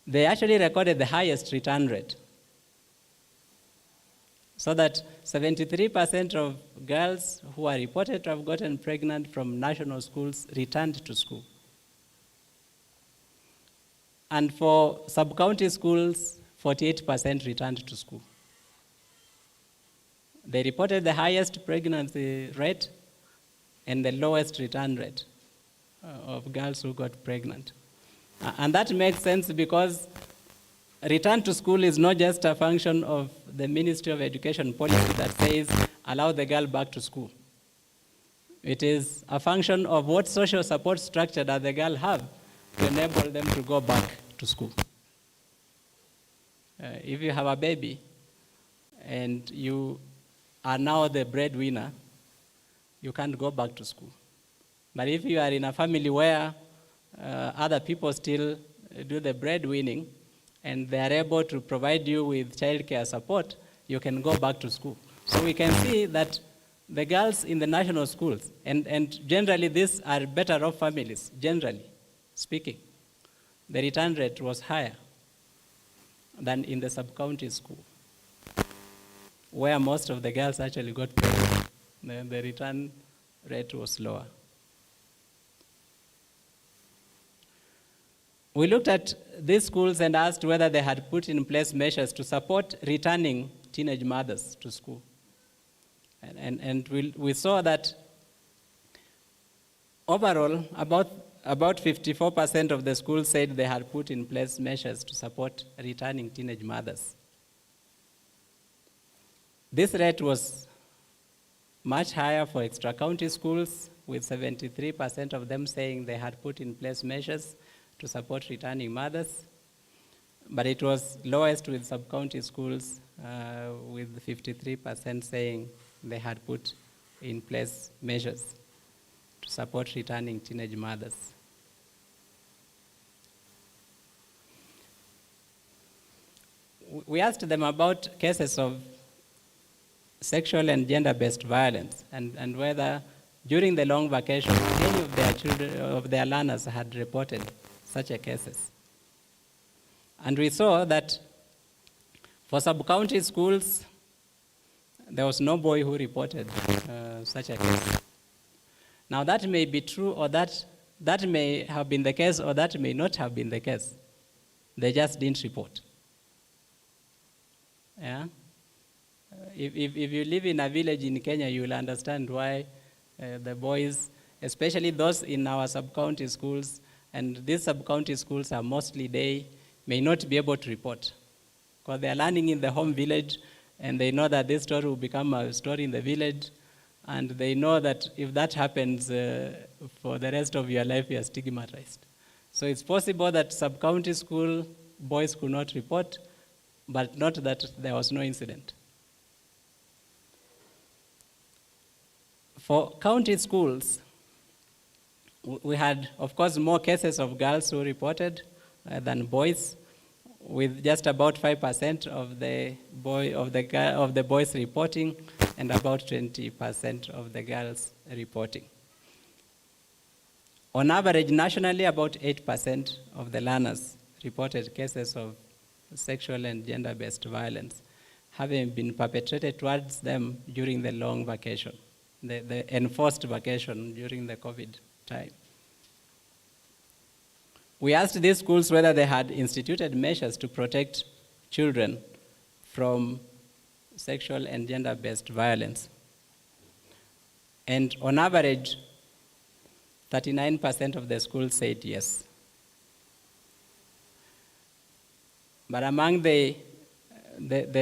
they actually recorded the highest return rate. So that 73% of girls who are reported to have gotten pregnant from national schools returned to school. And for sub-county schools, 48% returned to school. They reported the highest pregnancy rate and the lowest return rate of girls who got pregnant. And that makes sense because return to school is not just a function of the Ministry of Education policy that says, allow the girl back to school. It is a function of what social support structure does the girl have to enable them to go back to school. If you have a baby and you are now the breadwinner, you can't go back to school. But if you are in a family where other people still do the breadwinning and they are able to provide you with childcare support, you can go back to school. So we can see that the girls in the national schools, and generally these are better off families, generally speaking, the return rate was higher than in the sub-county school, where most of the girls actually got pregnant. The return rate was lower. We looked at these schools and asked whether they had put in place measures to support returning teenage mothers to school. And we saw that overall, about 54% of the schools said they had put in place measures to support returning teenage mothers. This rate was much higher for extra-county schools, with 73% of them saying they had put in place measures to support returning mothers. But it was lowest with sub-county schools, with 53% saying they had put in place measures to support returning teenage mothers. We asked them about cases of sexual and gender-based violence and whether during the long vacation any of their children, of their learners had reported such a cases. And we saw that for sub-county schools, there was no boy who reported such a case. Now that may be true, or that may have been the case, or that may not have been the case. They just didn't report. Yeah? If you live in a village in Kenya, you will understand why the boys, especially those in our sub-county schools, and these sub-county schools are mostly day, may not be able to report. Because they are learning in the home village, and they know that this story will become a story in the village, and they know that if that happens for the rest of your life, you are stigmatized. So it's possible that sub-county school boys could not report, but not that there was no incident. For county schools, we had, of course, more cases of girls who reported than boys, with just about 5% of the boys reporting and about 20% of the girls reporting. On average, nationally, about 8% of the learners reported cases of sexual and gender-based violence having been perpetrated towards them during the long vacation, the enforced vacation during the COVID time. We asked these schools whether they had instituted measures to protect children from sexual and gender-based violence. And on average, 39% of the schools said yes. But among the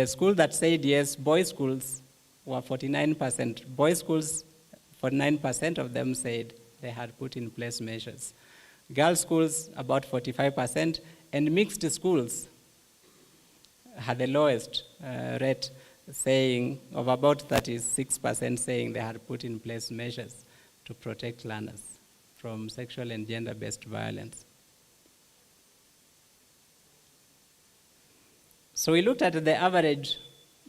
schools that said yes, boys' schools were 49%. Boys' schools, 49% of them said they had put in place measures. Girls' schools, about 45%, and mixed schools had the lowest rate, saying of about 36% saying they had put in place measures to protect learners from sexual and gender-based violence. So we looked at the average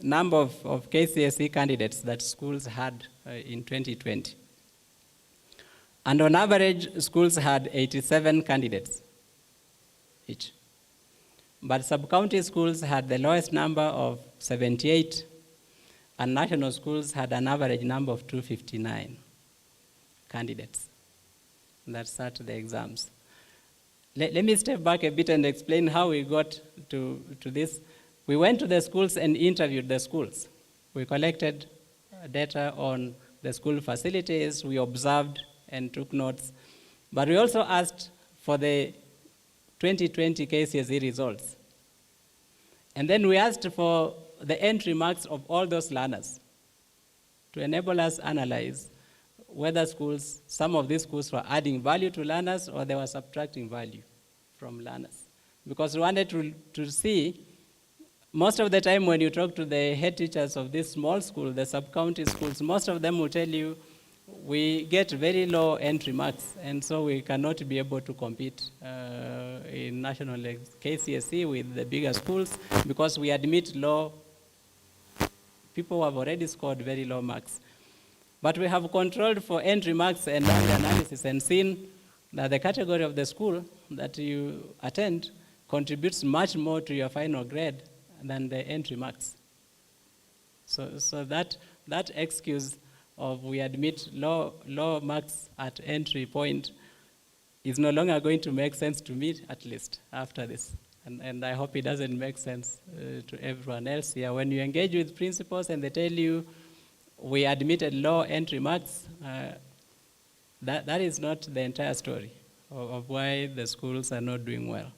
number of KCSE candidates that schools had in 2020. And on average, schools had 87 candidates each. But sub-county schools had the lowest number of 78, and national schools had an average number of 259 candidates that sat the exams. Let me step back a bit and explain how we got to this. We went to the schools and interviewed the schools. We collected data on the school facilities, we observed and took notes, but we also asked for the 2020 KCSE results. And then we asked for the entry marks of all those learners to enable us analyze whether schools, some of these schools were adding value to learners or they were subtracting value from learners. Because we wanted to see, most of the time when you talk to the head teachers of this small school, the sub-county schools, most of them will tell you, we get very low entry marks, and so we cannot be able to compete in national KCSE with the bigger schools because we admit low, people who have already scored very low marks. But we have controlled for entry marks and analysis and seen that the category of the school that you attend contributes much more to your final grade than the entry marks. So that excuse of we admit low marks at entry point is no longer going to make sense to me, at least after this. And I hope it doesn't make sense to everyone else here. When you engage with principals and they tell you, we admitted low entry marks, that is not the entire story of why the schools are not doing well.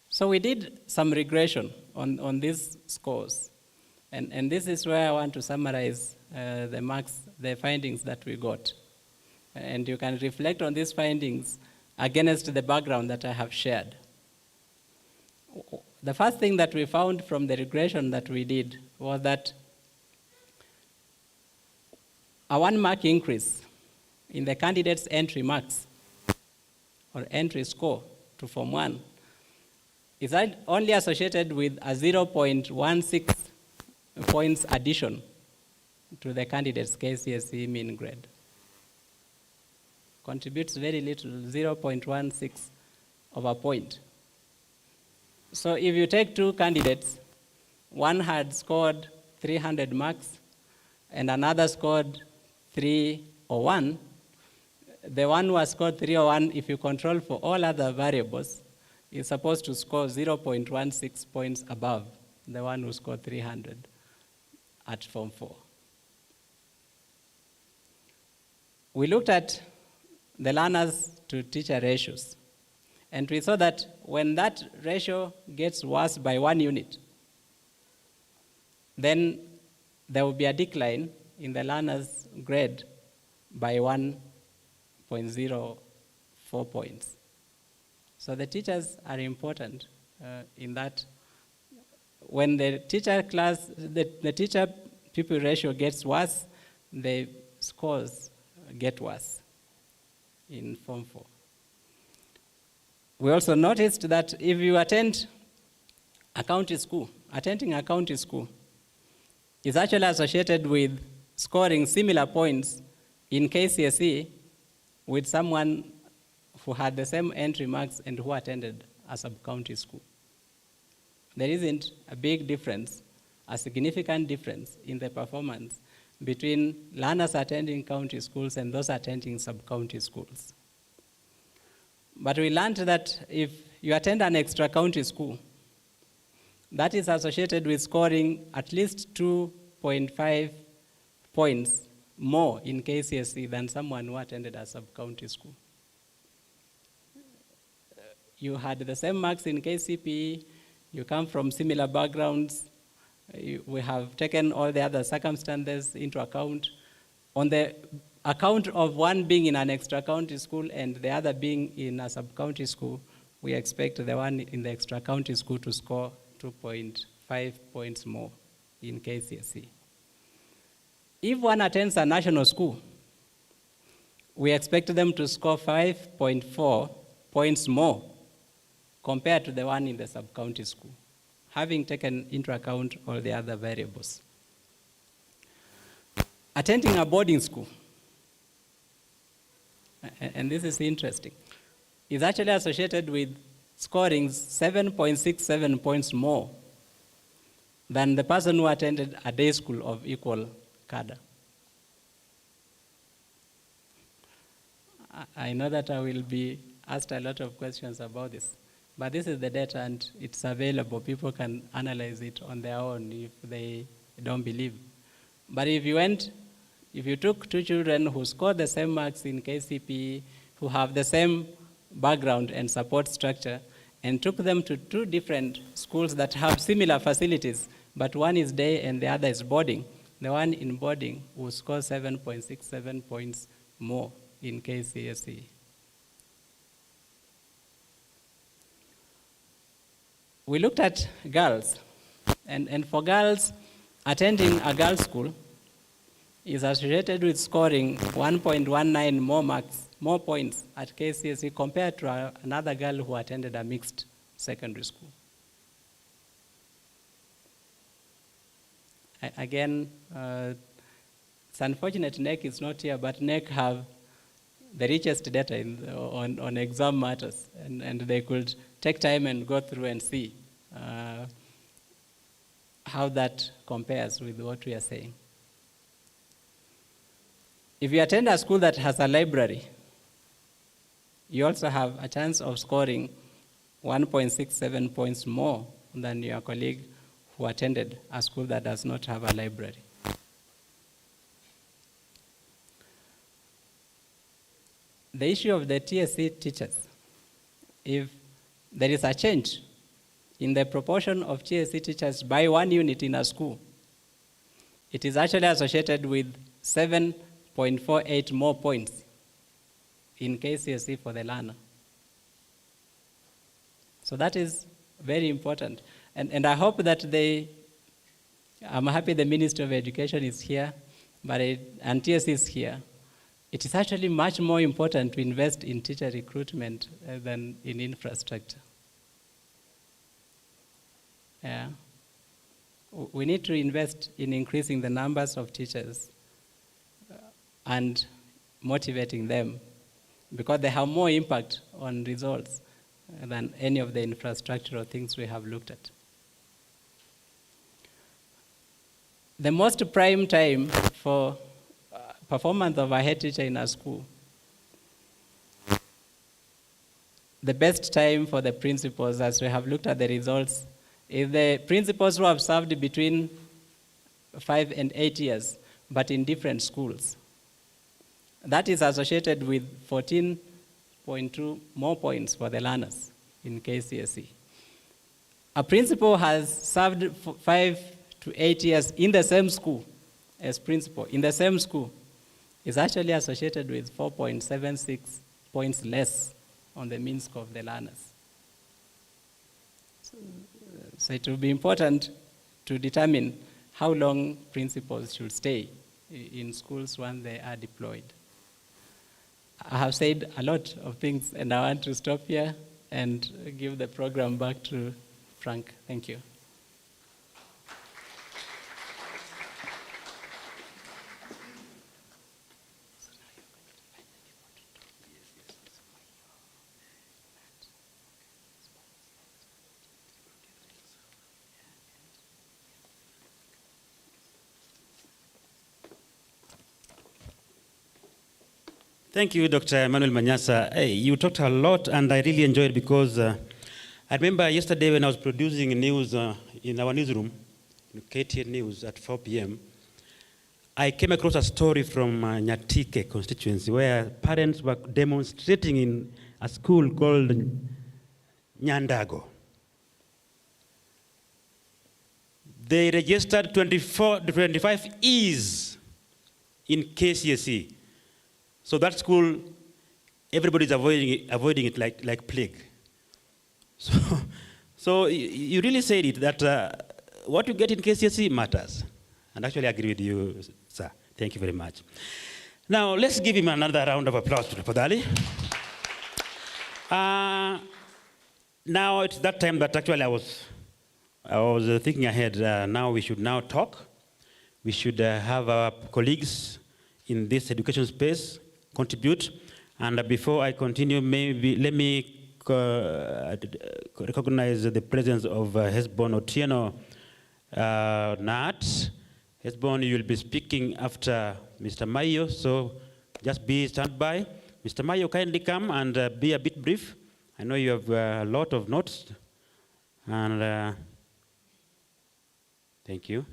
So we did some regression on these scores. And this is where I want to summarize the marks, the findings that we got. And you can reflect on these findings against the background that I have shared. The first thing that we found from the regression that we did was that a 1 mark increase in the candidate's entry marks or entry score to Form 1 is only associated with a 0.16 points addition to the candidate's KCSE mean grade. Contributes very little, 0.16 of a point. So if you take two candidates, one had scored 300 marks and another scored 301, the one who has scored 301, if you control for all other variables, is supposed to score 0.16 points above the one who scored 300 at Form 4. We looked at the learners to teacher ratios, and we saw that when that ratio gets worse by 1 unit, then there will be a decline in the learner's grade by 1.04 points. So the teachers are important in that when the teacher class, the teacher pupil ratio gets worse, the scores get worse in Form 4. We also noticed that if you attend a county school, attending a county school is actually associated with scoring similar points in KCSE with someone who had the same entry marks and who attended a sub-county school. There isn't a big difference, a significant difference in the performance between learners attending county schools and those attending sub-county schools. But we learned that if you attend an extra county school, that is associated with scoring at least 2.5 points more in KCSE than someone who attended a sub-county school. You had the same marks in KCPE, you come from similar backgrounds, we have taken all the other circumstances into account. On the account of one being in an extra county school and the other being in a sub-county school, we expect the one in the extra county school to score 2.5 points more in KCSE. If one attends a national school, we expect them to score 5.4 points more compared to the one in the sub-county school, having taken into account all the other variables. Attending a boarding school, and this is interesting, is actually associated with scoring 7.67 points more than the person who attended a day school of equal cadre. I know that I will be asked a lot of questions about this, but this is the data and it's available. People can analyze it on their own if they don't believe. But if you took two children who scored the same marks in KCPE, who have the same background and support structure, and took them to two different schools that have similar facilities, but one is day and the other is boarding, the one in boarding will score 7.67 points more in KCSE. We looked at girls, and for girls, attending a girls' school is associated with scoring 1.19 more marks, more points at KCSE compared to another girl who attended a mixed secondary school. Again, it's unfortunate NEC is not here, but NEC have the richest data on exam matters, and they could take time and go through and see how that compares with what we are saying. If you attend a school that has a library, you also have a chance of scoring 1.67 points more than your colleague who attended a school that does not have a library. The issue of the TSC teachers, if there is a change in the proportion of TSC teachers by one unit in a school, it is actually associated with 7.48 more points in KCSE for the learner. So that is very important. And I hope that I'm happy the Ministry of Education is here, and TSC is here. It is actually much more important to invest in teacher recruitment than in infrastructure. Yeah. We need to invest in increasing the numbers of teachers and motivating them, because they have more impact on results than any of the infrastructural things we have looked at. The most prime time for performance of a head teacher in a school, the best time for the principals, as we have looked at the results, is the principals who have served between 5 and 8 years, but in different schools. That is associated with 14.2 more points for the learners in KCSE. A principal has served 5 to 8 years in the same school as principal, in the same school, is actually associated with 4.76 points less on the mean score of the learners. So it will be important to determine how long principals should stay in schools when they are deployed. I have said a lot of things and I want to stop here. and give the program back to Frank. Thank you. Thank you, Dr. Emmanuel Manyasa. Hey, you talked a lot, and I really enjoyed it because I remember yesterday when I was producing news in our newsroom, in KTN News at 4 p.m., I came across a story from Nyatike constituency where parents were demonstrating in a school called Nyandago. They registered 25 E's in KCSE. So that school, everybody's avoiding it like plague. So you really said it, that what you get in KCSE matters. And actually I agree with you, sir. Thank you very much. Now, let's give him another round of applause to Podali. Now it's that time that actually I was thinking ahead. Now we should now talk. We should have our colleagues in this education space contribute. And before I continue, maybe let me recognize the presence of Hesbon Otieno Nat. Hesbon, you will be speaking after Mr. Mayo, so just be standby. Mr. Mayo, kindly come and be a bit brief. I know you have a lot of notes. And thank you.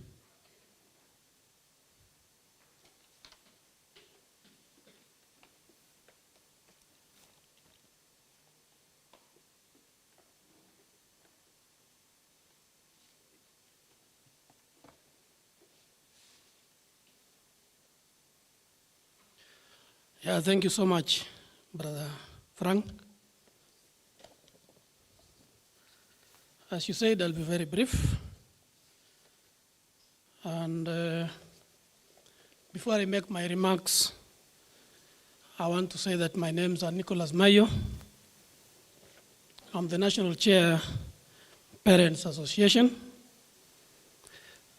Yeah, thank you so much, Brother Frank. As you said, I'll be very brief. And before I make my remarks, I want to say that my names are Nicholas Mayo. I'm the National Chair, Parents Association.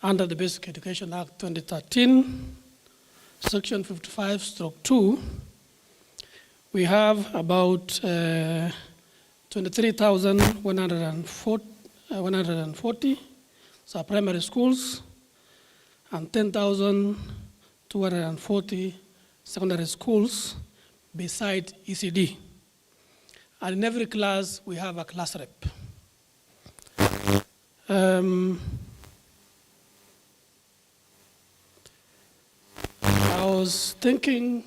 Under the Basic Education Act 2013, Section 55/2, we have about 23,140 so primary schools and 10,240 secondary schools beside ECDE. And in every class, we have a class rep. I was thinking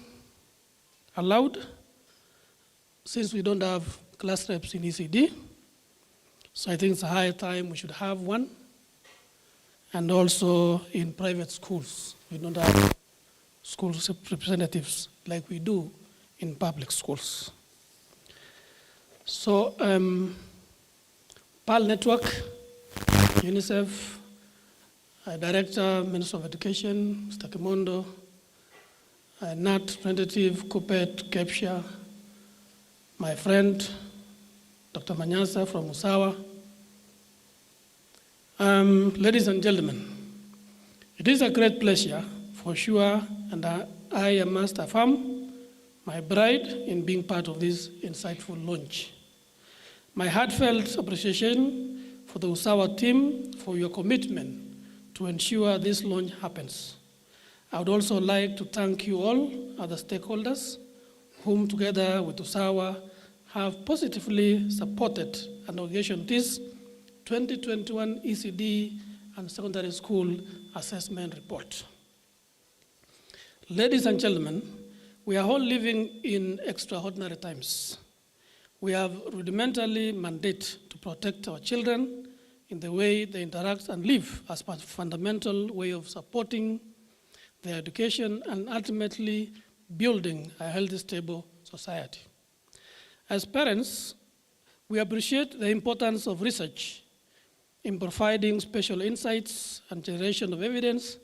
aloud, since we don't have class reps in ECD, so I think it's a high time we should have one. And also in private schools, we don't have school representatives like we do in public schools. So PAL Network, UNICEF, Director, Minister of Education, Mr. Kimondo, NAT representative, Kupet, Kepsha, my friend, Dr. Manyasa from Usawa. Ladies and gentlemen, it is a great pleasure for sure, and I must affirm my pride in being part of this insightful launch. My heartfelt appreciation for the Usawa team for your commitment to ensure this launch happens. I would also like to thank you all, other stakeholders, whom together with Usawa have positively supported an organization this 2021 ECD and Secondary School Assessment Report. Ladies and gentlemen, we are all living in extraordinary times. We have rudimentarily mandate to protect our children in the way they interact and live as a fundamental way of supporting their education and ultimately building a healthy, stable society. As parents, we appreciate the importance of research in providing special insights and generation of evidence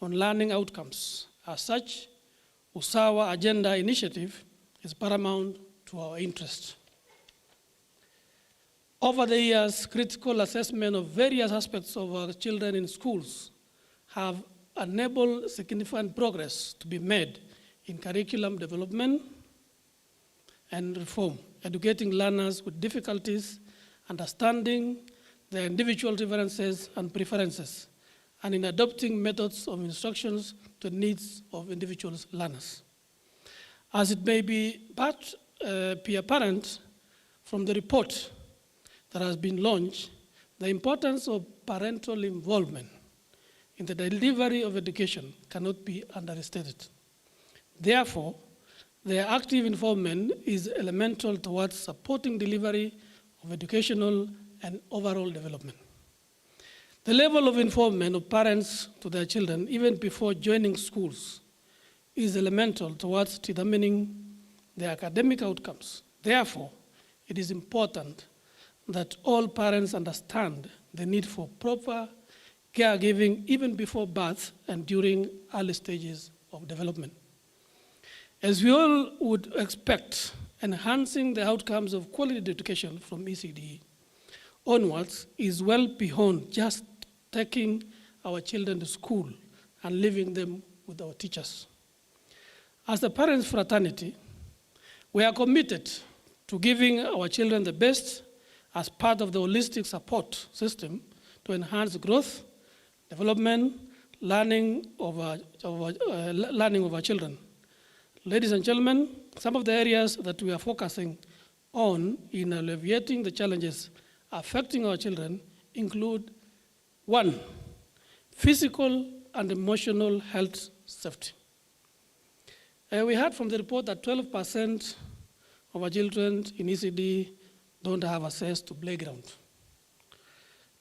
on learning outcomes. As such, Usawa Agenda Initiative is paramount to our interest. Over the years, critical assessment of various aspects of our children in schools have enabled significant progress to be made in curriculum development and reform, educating learners with difficulties, understanding their individual differences and preferences, and in adopting methods of instructions to the needs of individual learners. As it may be apparent from the report that has been launched, the importance of parental involvement in the delivery of education cannot be understated. Therefore, their active involvement is elemental towards supporting delivery of educational and overall development. The level of involvement of parents to their children, even before joining schools, is elemental towards determining their academic outcomes. Therefore, it is important that all parents understand the need for proper caregiving even before birth and during early stages of development. As we all would expect, enhancing the outcomes of quality education from ECDE onwards is well beyond just taking our children to school and leaving them with our teachers. As the parents' fraternity, we are committed to giving our children the best as part of the holistic support system to enhance growth, development, learning of our children. Ladies and gentlemen, some of the areas that we are focusing on in alleviating the challenges affecting our children include: 1, physical and emotional health safety. We heard from the report that 12% of our children in ECD don't have access to playground.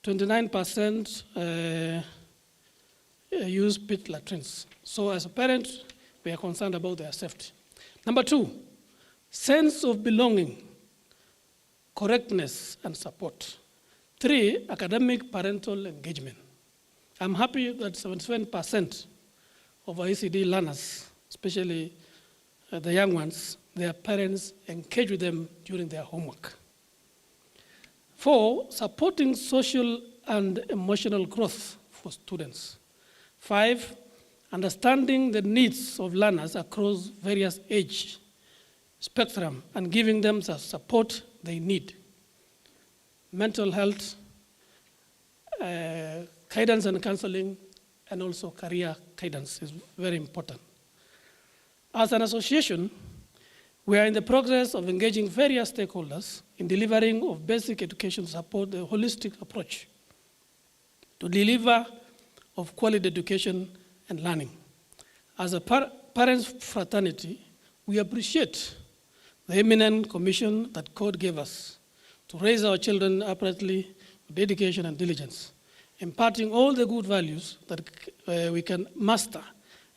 29% use pit latrines. So as a parent, we are concerned about their safety. Number 2, sense of belonging, correctness, and support. 3, academic parental engagement. I'm happy that 77% of our ECD learners, especially the young ones, their parents engage with them during their homework. 4, supporting social and emotional growth for students. 5, understanding the needs of learners across various age spectrum and giving them the support they need. Mental health, guidance and counseling, and also career guidance is very important. As an association, we are in the progress of engaging various stakeholders in delivering of basic education to support the holistic approach to deliver of quality education and learning. As a parents' fraternity, we appreciate the eminent commission that God gave us to raise our children uprightly with dedication and diligence, imparting all the good values that we can master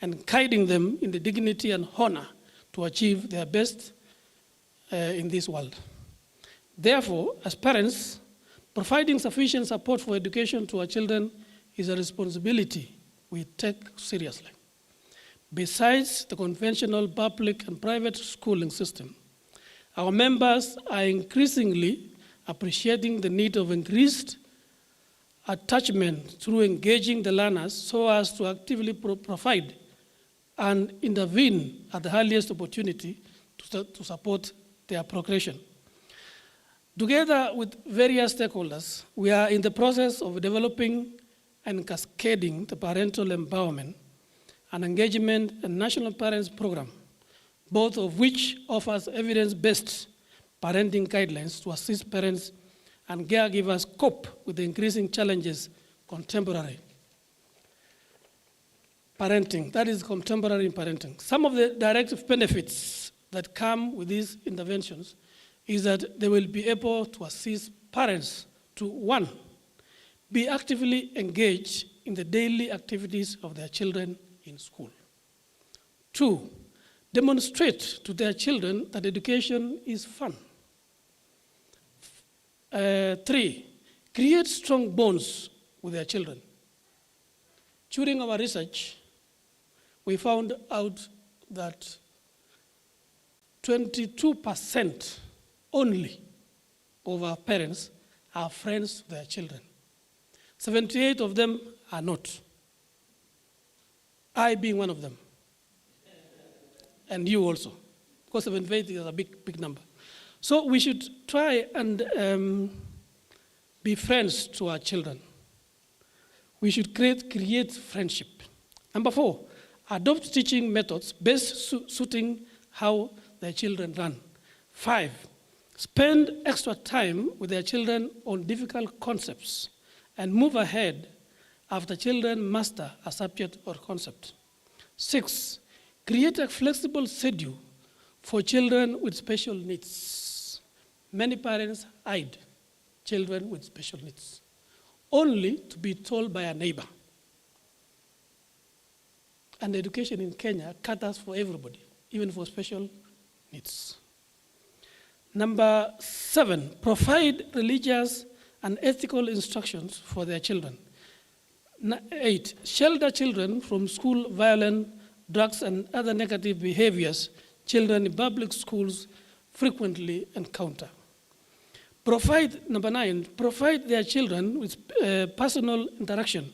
and guiding them in the dignity and honor to achieve their best in this world. Therefore, as parents, providing sufficient support for education to our children is a responsibility we take seriously. Besides the conventional public and private schooling system, our members are increasingly appreciating the need of increased attachment through engaging the learners so as to actively provide and intervene at the earliest opportunity to support their progression. Together with various stakeholders, we are in the process of developing and cascading the parental empowerment and engagement and national parents program, both of which offers evidence-based parenting guidelines to assist parents and caregivers cope with the increasing challenges contemporary parenting, that is contemporary parenting. Some of the direct benefits that come with these interventions is that they will be able to assist parents to, 1, be actively engaged in the daily activities of their children in school. 2, demonstrate to their children that education is fun. 3, create strong bonds with their children. During our research, we found out that 22% only of our parents are friends with their children. 78 of them are not. I being one of them. And you also. Because 78 is a big number. So we should try and be friends to our children. We should create friendship. Number 4, adopt teaching methods best suiting how their children run. 5, spend extra time with their children on difficult concepts and move ahead after children master a subject or concept. 6, create a flexible schedule for children with special needs. Many parents hide children with special needs, only to be told by a neighbor. And education in Kenya caters for everybody, even for special needs. Number 7, provide religious and ethical instructions for their children. 8, shelter children from school violence, drugs, and other negative behaviors children in public schools frequently encounter. Number 9, provide their children with personal interaction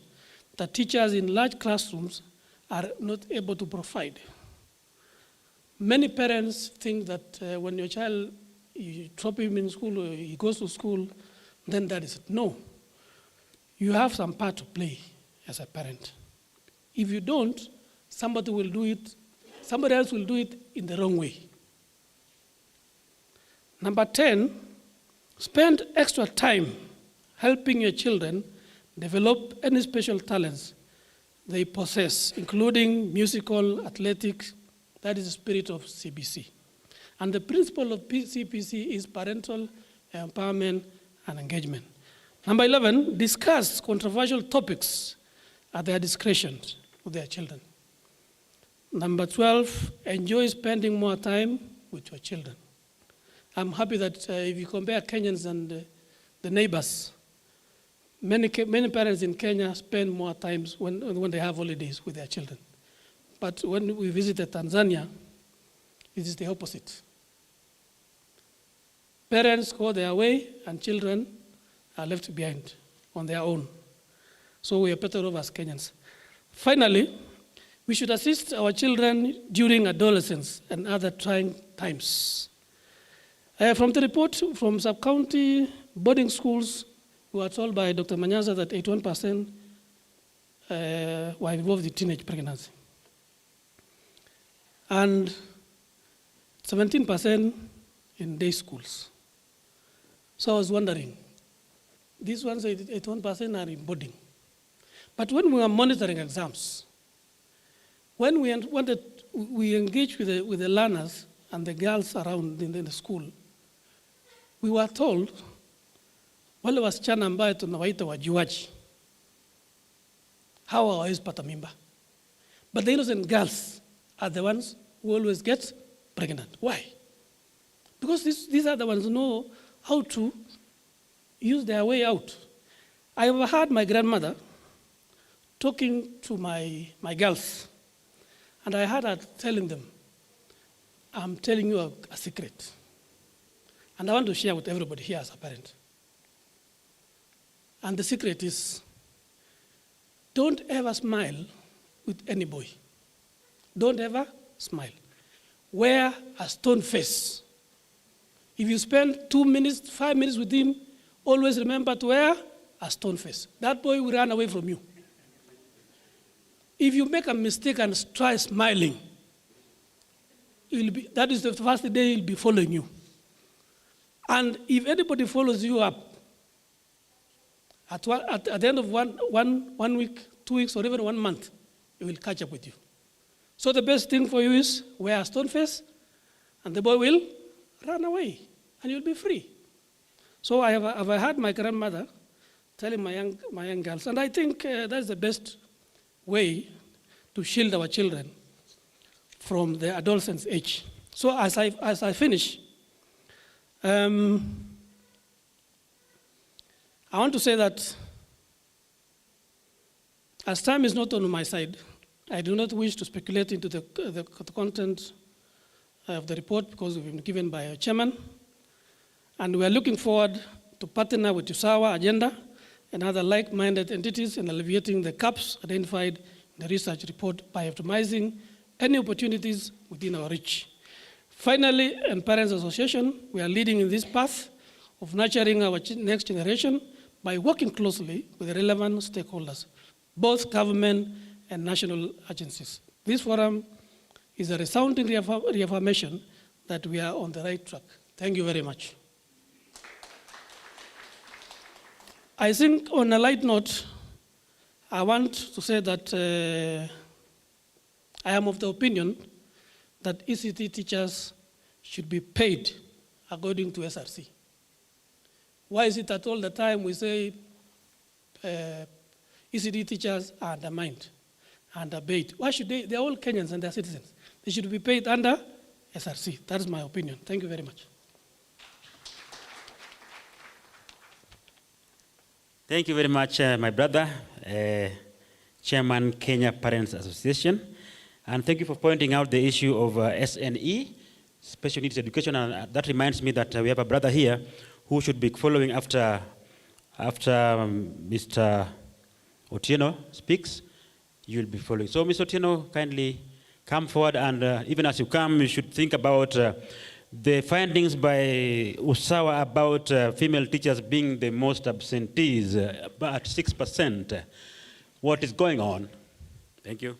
that teachers in large classrooms are not able to provide. Many parents think that when your child, you drop him in school, or he goes to school, then that is it. No. You have some part to play as a parent. If you don't, somebody else will do it in the wrong way. Number 10, spend extra time helping your children develop any special talents they possess, including musical, athletics. That is the spirit of CBC. And the principle of CPC is parental empowerment and engagement. Number 11, discuss controversial topics at their discretion with their children. Number 12, enjoy spending more time with your children. I'm happy that if you compare Kenyans and the neighbors, many parents in Kenya spend more time when they have holidays with their children. But when we visited Tanzania, it is the opposite. Parents go their way and children are left behind on their own. So we are better off as Kenyans. Finally, we should assist our children during adolescence and other trying times. From the report from sub-county boarding schools, we were told by Dr. Manyasa that 81% were involved in teenage pregnancy. And 17% in day schools. So I was wondering, these ones, 81% are in boarding. But when we were monitoring exams, when we engaged with the learners and the girls around in the school, we were told, wale wasichana ambaye tunawaita wajuaji, hawa hawawezi pata mimba. But the innocent girls are the ones who always get pregnant. Why? Because these are the ones who know how to use their way out. I have heard my grandmother talking to my girls, and I heard her telling them, I'm telling you a secret. And I want to share with everybody here as a parent. And the secret is, don't ever smile with any boy. Don't ever smile. Wear a stone face. If you spend 2 minutes, 5 minutes with him, always remember to wear a stone face. That boy will run away from you. If you make a mistake and try smiling, that is the first day he'll be following you. And if anybody follows you up, at the end of one week, 2 weeks, or even 1 month, he will catch up with you. So the best thing for you is wear a stone face, and the boy will run away, and you'll be free. So I have heard my grandmother telling my young girls, and I think that's the best way to shield our children from the adolescence age. So as I finish, I want to say that as time is not on my side, I do not wish to speculate into the content of the report because we've been given by our chairman. And we are looking forward to partner with USAWA agenda and other like-minded entities in alleviating the gaps identified in the research report by optimizing any opportunities within our reach. Finally, in Parents Association, we are leading in this path of nurturing our next generation by working closely with the relevant stakeholders, both government and national agencies. This forum is a resounding reaffirmation that we are on the right track. Thank you very much. I think on a light note, I want to say that I am of the opinion that ECDE teachers should be paid according to SRC. Why is it that all the time we say ECDE teachers are undermined, underpaid? Why should they? They're all Kenyans and they're citizens. They should be paid under SRC. That is my opinion. Thank you very much. Thank you very much, my brother, Chairman, Kenya Parents Association. And thank you for pointing out the issue of SNE, special needs education. And that reminds me that we have a brother here who should be following after Mr. Otieno speaks. You'll be following. So, Mr. Otieno, kindly come forward. And even as you come, you should think about the findings by USAWA about female teachers being the most absentees, about 6%. What is going on? Thank you.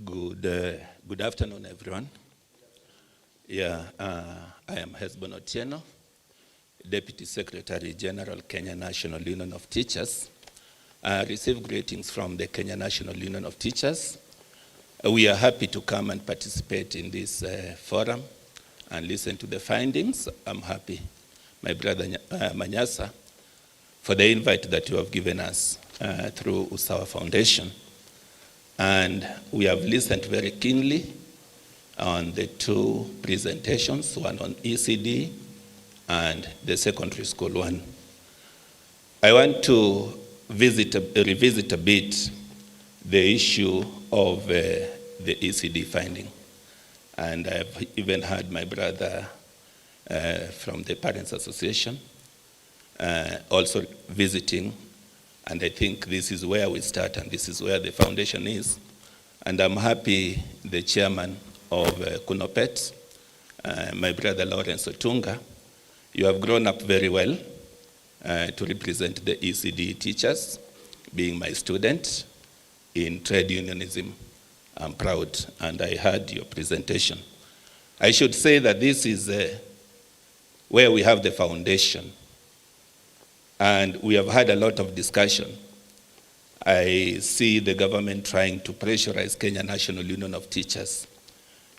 Good afternoon, everyone. Yeah, I am Hesbon Otieno, Deputy Secretary General, Kenya National Union of Teachers. I received greetings from the Kenya National Union of Teachers. We are happy to come and participate in this forum and listen to the findings. I'm happy, my brother Manyasa, for the invite that you have given us through USAWA Foundation. And we have listened very keenly on the two presentations, one on ECDE and the secondary school one. I want to revisit a bit the issue of the ECDE finding. And I've even had my brother from the Parents Association also visiting. And I think this is where we start and this is where the foundation is. And I'm happy the chairman of Kunopet, my brother Lawrence Otunga, you have grown up very well to represent the ECDE teachers, being my student in trade unionism. I'm proud, and I heard your presentation. I should say that this is where we have the foundation. And we have had a lot of discussion. I see the government trying to pressurize Kenya National Union of Teachers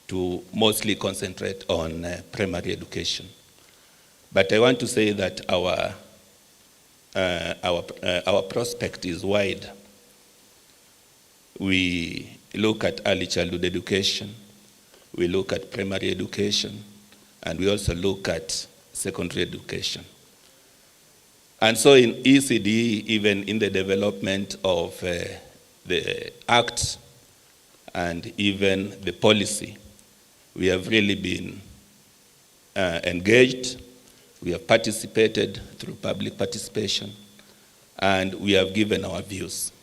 to mostly concentrate on primary education. But I want to say that our prospect is wide. We look at early childhood education, we look at primary education, and we also look at secondary education. And so in ECDE, even in the development of the Act and even the policy, we have really been engaged. We have participated through public participation, and we have given our views.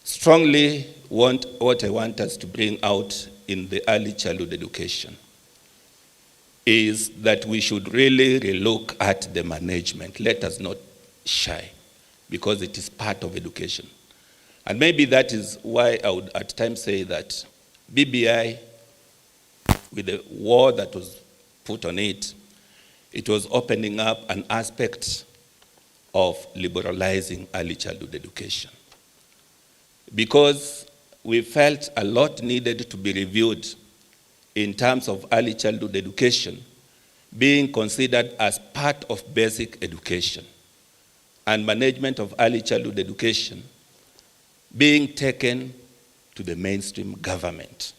Strongly, what I want us to bring out in the early childhood education is that we should really relook at the management. Let us not shy, because it is part of education. And maybe that is why I would at times say that BBI, with the war that was put on it, it was opening up an aspect of liberalizing early childhood education. Because we felt a lot needed to be reviewed in terms of early childhood education being considered as part of basic education, and management of early childhood education being taken to the mainstream government.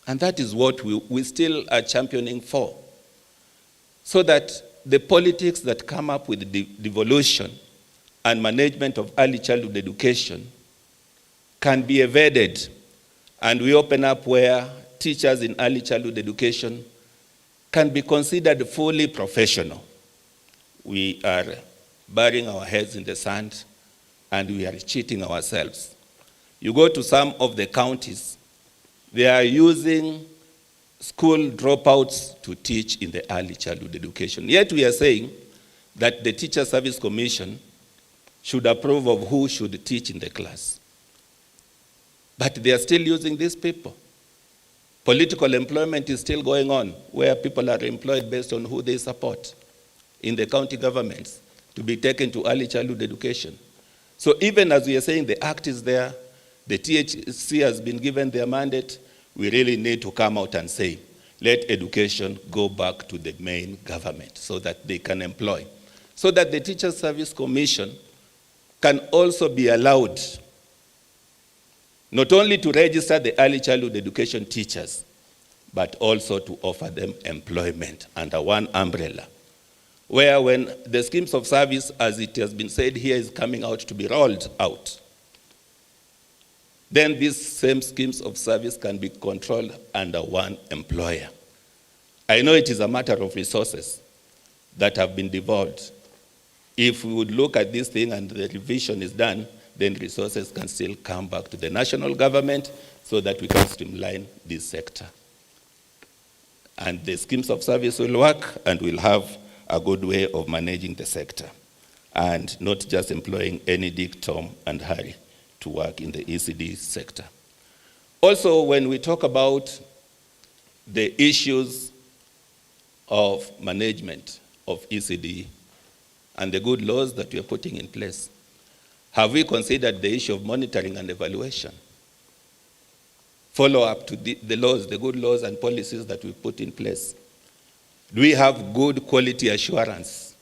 And that is what we still are championing for. So that the politics that come up with the devolution and management of early childhood education can be evaded, and we open up where teachers in early childhood education can be considered fully professional, we are burying our heads in the sand and we are cheating ourselves. You go to some of the counties, they are using school dropouts to teach in the early childhood education. Yet we are saying that the Teacher Service Commission should approve of who should teach in the class. But they are still using these people. Political employment is still going on, where people are employed based on who they support in the county governments to be taken to early childhood education. So even as we are saying the act is there, the THC has been given their mandate, we really need to come out and say, let education go back to the main government so that they can employ. So that the Teacher Service Commission can also be allowed not only to register the early childhood education teachers, but also to offer them employment under one umbrella. Where when the schemes of service, as it has been said here, is coming out to be rolled out, then these same schemes of service can be controlled under one employer. I know it is a matter of resources that have been devolved. If we would look at this thing and the revision is done, then resources can still come back to the national government so that we can streamline this sector. And the schemes of service will work and we'll have a good way of managing the sector and not just employing any Dick, Tom, and Harry to work in the ECDE sector. Also, when we talk about the issues of management of ECDE and the good laws that we are putting in place, have we considered the issue of monitoring and evaluation? Follow up to the laws, the good laws and policies that we put in place. Do we have good quality assurance?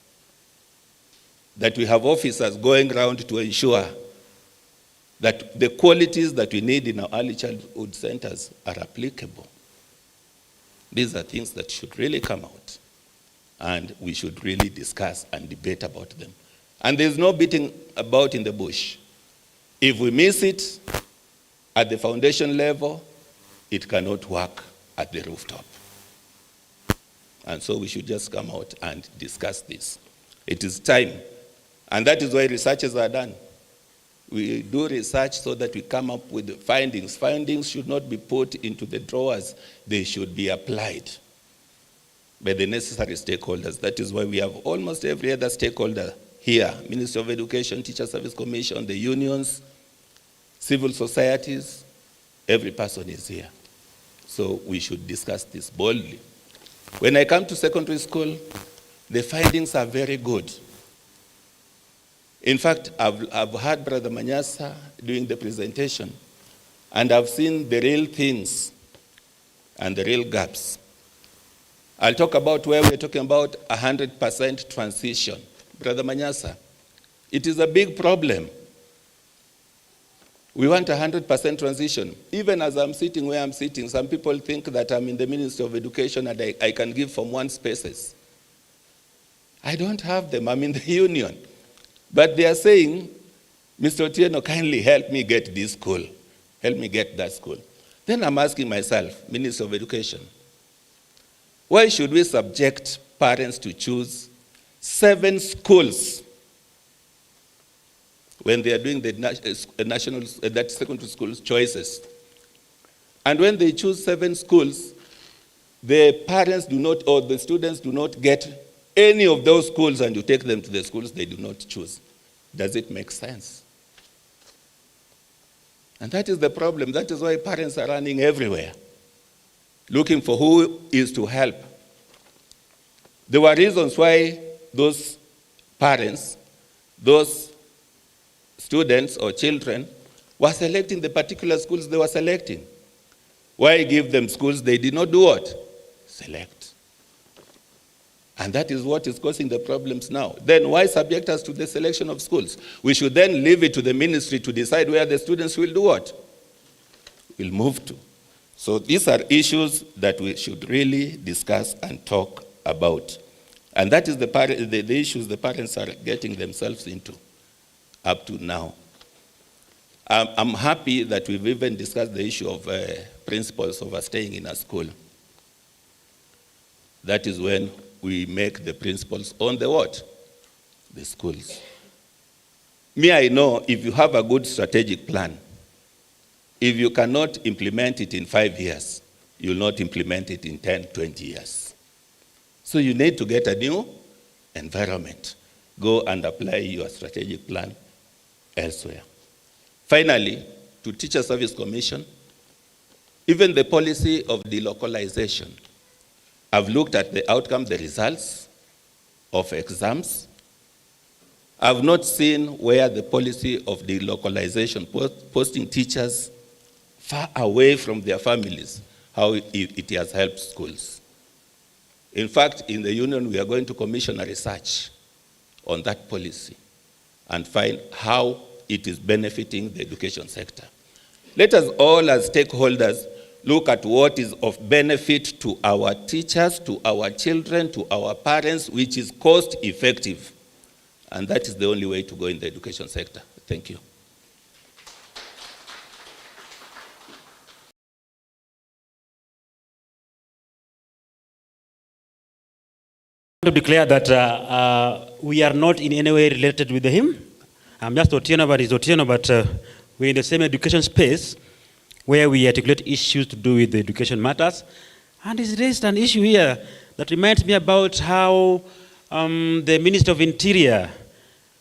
That we have officers going around to ensure that the qualities that we need in our early childhood centers are applicable. These are things that should really come out, and we should really discuss and debate about them. And there's no beating about in the bush. If we miss it at the foundation level, it cannot work at the rooftop. And so we should just come out and discuss this. It is time. And that is why researches are done. We do research so that we come up with findings. Findings should not be put into the drawers. They should be applied by the necessary stakeholders. That is why we have almost every other stakeholder here: Ministry of Education, Teacher Service Commission, the unions, civil societies. Every person is here. So we should discuss this boldly. When I come to secondary school, the findings are very good. In fact, I've heard Brother Manyasa doing the presentation, and I've seen the real things and the real gaps. I'll talk about where we're talking about 100% transition. Brother Manyasa, it is a big problem. We want 100% transition. Even as I'm sitting where I'm sitting, some people think that I'm in the Ministry of Education and I can give Form 1 spaces. I don't have them. I'm in the union. But they are saying, Mr. Otieno, kindly help me get this school. Help me get that school. Then I'm asking myself, Minister of Education, why should we subject parents to choose 7 schools when they are doing the national, that secondary school choices? And when they choose 7 schools, the parents do not, or the students do not get any of those schools, and you take them to the schools they do not choose. Does it make sense? And that is the problem. That is why parents are running everywhere, looking for who is to help. There were reasons why those parents, those students or children were selecting the particular schools they were selecting. Why give them schools they did not do what? Select. And that is what is causing the problems now. Then why subject us to the selection of schools? We should then leave it to the ministry to decide where the students will do what? Will move to. So these are issues that we should really discuss and talk about. And that is the issues the parents are getting themselves into up to now. I'm happy that we've even discussed the issue of principals overstaying in a school. That is when we make the principals on the what? The schools. Me, I know if you have a good strategic plan, if you cannot implement it in 5 years, you'll not implement it in 10, 20 years. So you need to get a new environment. Go and apply your strategic plan elsewhere. Finally, to Teacher Service Commission, even the policy of delocalization. I've looked at the outcome, the results of exams. I've not seen where the policy of delocalization, posting teachers far away from their families, how it has helped schools. In fact, in the union, we are going to commission a research on that policy and find how it is benefiting the education sector. Let us all as stakeholders look at what is of benefit to our teachers, to our children, to our parents, which is cost effective. And that is the only way to go in the education sector. Thank you. To declare that we are not in any way related with him. I'm just Otieno, but he's Otieno, but we're in the same education space where we articulate issues to do with the education matters. And he's raised an issue here that reminds me about how the Minister of Interior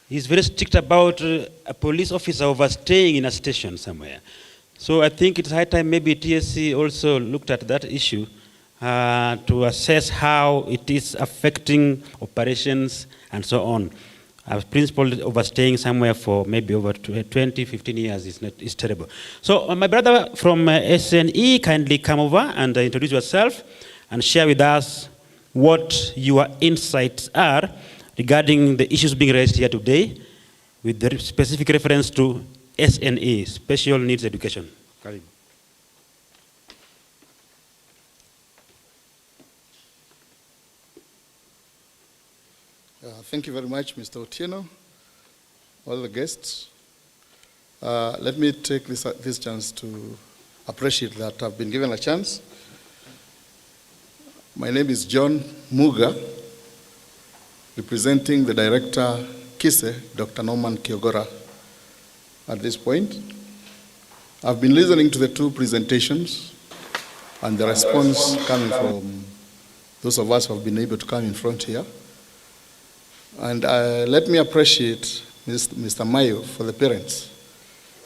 is very strict about a police officer overstaying in a station somewhere. So I think it's high time maybe TSC also looked at that issue to assess how it is affecting operations and so on. A principal overstaying somewhere for maybe over 20, 15 years is terrible. So my brother from SNE, kindly come over and introduce yourself and share with us what your insights are regarding the issues being raised here today with the specific reference to SNE, Special Needs Education. Karim. Thank you very much, Mr. Otieno, all the guests. Let me take this chance to appreciate that I've been given a chance. My name is John Muga, representing the director, KISE, Dr. Norman Kiogora, at this point. I've been listening to the two presentations and the response coming from those of us who have been able to come in front here. And let me appreciate Mr. Mayo for the parents,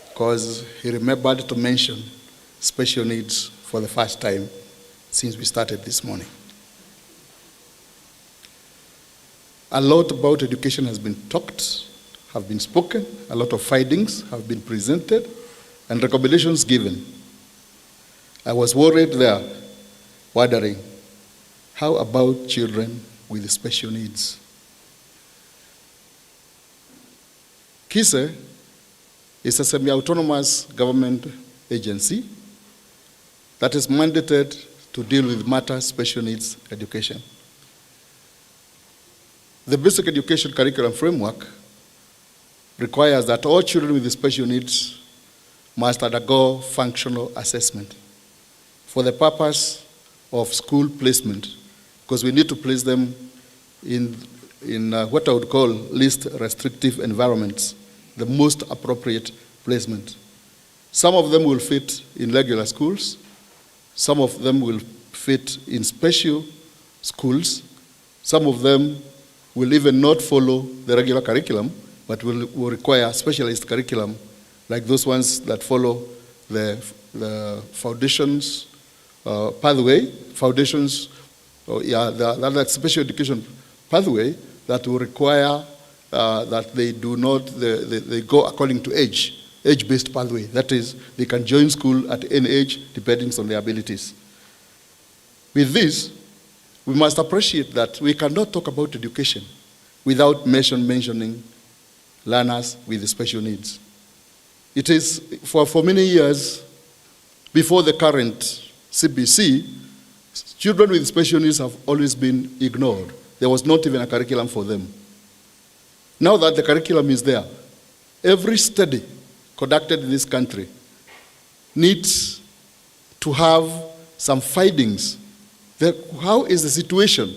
because he remembered to mention special needs for the first time since we started this morning. A lot about education has been talked, have been spoken, a lot of findings have been presented, and recommendations given. I was worried there, wondering, how about children with special needs? KISE is a semi-autonomous government agency that is mandated to deal with matters special needs education. The basic education curriculum framework requires that all children with special needs must undergo functional assessment for the purpose of school placement, because we need to place them in what I would call least restrictive environments, the most appropriate placement. Some of them will fit in regular schools, some of them will fit in special schools, some of them will even not follow the regular curriculum, but will require specialized curriculum, like those ones that follow the foundations pathway, that special education pathway that will require that they do not, they go according to age-based pathway. That is, they can join school at any age depending on their abilities. With this, we must appreciate that we cannot talk about education without mentioning learners with special needs. It is, for many years, before the current CBC, children with special needs have always been ignored. There was not even a curriculum for them. Now that the curriculum is there, every study conducted in this country needs to have some findings. How is the situation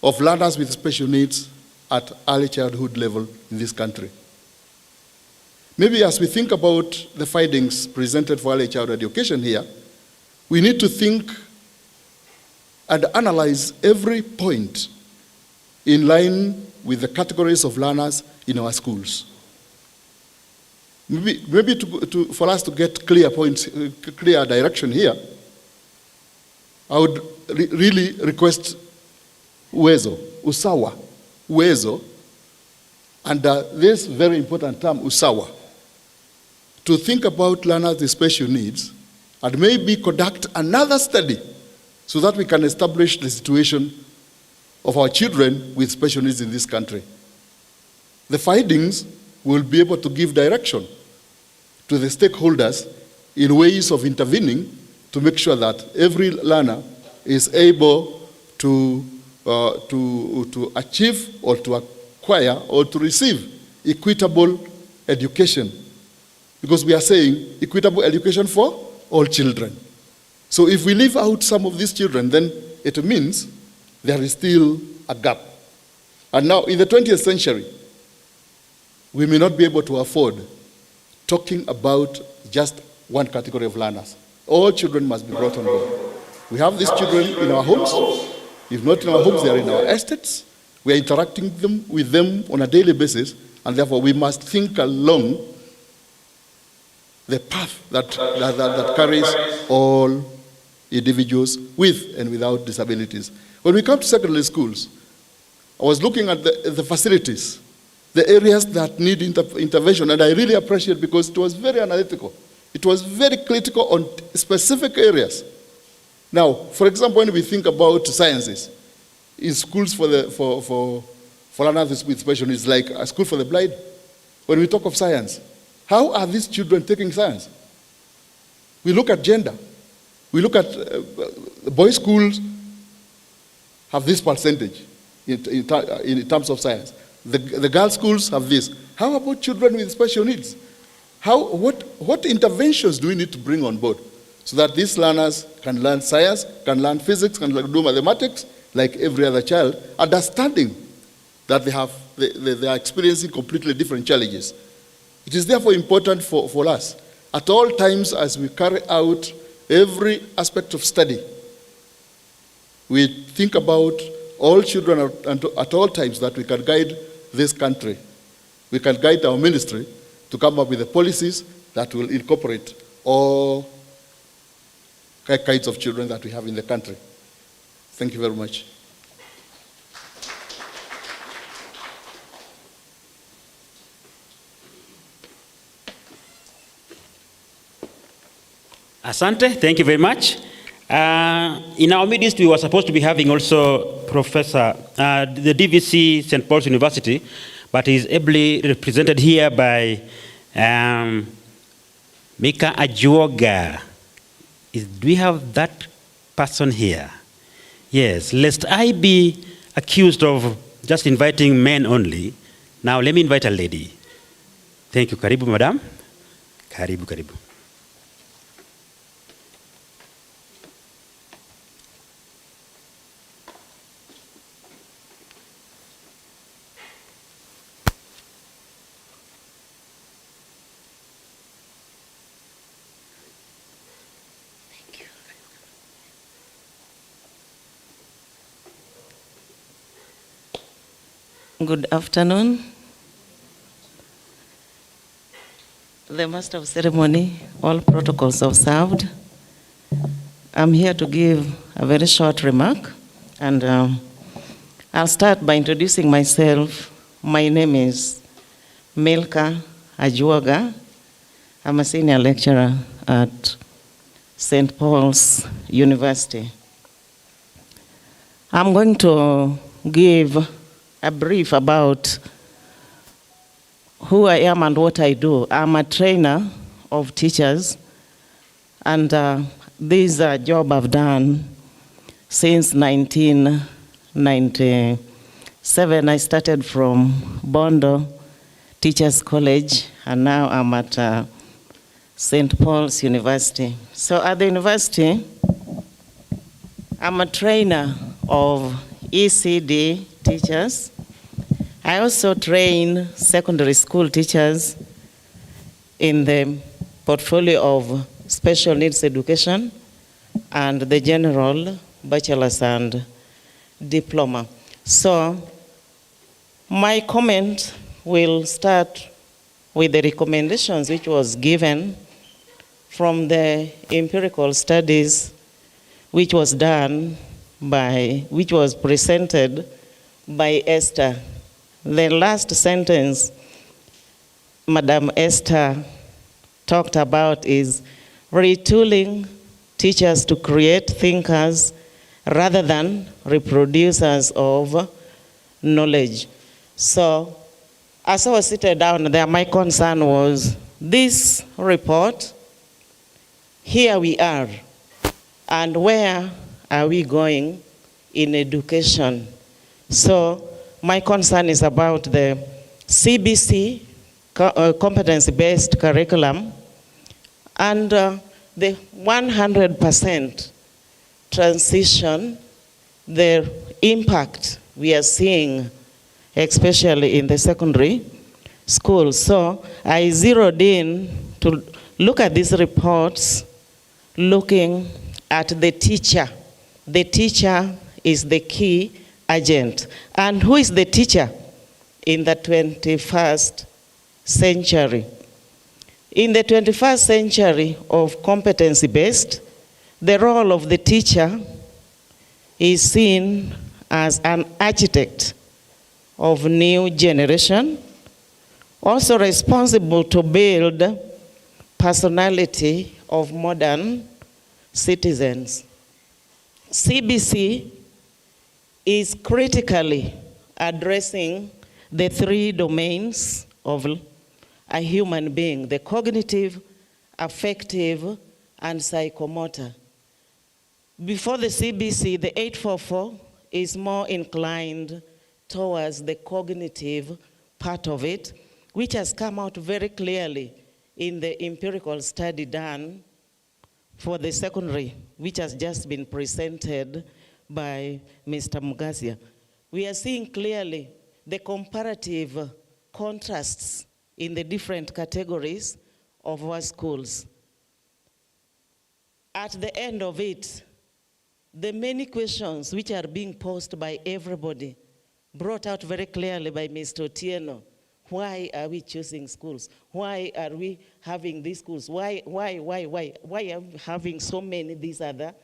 of learners with special needs at early childhood level in this country? Maybe as we think about the findings presented for early childhood education here, we need to think and analyze every point in line with the categories of learners in our schools. Maybe for us to get clear points, clear direction here, I would really request uwezo, and this very important term, usawa, to think about learners with special needs and maybe conduct another study so that we can establish the situation of our children with special needs in this country. The findings will be able to give direction to the stakeholders in ways of intervening to make sure that every learner is able to achieve or to acquire or to receive equitable education. Because we are saying equitable education for all children. So if we leave out some of these children, then it means there is still a gap. And now in the 20th century, we may not be able to afford talking about just one category of learners. All children must be brought on board. We have these children in our homes. If not in our homes, they are in our estates. We are interacting with them on a daily basis, and therefore we must think along the path that carries all individuals with and without disabilities. When we come to secondary schools, I was looking at the facilities, the areas that need intervention, and I really appreciate because it was very analytical. It was very critical on specific areas. Now, for example, when we think about sciences, in schools for learners with special needs, like a school for the blind, when we talk of science, how are these children taking science? We look at gender. We look at boys' schools have this percentage in terms of science. The girls' schools have this. How about children with special needs? What interventions do we need to bring on board so that these learners can learn science, can learn physics, can do mathematics like every other child, understanding that they are experiencing completely different challenges? It is therefore important for us, at all times as we carry out every aspect of study, we think about all children at all times that we can guide this country. We can guide our ministry to come up with the policies that will incorporate all kinds of children that we have in the country. Thank you very much. Asante, thank you very much. In our midst, we were supposed to be having also Professor, the DVC St. Paul's University, but is ably represented here by Mika Ajuoga. Do we have that person here? Yes, lest I be accused of just inviting men only, now let me invite a lady. Thank you, karibu madam. Karibu, karibu. Good afternoon. The Master of Ceremony, all protocols observed. I'm here to give a very short remark, and I'll start by introducing myself. My name is Milka Ajuoga. I'm a senior lecturer at St. Paul's University. I'm going to give a brief about who I am and what I do. I'm a trainer of teachers, and this is a job I've done since 1997. I started from Bondo Teachers College and now I'm at St. Paul's University. So at the university, I'm a trainer of ECDE teachers. I also train secondary school teachers in the portfolio of special needs education and the general bachelor's and diploma. So my comment will start with the recommendations which was given from the empirical studies which was presented by Esther. The last sentence Madam Esther talked about is retooling teachers to create thinkers rather than reproducers of knowledge. So as I was seated down there, my concern was this report, here we are, and where are we going in education? So my concern is about the CBC, competency-based curriculum, and the 100% transition, the impact we are seeing, especially in the secondary school. So I zeroed in to look at these reports, looking at the teacher. The teacher is the key agent. And who is the teacher in the 21st century? In the 21st century of competency-based, the role of the teacher is seen as an architect of new generation, also responsible to build personality of modern citizens. CBC is critically addressing the three domains of a human being: the cognitive, affective, and psychomotor. Before the CBC, the 844 is more inclined towards the cognitive part of it, which has come out very clearly in the empirical study done for the secondary, which has just been presented by Mr. Mugasia. We are seeing clearly the comparative contrasts in the different categories of our schools. At the end of it, the many questions which are being posed by everybody, brought out very clearly by Mr. Otieno. Why are we choosing schools? Why are we having these schools? Why are we having so many these other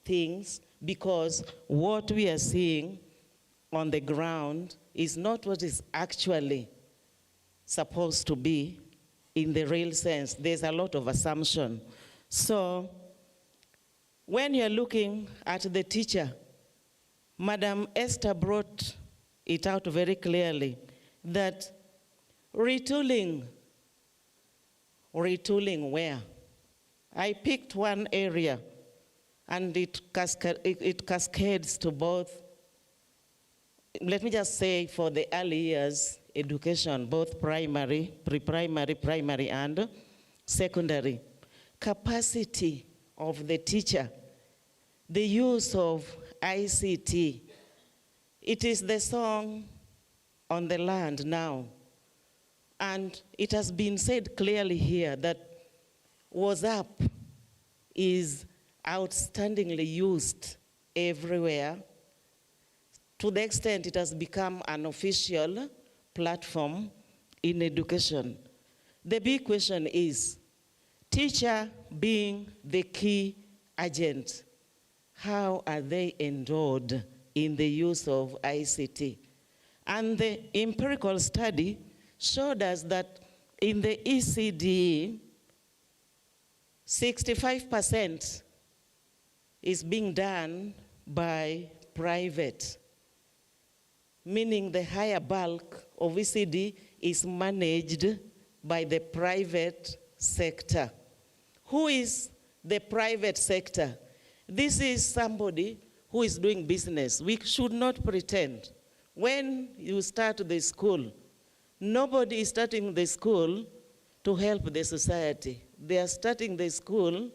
things? Because what we are seeing on the ground is not what is actually supposed to be in the real sense. There's a lot of assumption. So when you're looking at the teacher, Madam Esther brought it out very clearly that retooling where? I picked one area, and it cascades to both. Let me just say, for the early years education, both primary, pre-primary, primary, and secondary. Capacity of the teacher, the use of ICT. It is the song on the land now. And it has been said clearly here that WhatsApp is outstandingly used everywhere, to the extent it has become an official platform in education. The big question is, teacher being the key agent, how are they endowed in the use of ICT? And the empirical study showed us that in the ECDE, 65% is being done by private, meaning the higher bulk of ECD is managed by the private sector. Who is the private sector? This is somebody who is doing business. We should not pretend. When you start the school, nobody is starting the school to help the society. They are starting the school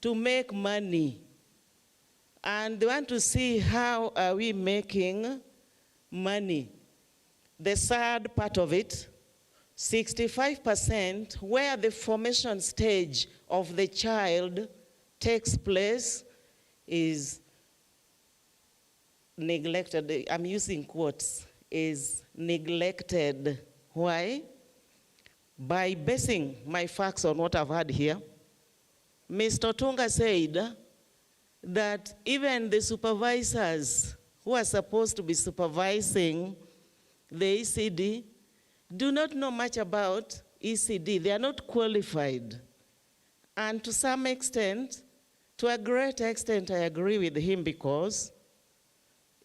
to make money. And they want to see how are we making money. The sad part of it, 65% where the formation stage of the child takes place is neglected. I'm using quotes, is neglected. Why? By basing my facts on what I've had here, Mr. Tunga said that even the supervisors who are supposed to be supervising the ECDE do not know much about ECDE. They are not qualified. And to some extent, to a great extent, I agree with him because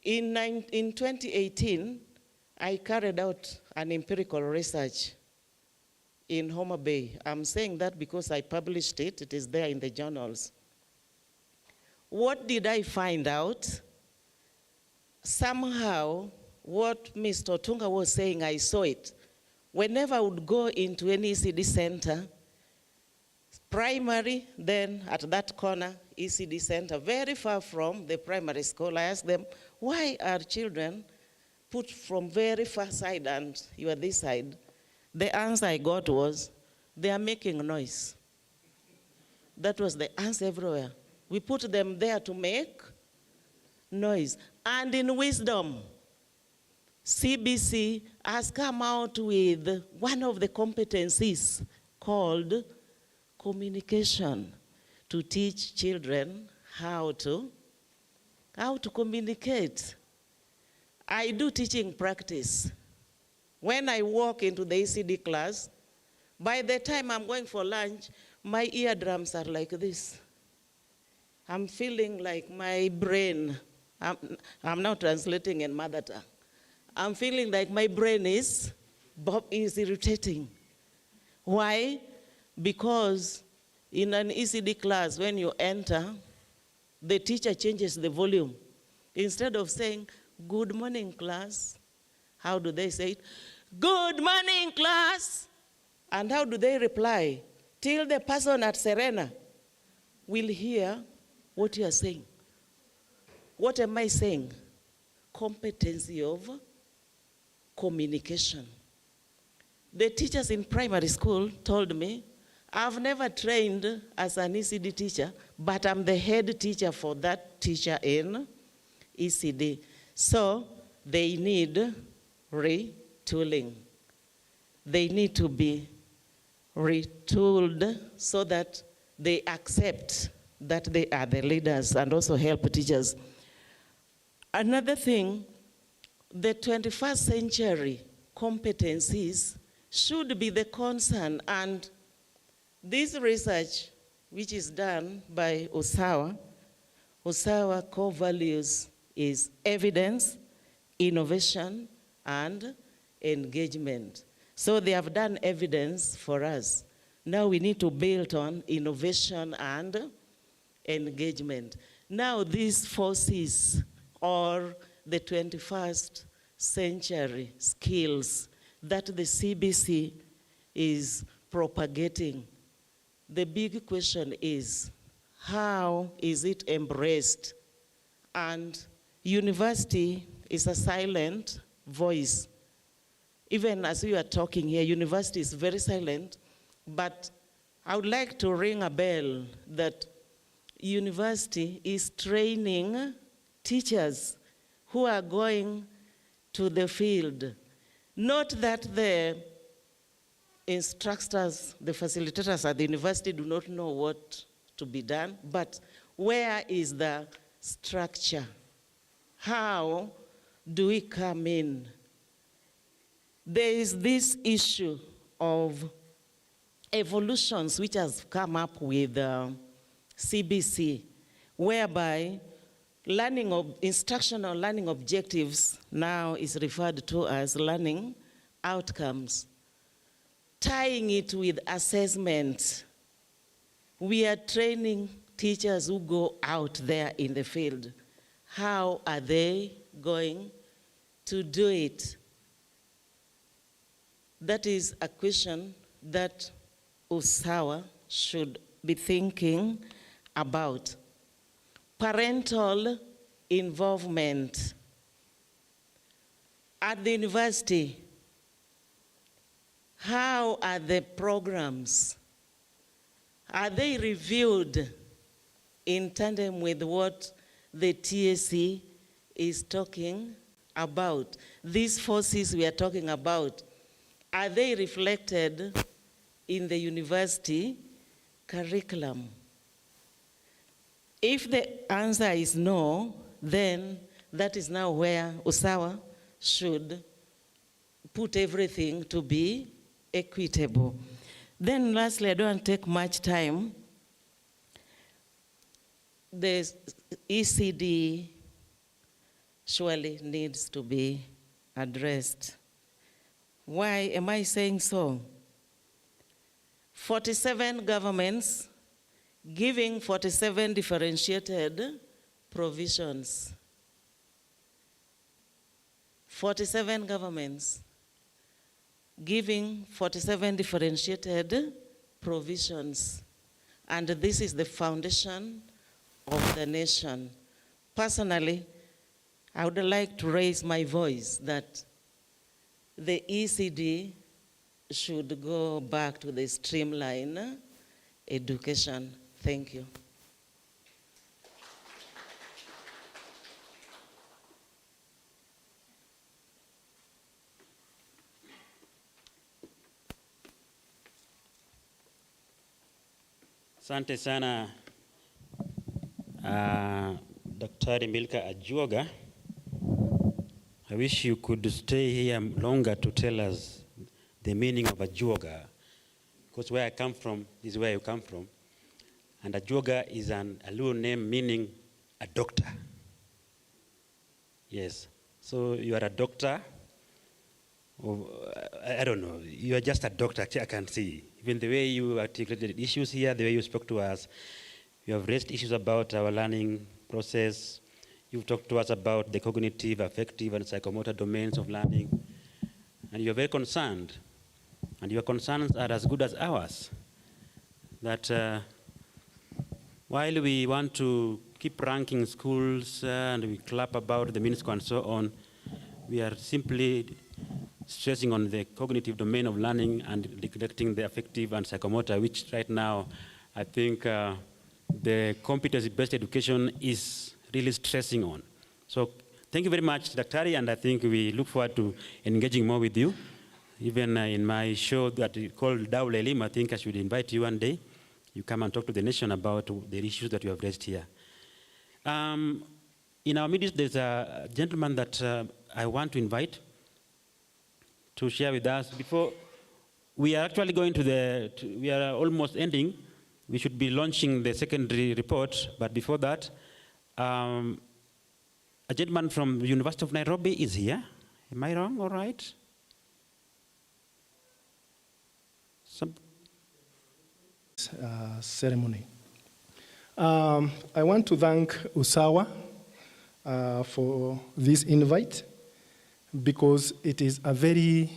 in 2018, I carried out an empirical research in Homa Bay. I'm saying that because I published it. It is there in the journals. What did I find out? Somehow, what Mr. Tunga was saying, I saw it. Whenever I would go into any ECD center, primary, then at that corner, ECD center, very far from the primary school, I asked them, why are children put from very far side and you are this side? The answer I got was, they are making noise. That was the answer everywhere. We put them there to make noise. And in wisdom, CBC has come out with one of the competencies called communication, to teach children how to communicate. I do teaching practice. When I walk into the ECD class, by the time I'm going for lunch, my eardrums are like this. I'm feeling like my brain, I'm now translating in mother tongue. I'm feeling like my brain is irritating. Why? Because in an ECD class, when you enter, the teacher changes the volume. Instead of saying, good morning, class, how do they say it? Good morning, class. And how do they reply? Till the person at Serena will hear what you are saying. What am I saying? Competency of communication. The teachers in primary school told me, I've never trained as an ECD teacher, but I'm the head teacher for that teacher in ECD. So they need retooling. They need to be retooled so that they accept that they are the leaders and also help teachers. Another thing, the 21st century competencies should be the concern, and this research, which is done by Osawa core values is evidence, innovation, and engagement. So they have done evidence for us. Now we need to build on innovation and engagement. Now these forces, or the 21st century skills that the CBC is propagating, the big question is, how is it embraced? And university is a silent voice. Even as we are talking here, university is very silent, but I would like to ring a bell that university is training teachers who are going to the field. Not that the instructors, the facilitators at the university do not know what to be done, but where is the structure? How do we come in? There is this issue of evolutions which has come up with CBC, whereby instructional learning objectives now is referred to as learning outcomes. Tying it with assessment, we are training teachers who go out there in the field. How are they going to do it? That is a question that USAWA should be thinking about parental involvement at the university. How are the programs? Are they reviewed in tandem with what the TSC is talking about? These forces we are talking about, are they reflected in the university curriculum? If the answer is no, then that is now where USAWA should put everything to be equitable. Then lastly, I don't take much time. The ECDE surely needs to be addressed. Why am I saying so? 47 governments giving 47 differentiated provisions. 47 governments giving 47 differentiated provisions. And this is the foundation of the nation. Personally, I would like to raise my voice that the ECD should go back to the streamline education. Thank you. Asante sana Daktari Milka Ajuoga. I wish you could stay here longer to tell us the meaning of Ajuoga, because where I come from is where you come from, and Ajuoga is a Luo name meaning a doctor. Yes, so you are a doctor. I don't know, you are just a doctor, I can see. Even the way you articulated issues here, the way you spoke to us, you have raised issues about our learning process. You've talked to us about the cognitive, affective, and psychomotor domains of learning. And you're very concerned, and your concerns are as good as ours, that while we want to keep ranking schools and we clap about the MINSCO and so on, we are simply stressing on the cognitive domain of learning and neglecting the affective and psychomotor, which right now I think the competency-based education is really stressing on. So thank you very much, Daktari, and I think we look forward to engaging more with you. Even in my show that is called Daula Elimu, I think I should invite you one day. You come and talk to the nation about the issues that you have raised here. In our midst, there's a gentleman that I want to invite to share with us. Before we are actually going to we are almost ending. We should be launching the secondary report, but before that, a gentleman from the University of Nairobi is here. Am I wrong? All right. Ceremony. I want to thank USAWA for this invite, because it is a very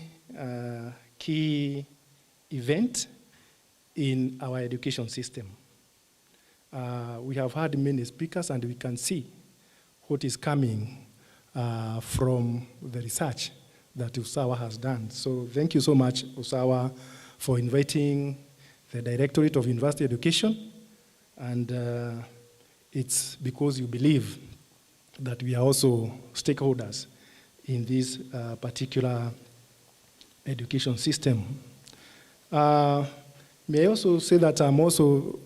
key event in our education system. We have had many speakers, and we can see what is coming from the research that USAWA has done. So thank you so much, USAWA, for inviting the Directorate of University Education, and it's because you believe that we are also stakeholders in this particular education system. May I also say that I'm also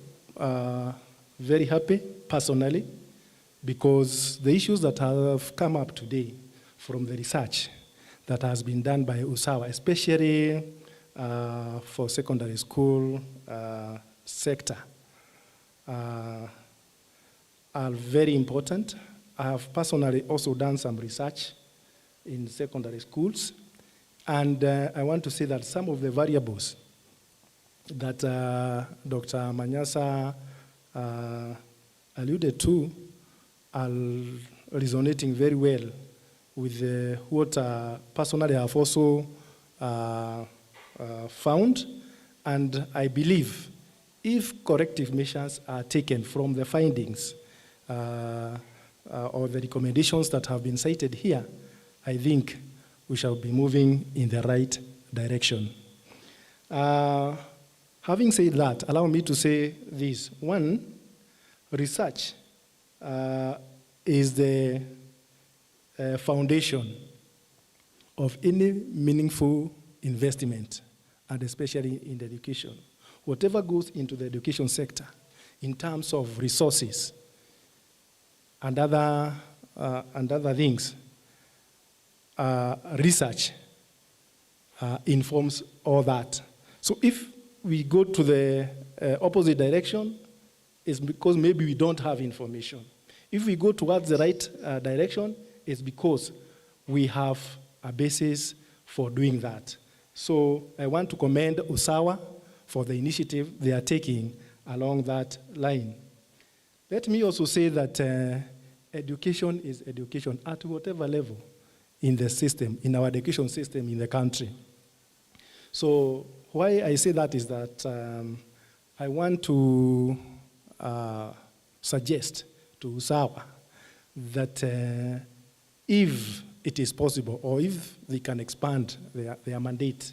very happy personally, because the issues that have come up today from the research that has been done by USAWA, especially for secondary school sector, are very important. I have personally also done some research in secondary schools, and I want to say that some of the variables that Dr. Manyasa alluded to are resonating very well with what personally I have also found, And I believe if corrective measures are taken from the findings or the recommendations that have been cited here, I think we shall be moving in the right direction. Having said that, allow me to say this. One, research is the foundation of any meaningful investment, and especially in education. Whatever goes into the education sector in terms of resources and other things, research informs all that. So if we go to the opposite direction, it's because maybe we don't have information. If we go towards the right direction, it's because we have a basis for doing that. So I want to commend USAWA for the initiative they are taking along that line. Let me also say that education is education at whatever level in the system, in our education system in the country. So why I say that is that I want to suggest to USAWA that if it is possible, or if they can expand their mandate,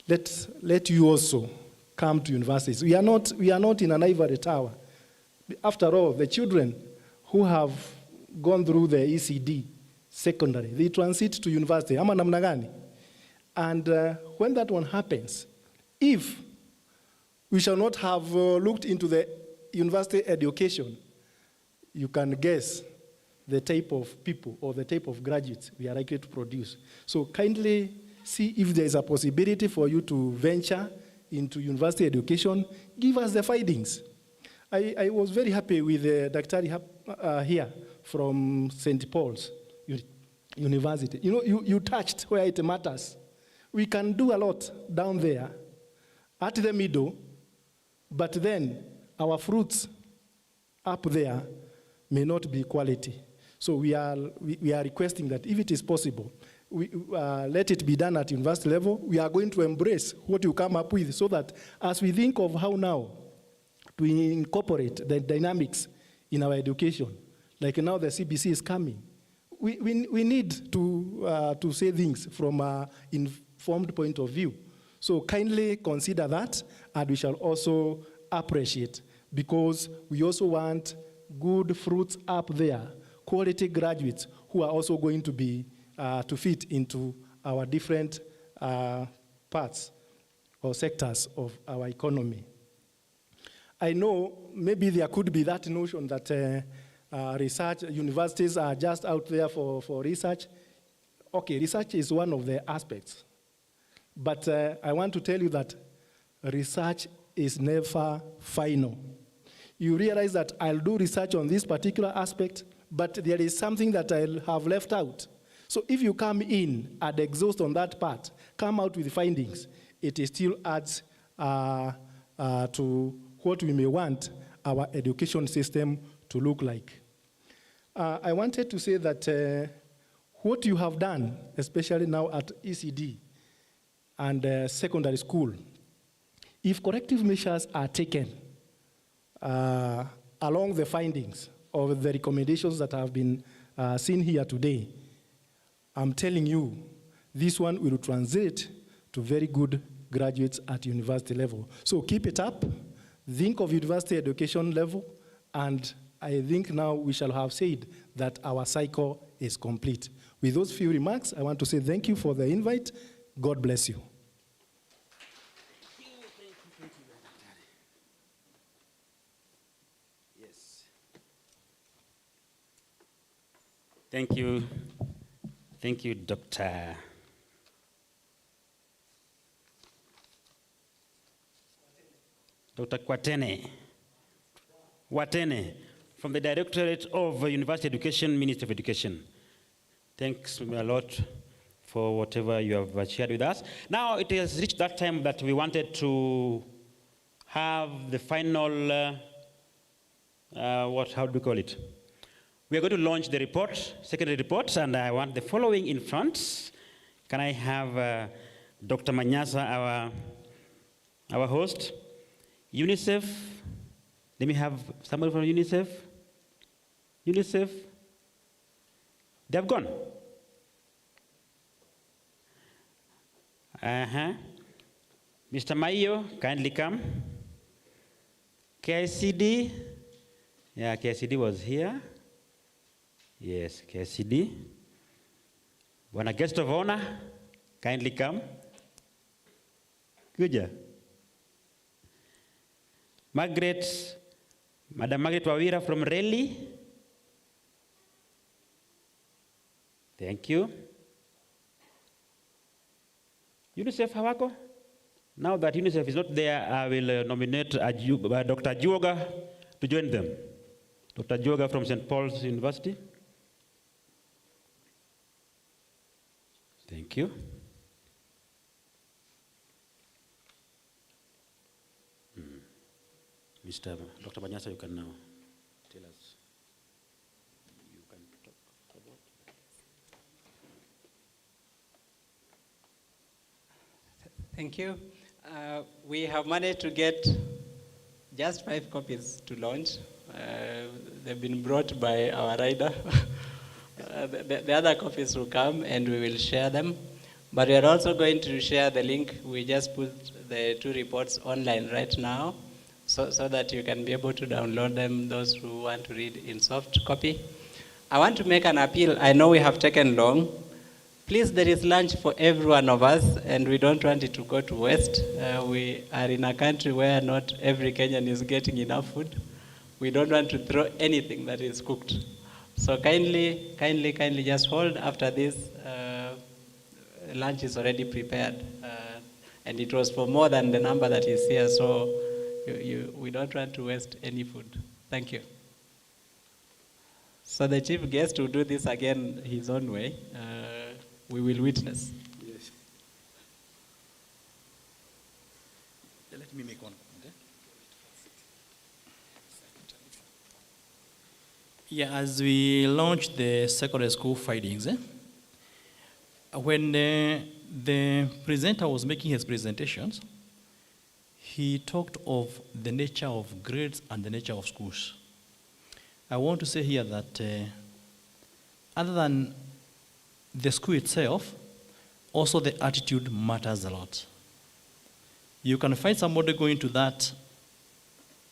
let you also come to universities. We are not in an ivory tower. After all, the children who have gone through the ECDE secondary, they transit to university. Ama namna gani? And when that one happens, if we shall not have looked into the university education, you can guess the type of people or the type of graduates we are likely to produce. So kindly see if there is a possibility for you to venture into university education. Give us the findings. I was very happy with Dr. here from St. Paul's University. You know, you touched where it matters. We can do a lot down there at the middle, but then our fruits up there may not be quality. So we are requesting that if it is possible, let it be done at university level. We are going to embrace what you come up with so that as we think of how now to incorporate the dynamics in our education, like now the CBC is coming, we need to say things from an informed point of view. So kindly consider that, and we shall also appreciate, because we also want good fruits up there, quality graduates who are also going to be to fit into our different parts or sectors of our economy. I know maybe there could be that notion that research universities are just out there for research. Okay, research is one of the aspects. But I want to tell you that research is never final. You realize that I'll do research on this particular aspect, but there is something that I'll have left out. So if you come in and exhaust on that part, come out with findings, it still adds to what we may want our education system to look like. I wanted to say that what you have done, especially now at ECDE and secondary school, if corrective measures are taken along the findings of the recommendations that have been seen here today, I'm telling you, this one will translate to very good graduates at university level. So keep it up, think of university education level, and I think now we shall have said that our cycle is complete. With those few remarks, I want to say thank you for the invite. God bless you. Thank you. Thank you, Dr. Dr. Watene, from the Directorate of University Education, Ministry of Education. Thanks a lot for whatever you have shared with us. Now it has reached that time that we wanted to have the final, how do we call it? We are going to launch the report, secondary report, and I want the following in front. Can I have Dr. Manyasa, our our host, UNICEF. Let me have somebody from UNICEF. UNICEF. They have gone. Mr. Mayo, kindly come. KICD. Yeah, KICD was here. Yes, KICD. When a guest of honor, kindly come. Good job. Madam Margaret Wawira from Raleigh. Thank you. UNICEF hawako? Now that UNICEF is not there, I will nominate Dr. Juoga to join them. Dr. Juoga from St. Paul's University. Thank you. Dr. Manyasa, you can now tell us. You can talk about. Thank you. We have managed to get just 5 copies to launch. They've been brought by our rider. The other copies will come and we will share them. But we are also going to share the link. We just put the 2 reports online right now so that you can be able to download them, those who want to read in soft copy. I want to make an appeal. I know we have taken long. Please, there is lunch for every one of us, and we don't want it to go to waste. We are in a country where not every Kenyan is getting enough food. We don't want to throw anything that is cooked. So kindly just hold after this. Lunch is already prepared. And it was for more than the number that is here, so we don't want to waste any food. Thank you. So the chief guest will do this again his own way. We will witness. Yes. Let me make one comment. Yeah, as we launched the secondary school findings, when the presenter was making his presentations, he talked of the nature of grades and the nature of schools. I want to say here that other than the school itself, also the attitude matters a lot. You can find somebody going to that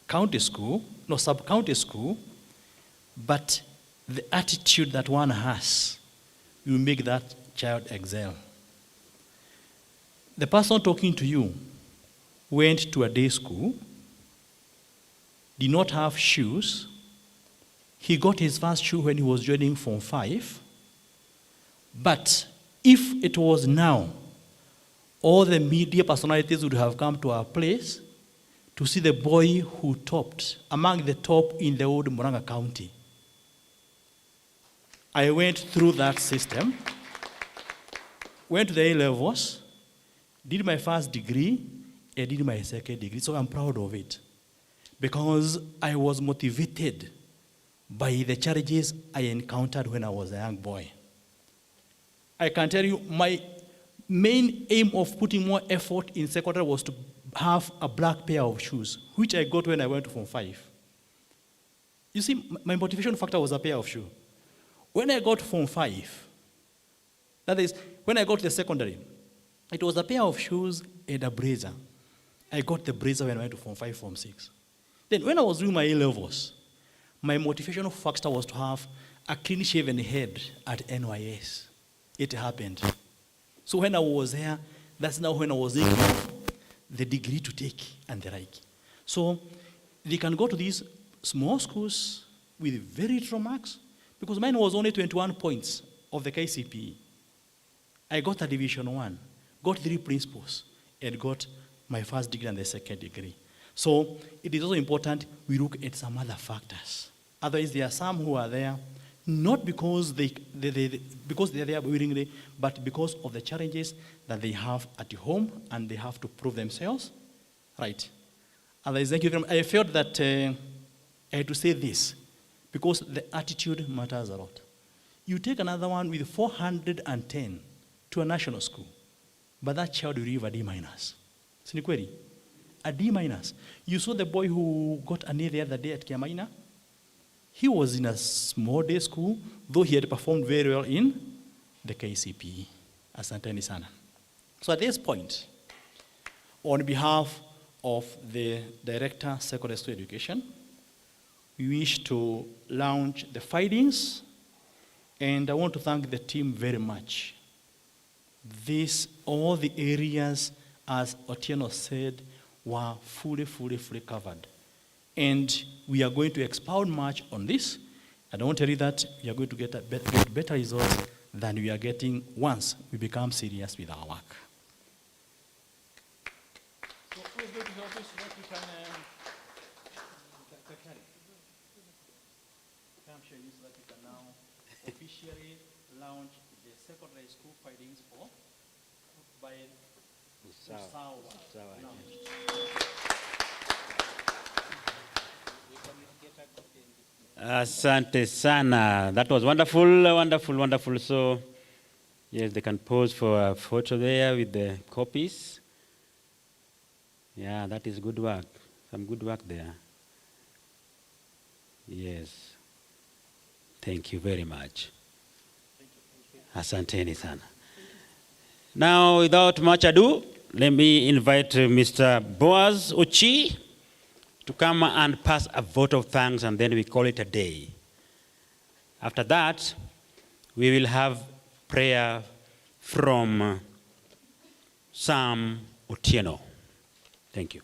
county school, no, sub-county school, but the attitude that one has will make that child excel. The person talking to you went to a day school, did not have shoes. He got his first shoe when he was joining Form 5. But if it was now, all the media personalities would have come to our place to see the boy who topped, among the top in the old Murang'a County. I went through that system, went to the A-levels, did my first degree, and did my second degree, so I'm proud of it. Because I was motivated by the challenges I encountered when I was a young boy. I can tell you, my main aim of putting more effort in secondary was to have a black pair of shoes, which I got when I went to Form 5. You see, my motivation factor was a pair of shoes. When I got to Form 5, that is, when I got to the secondary, it was a pair of shoes and a blazer. I got the blazer when I went to Form 5, Form 6. Then when I was doing my A-levels, my motivation factor was to have a clean-shaven head at NYS. It happened. So when I was there, that's now when I was taking the degree to take and the like. So they can go to these small schools with very little marks, because mine was only 21 points of the KCPE. I got a Division 1, got 3 principals, and got my first degree and the second degree. So it is also important we look at some other factors. Otherwise, there are some who are there not because because they are there willingly, but because of the challenges that they have at home and they have to prove themselves. Right. Otherwise, thank you very much. I felt that I had to say this because the attitude matters a lot. You take another one with 410 to a national school, but that child will leave a D-. Sinikweli? a D minus. You saw the boy who got an A the other day at Kiamaina? He was in a small day school, though he had performed very well in the KCPE. Asanteni sana. So at this point, on behalf of the Director, Secondary School Education, we wish to launch the findings, and I want to thank the team very much. All the areas, as Otieno said, were fully covered. And we are going to expound much on this. And I want to tell you that we are going to get better results than we are getting once we become serious with our work. So who is going to help us so that we can come show you so that we can now officially launch the secondary school findings by Usawa. Asante sana. That was wonderful. So, yes, they can pose for a photo there with the copies. Yeah, that is good work. Some good work there. Yes. Thank you very much. Asanteni sana. Now, without much ado, let me invite Mr. Boaz Ochi to come and pass a vote of thanks, and then we call it a day. After that, we will have prayer from Sam Otieno. Thank you.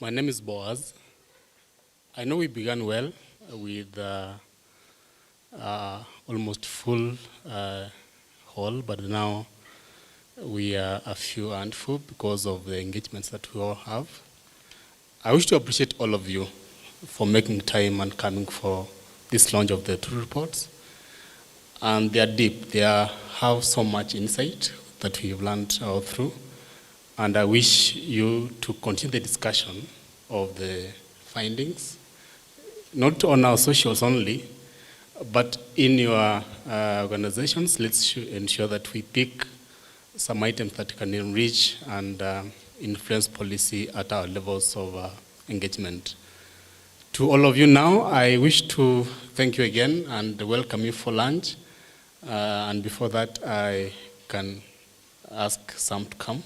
My name is Boaz. I know we began well with almost full hall, but now we are a few handful because of the engagements that we all have. I wish to appreciate all of you for making time and coming for this launch of the two reports. And they are deep. They have so much insight that we've learned all through. And I wish you to continue the discussion of the findings, not on our socials only, but in your organizations. Let's ensure that we pick some items that can enrich and influence policy at our levels of engagement. To all of you now, I wish to thank you again and welcome you for lunch. And before that, I can ask Sam to come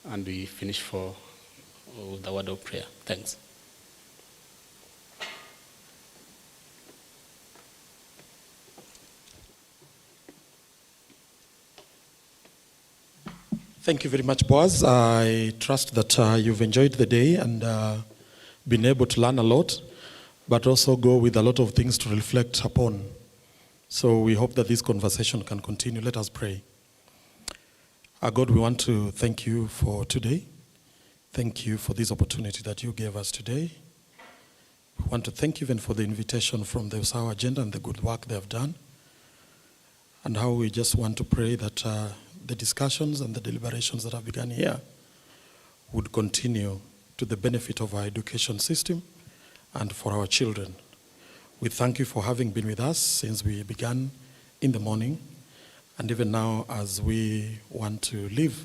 and we finish for the word of prayer. Thanks. Thank you very much, Boaz. I trust that you've enjoyed the day and been able to learn a lot, but also go with a lot of things to reflect upon. So we hope that this conversation can continue. Let us pray. Our God, we want to thank you for today. Thank you for this opportunity that you gave us today. We want to thank you even for the invitation from the Usawa agenda and the good work they have done. And how we just want to pray that the discussions and the deliberations that have begun here would continue to the benefit of our education system and for our children. We thank you for having been with us since we began in the morning. And even now, as we want to leave,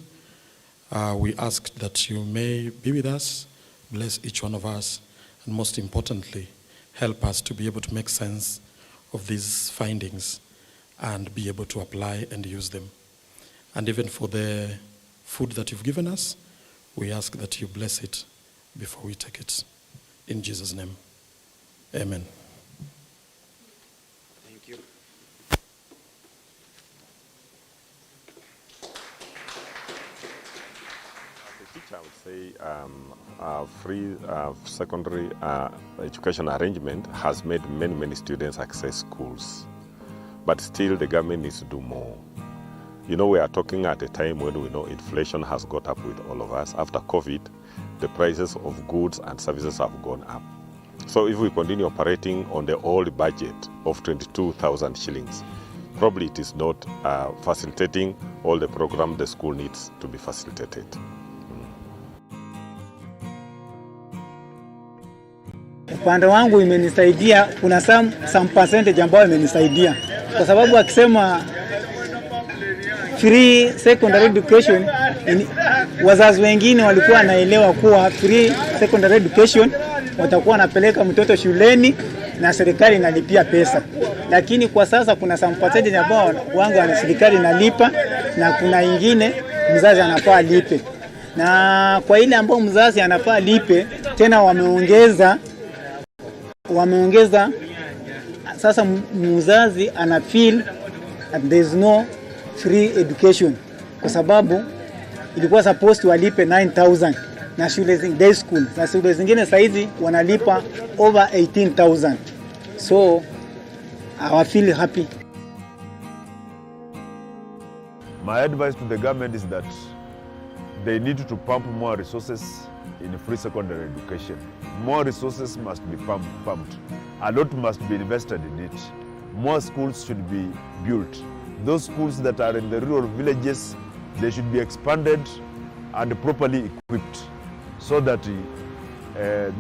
we ask that you may be with us, bless each one of us, and most importantly, help us to be able to make sense of these findings and be able to apply and use them. And even for the food that you've given us, we ask that you bless it before we take it. In Jesus' name, amen. Thank you. I would say free secondary education arrangement has made many students access schools. But still the government needs to do more. You know, we are talking at a time when we know inflation has got up with all of us. After COVID, the prices of goods and services have gone up. So if we continue operating on the old budget of 22,000 shillings, probably it is not facilitating all the program the school needs to be facilitated. Upande wangu imenisaidia, kuna some percentage ambayo imenisaidia. Kwa sababu akisema free secondary education, wazazi wengine walikuwa wanaelewa kuwa free secondary education watakuwa wanapeleka mtoto shuleni na serikali inalipia pesa. Lakini kwa sasa kuna some percentage ambao wangu na serikali inalipa na kuna ingine mzazi anafaa lipe. Na kwa ile ambao mzazi anafaa lipe, tena wameongeza sasa mzazi ana feel that there is no free education, kwa sababu ilikuwa supposed walipe 9,000 na shule day school, na shule zingine saizi wanalipa over 18,000. So I feel happy. My advice to the government is that they need to pump more resources in free secondary education. More resources must be pumped. A lot must be invested in it. More schools should be built. Those schools that are in the rural villages, they should be expanded and properly equipped so that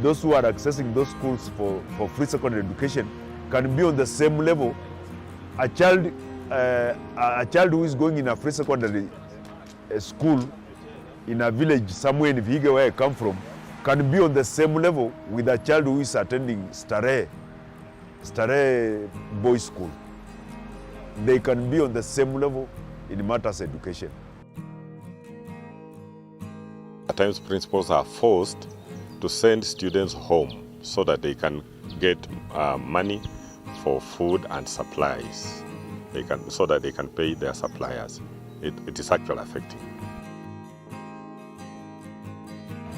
those who are accessing those schools for free secondary education can be on the same level. A child who is going in a free secondary school in a village somewhere in Vihiga, where I come from, can be on the same level with a child who is attending Starehe boys school. They can be on the same level in matters of education. At times principals are forced to send students home so that they can get money for food and supplies. So that they can pay their suppliers. It is actually affecting.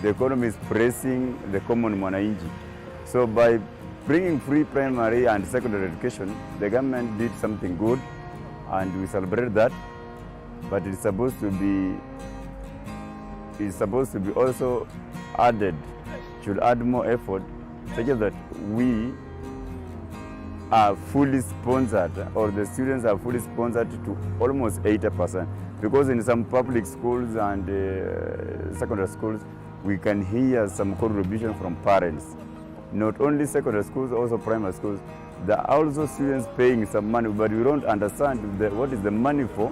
The economy is pressing the common mwananchi. So by bringing free primary and secondary education, the government did something good, and we celebrate that. But it's supposed to be also added, should add more effort, such that we are fully sponsored, or the students are fully sponsored to almost 80%. Because in some public schools and secondary schools, we can hear some contribution from parents. Not only secondary schools, also primary schools. There are also students paying some money, but we don't understand what is the money for.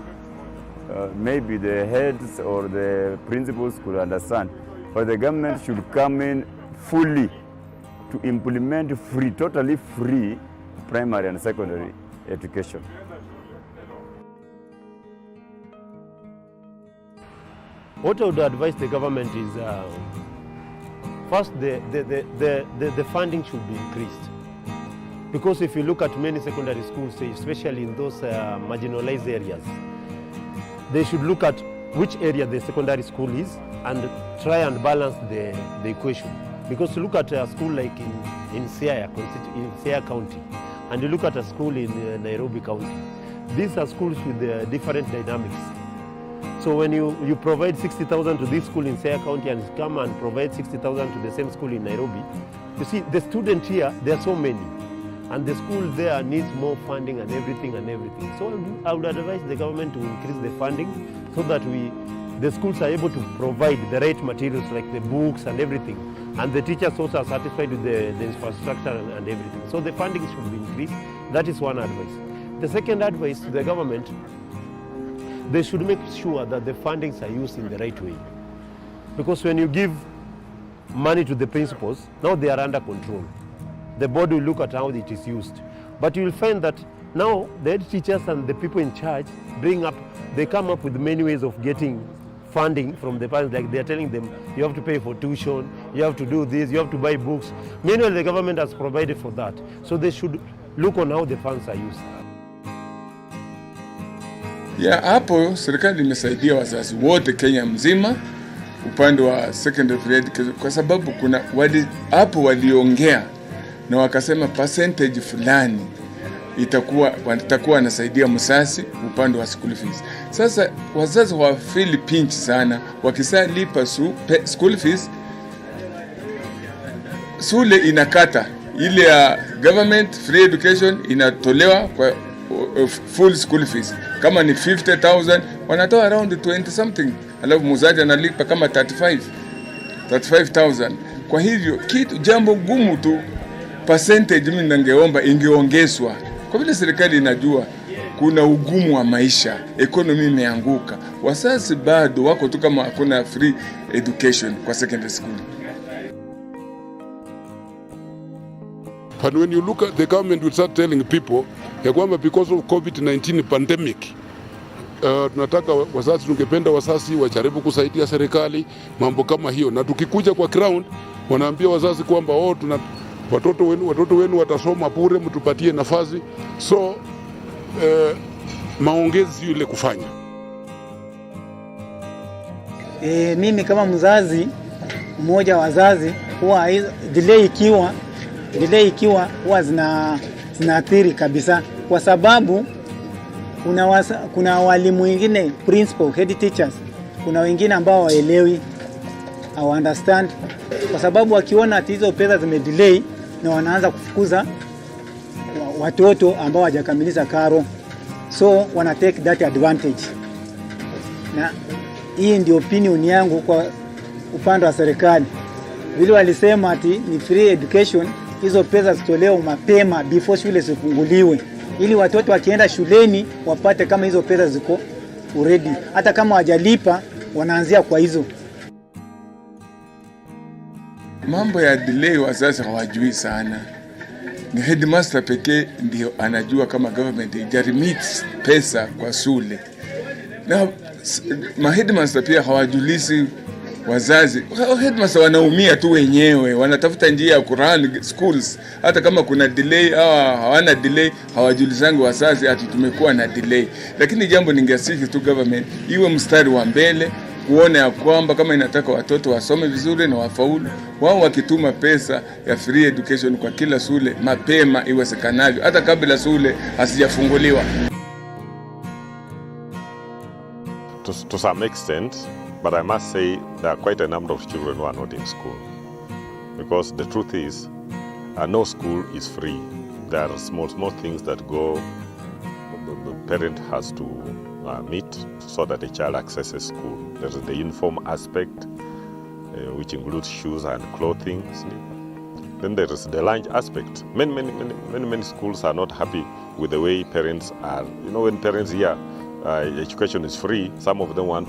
Maybe the heads or the principals could understand. But the government should come in fully to implement free, totally free primary and secondary education. What I would advise the government is, first, the funding should be increased. Because if you look at many secondary schools, especially in those marginalized areas, they should look at which area the secondary school is and try and balance the equation. Because look at a school like in Siaya County, and you look at a school in Nairobi County. These are schools with different dynamics. So when you provide 60,000 to this school in Siaya County and come and provide 60,000 to the same school in Nairobi, you see the students here, there are so many. And the school there needs more funding and everything. So I would advise the government to increase the funding so that the schools are able to provide the right materials like the books and everything. And the teachers also are satisfied with the infrastructure and everything. So the funding should be increased. That is one advice. The second advice to the government, they should make sure that the fundings are used in the right way. Because when you give money to the principals, now they are under control. The board will look at how it is used. But you will find that now the head teachers and the people in charge they come up with many ways of getting funding from the parents. Like they are telling them, you have to pay for tuition, you have to do this, you have to buy books. Meanwhile, the government has provided for that. So they should look on how the funds are used. Hapo serikali imesaidia wazazi wote Kenya mzima upande wa secondary education, kwa sababu kuna hapo waliongea na wakasema percentage fulani watakuwa wanasaidia msasi upande wa school fees. Sasa wazazi wa feel pinch sana wakisalipa school fees, shule inakata ile ya government free education inatolewa kwa full school fees. Kama ni 50,000 wanatoa around 20 something, alafu mzazi analipa kama 35,000. Kwa hivyo jambo gumu tu percentage mimi ningeomba ingeongezwa, kwa vile serikali inajua kuna ugumu wa maisha, economy imeanguka, wazazi bado wako tu kama hakuna free education kwa secondary school. And when you look at the government will start telling people ya kwamba because of COVID-19 pandemic, tunataka wazazi, tungependa wazazi wajaribu kusaidia serikali mambo kama hiyo, na tukikuja kwa ground wanaambia wazazi kwamba watoto wenu watasoma bure, mtupatie nafasi. So maongezi ile kufanya. Mimi kama mzazi mmoja wa wazazi, huwa delay ikiwa huwa zinaathiri kabisa, kwa sababu kuna walimu wengine, principal, head teachers, kuna wengine ambao waelewi, au understand, kwa sababu wakiona ati hizo pesa zimedelay na wanaanza kufukuza watoto ambao hawajakamilisha karo, so wana take that advantage. Na hii ndio opinion yangu kwa upande wa serikali. Vile walisema ati ni free education, hizo pesa zitolewe mapema before shule zifunguliwe, ili watoto wakienda shuleni wapate kama hizo pesa ziko already, hata kama hawajalipa wanaanzia kwa hizo. Mambo ya delay wazazi hawajui sana. Ni headmaster pekee ndio anajua kama government ijaremit pesa kwa shule. Na headmaster pia hawajulishi wazazi. Headmaster wanaumia tu wenyewe, wanatafuta njia ya kurun schools. Hata kama kuna delay au hawana delay, hawajulisangi wazazi ati tumekuwa na delay. Lakini jambo ningesihi tu government iwe mstari wa mbele, kuona ya kwamba kama inataka watoto wasome vizuri na wafaulu, wao wakituma pesa ya free education kwa kila shule mapema iwezekanavyo, hata kabla shule hasijafunguliwa. To some extent, but I must say there are quite a number of children who are not in school. Because the truth is, no school is free. There are small things that the parent has to meet so that the child accesses school. There is the uniform aspect, which includes shoes and clothing. Then there is the lunch aspect. Many schools are not happy with the way parents are. You know, when parents hear education is free, some of them want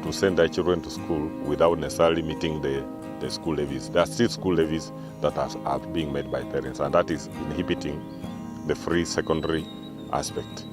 to send their children to school without necessarily meeting the school levies. There are still school levies that are being made by parents, and that is inhibiting the free secondary aspect.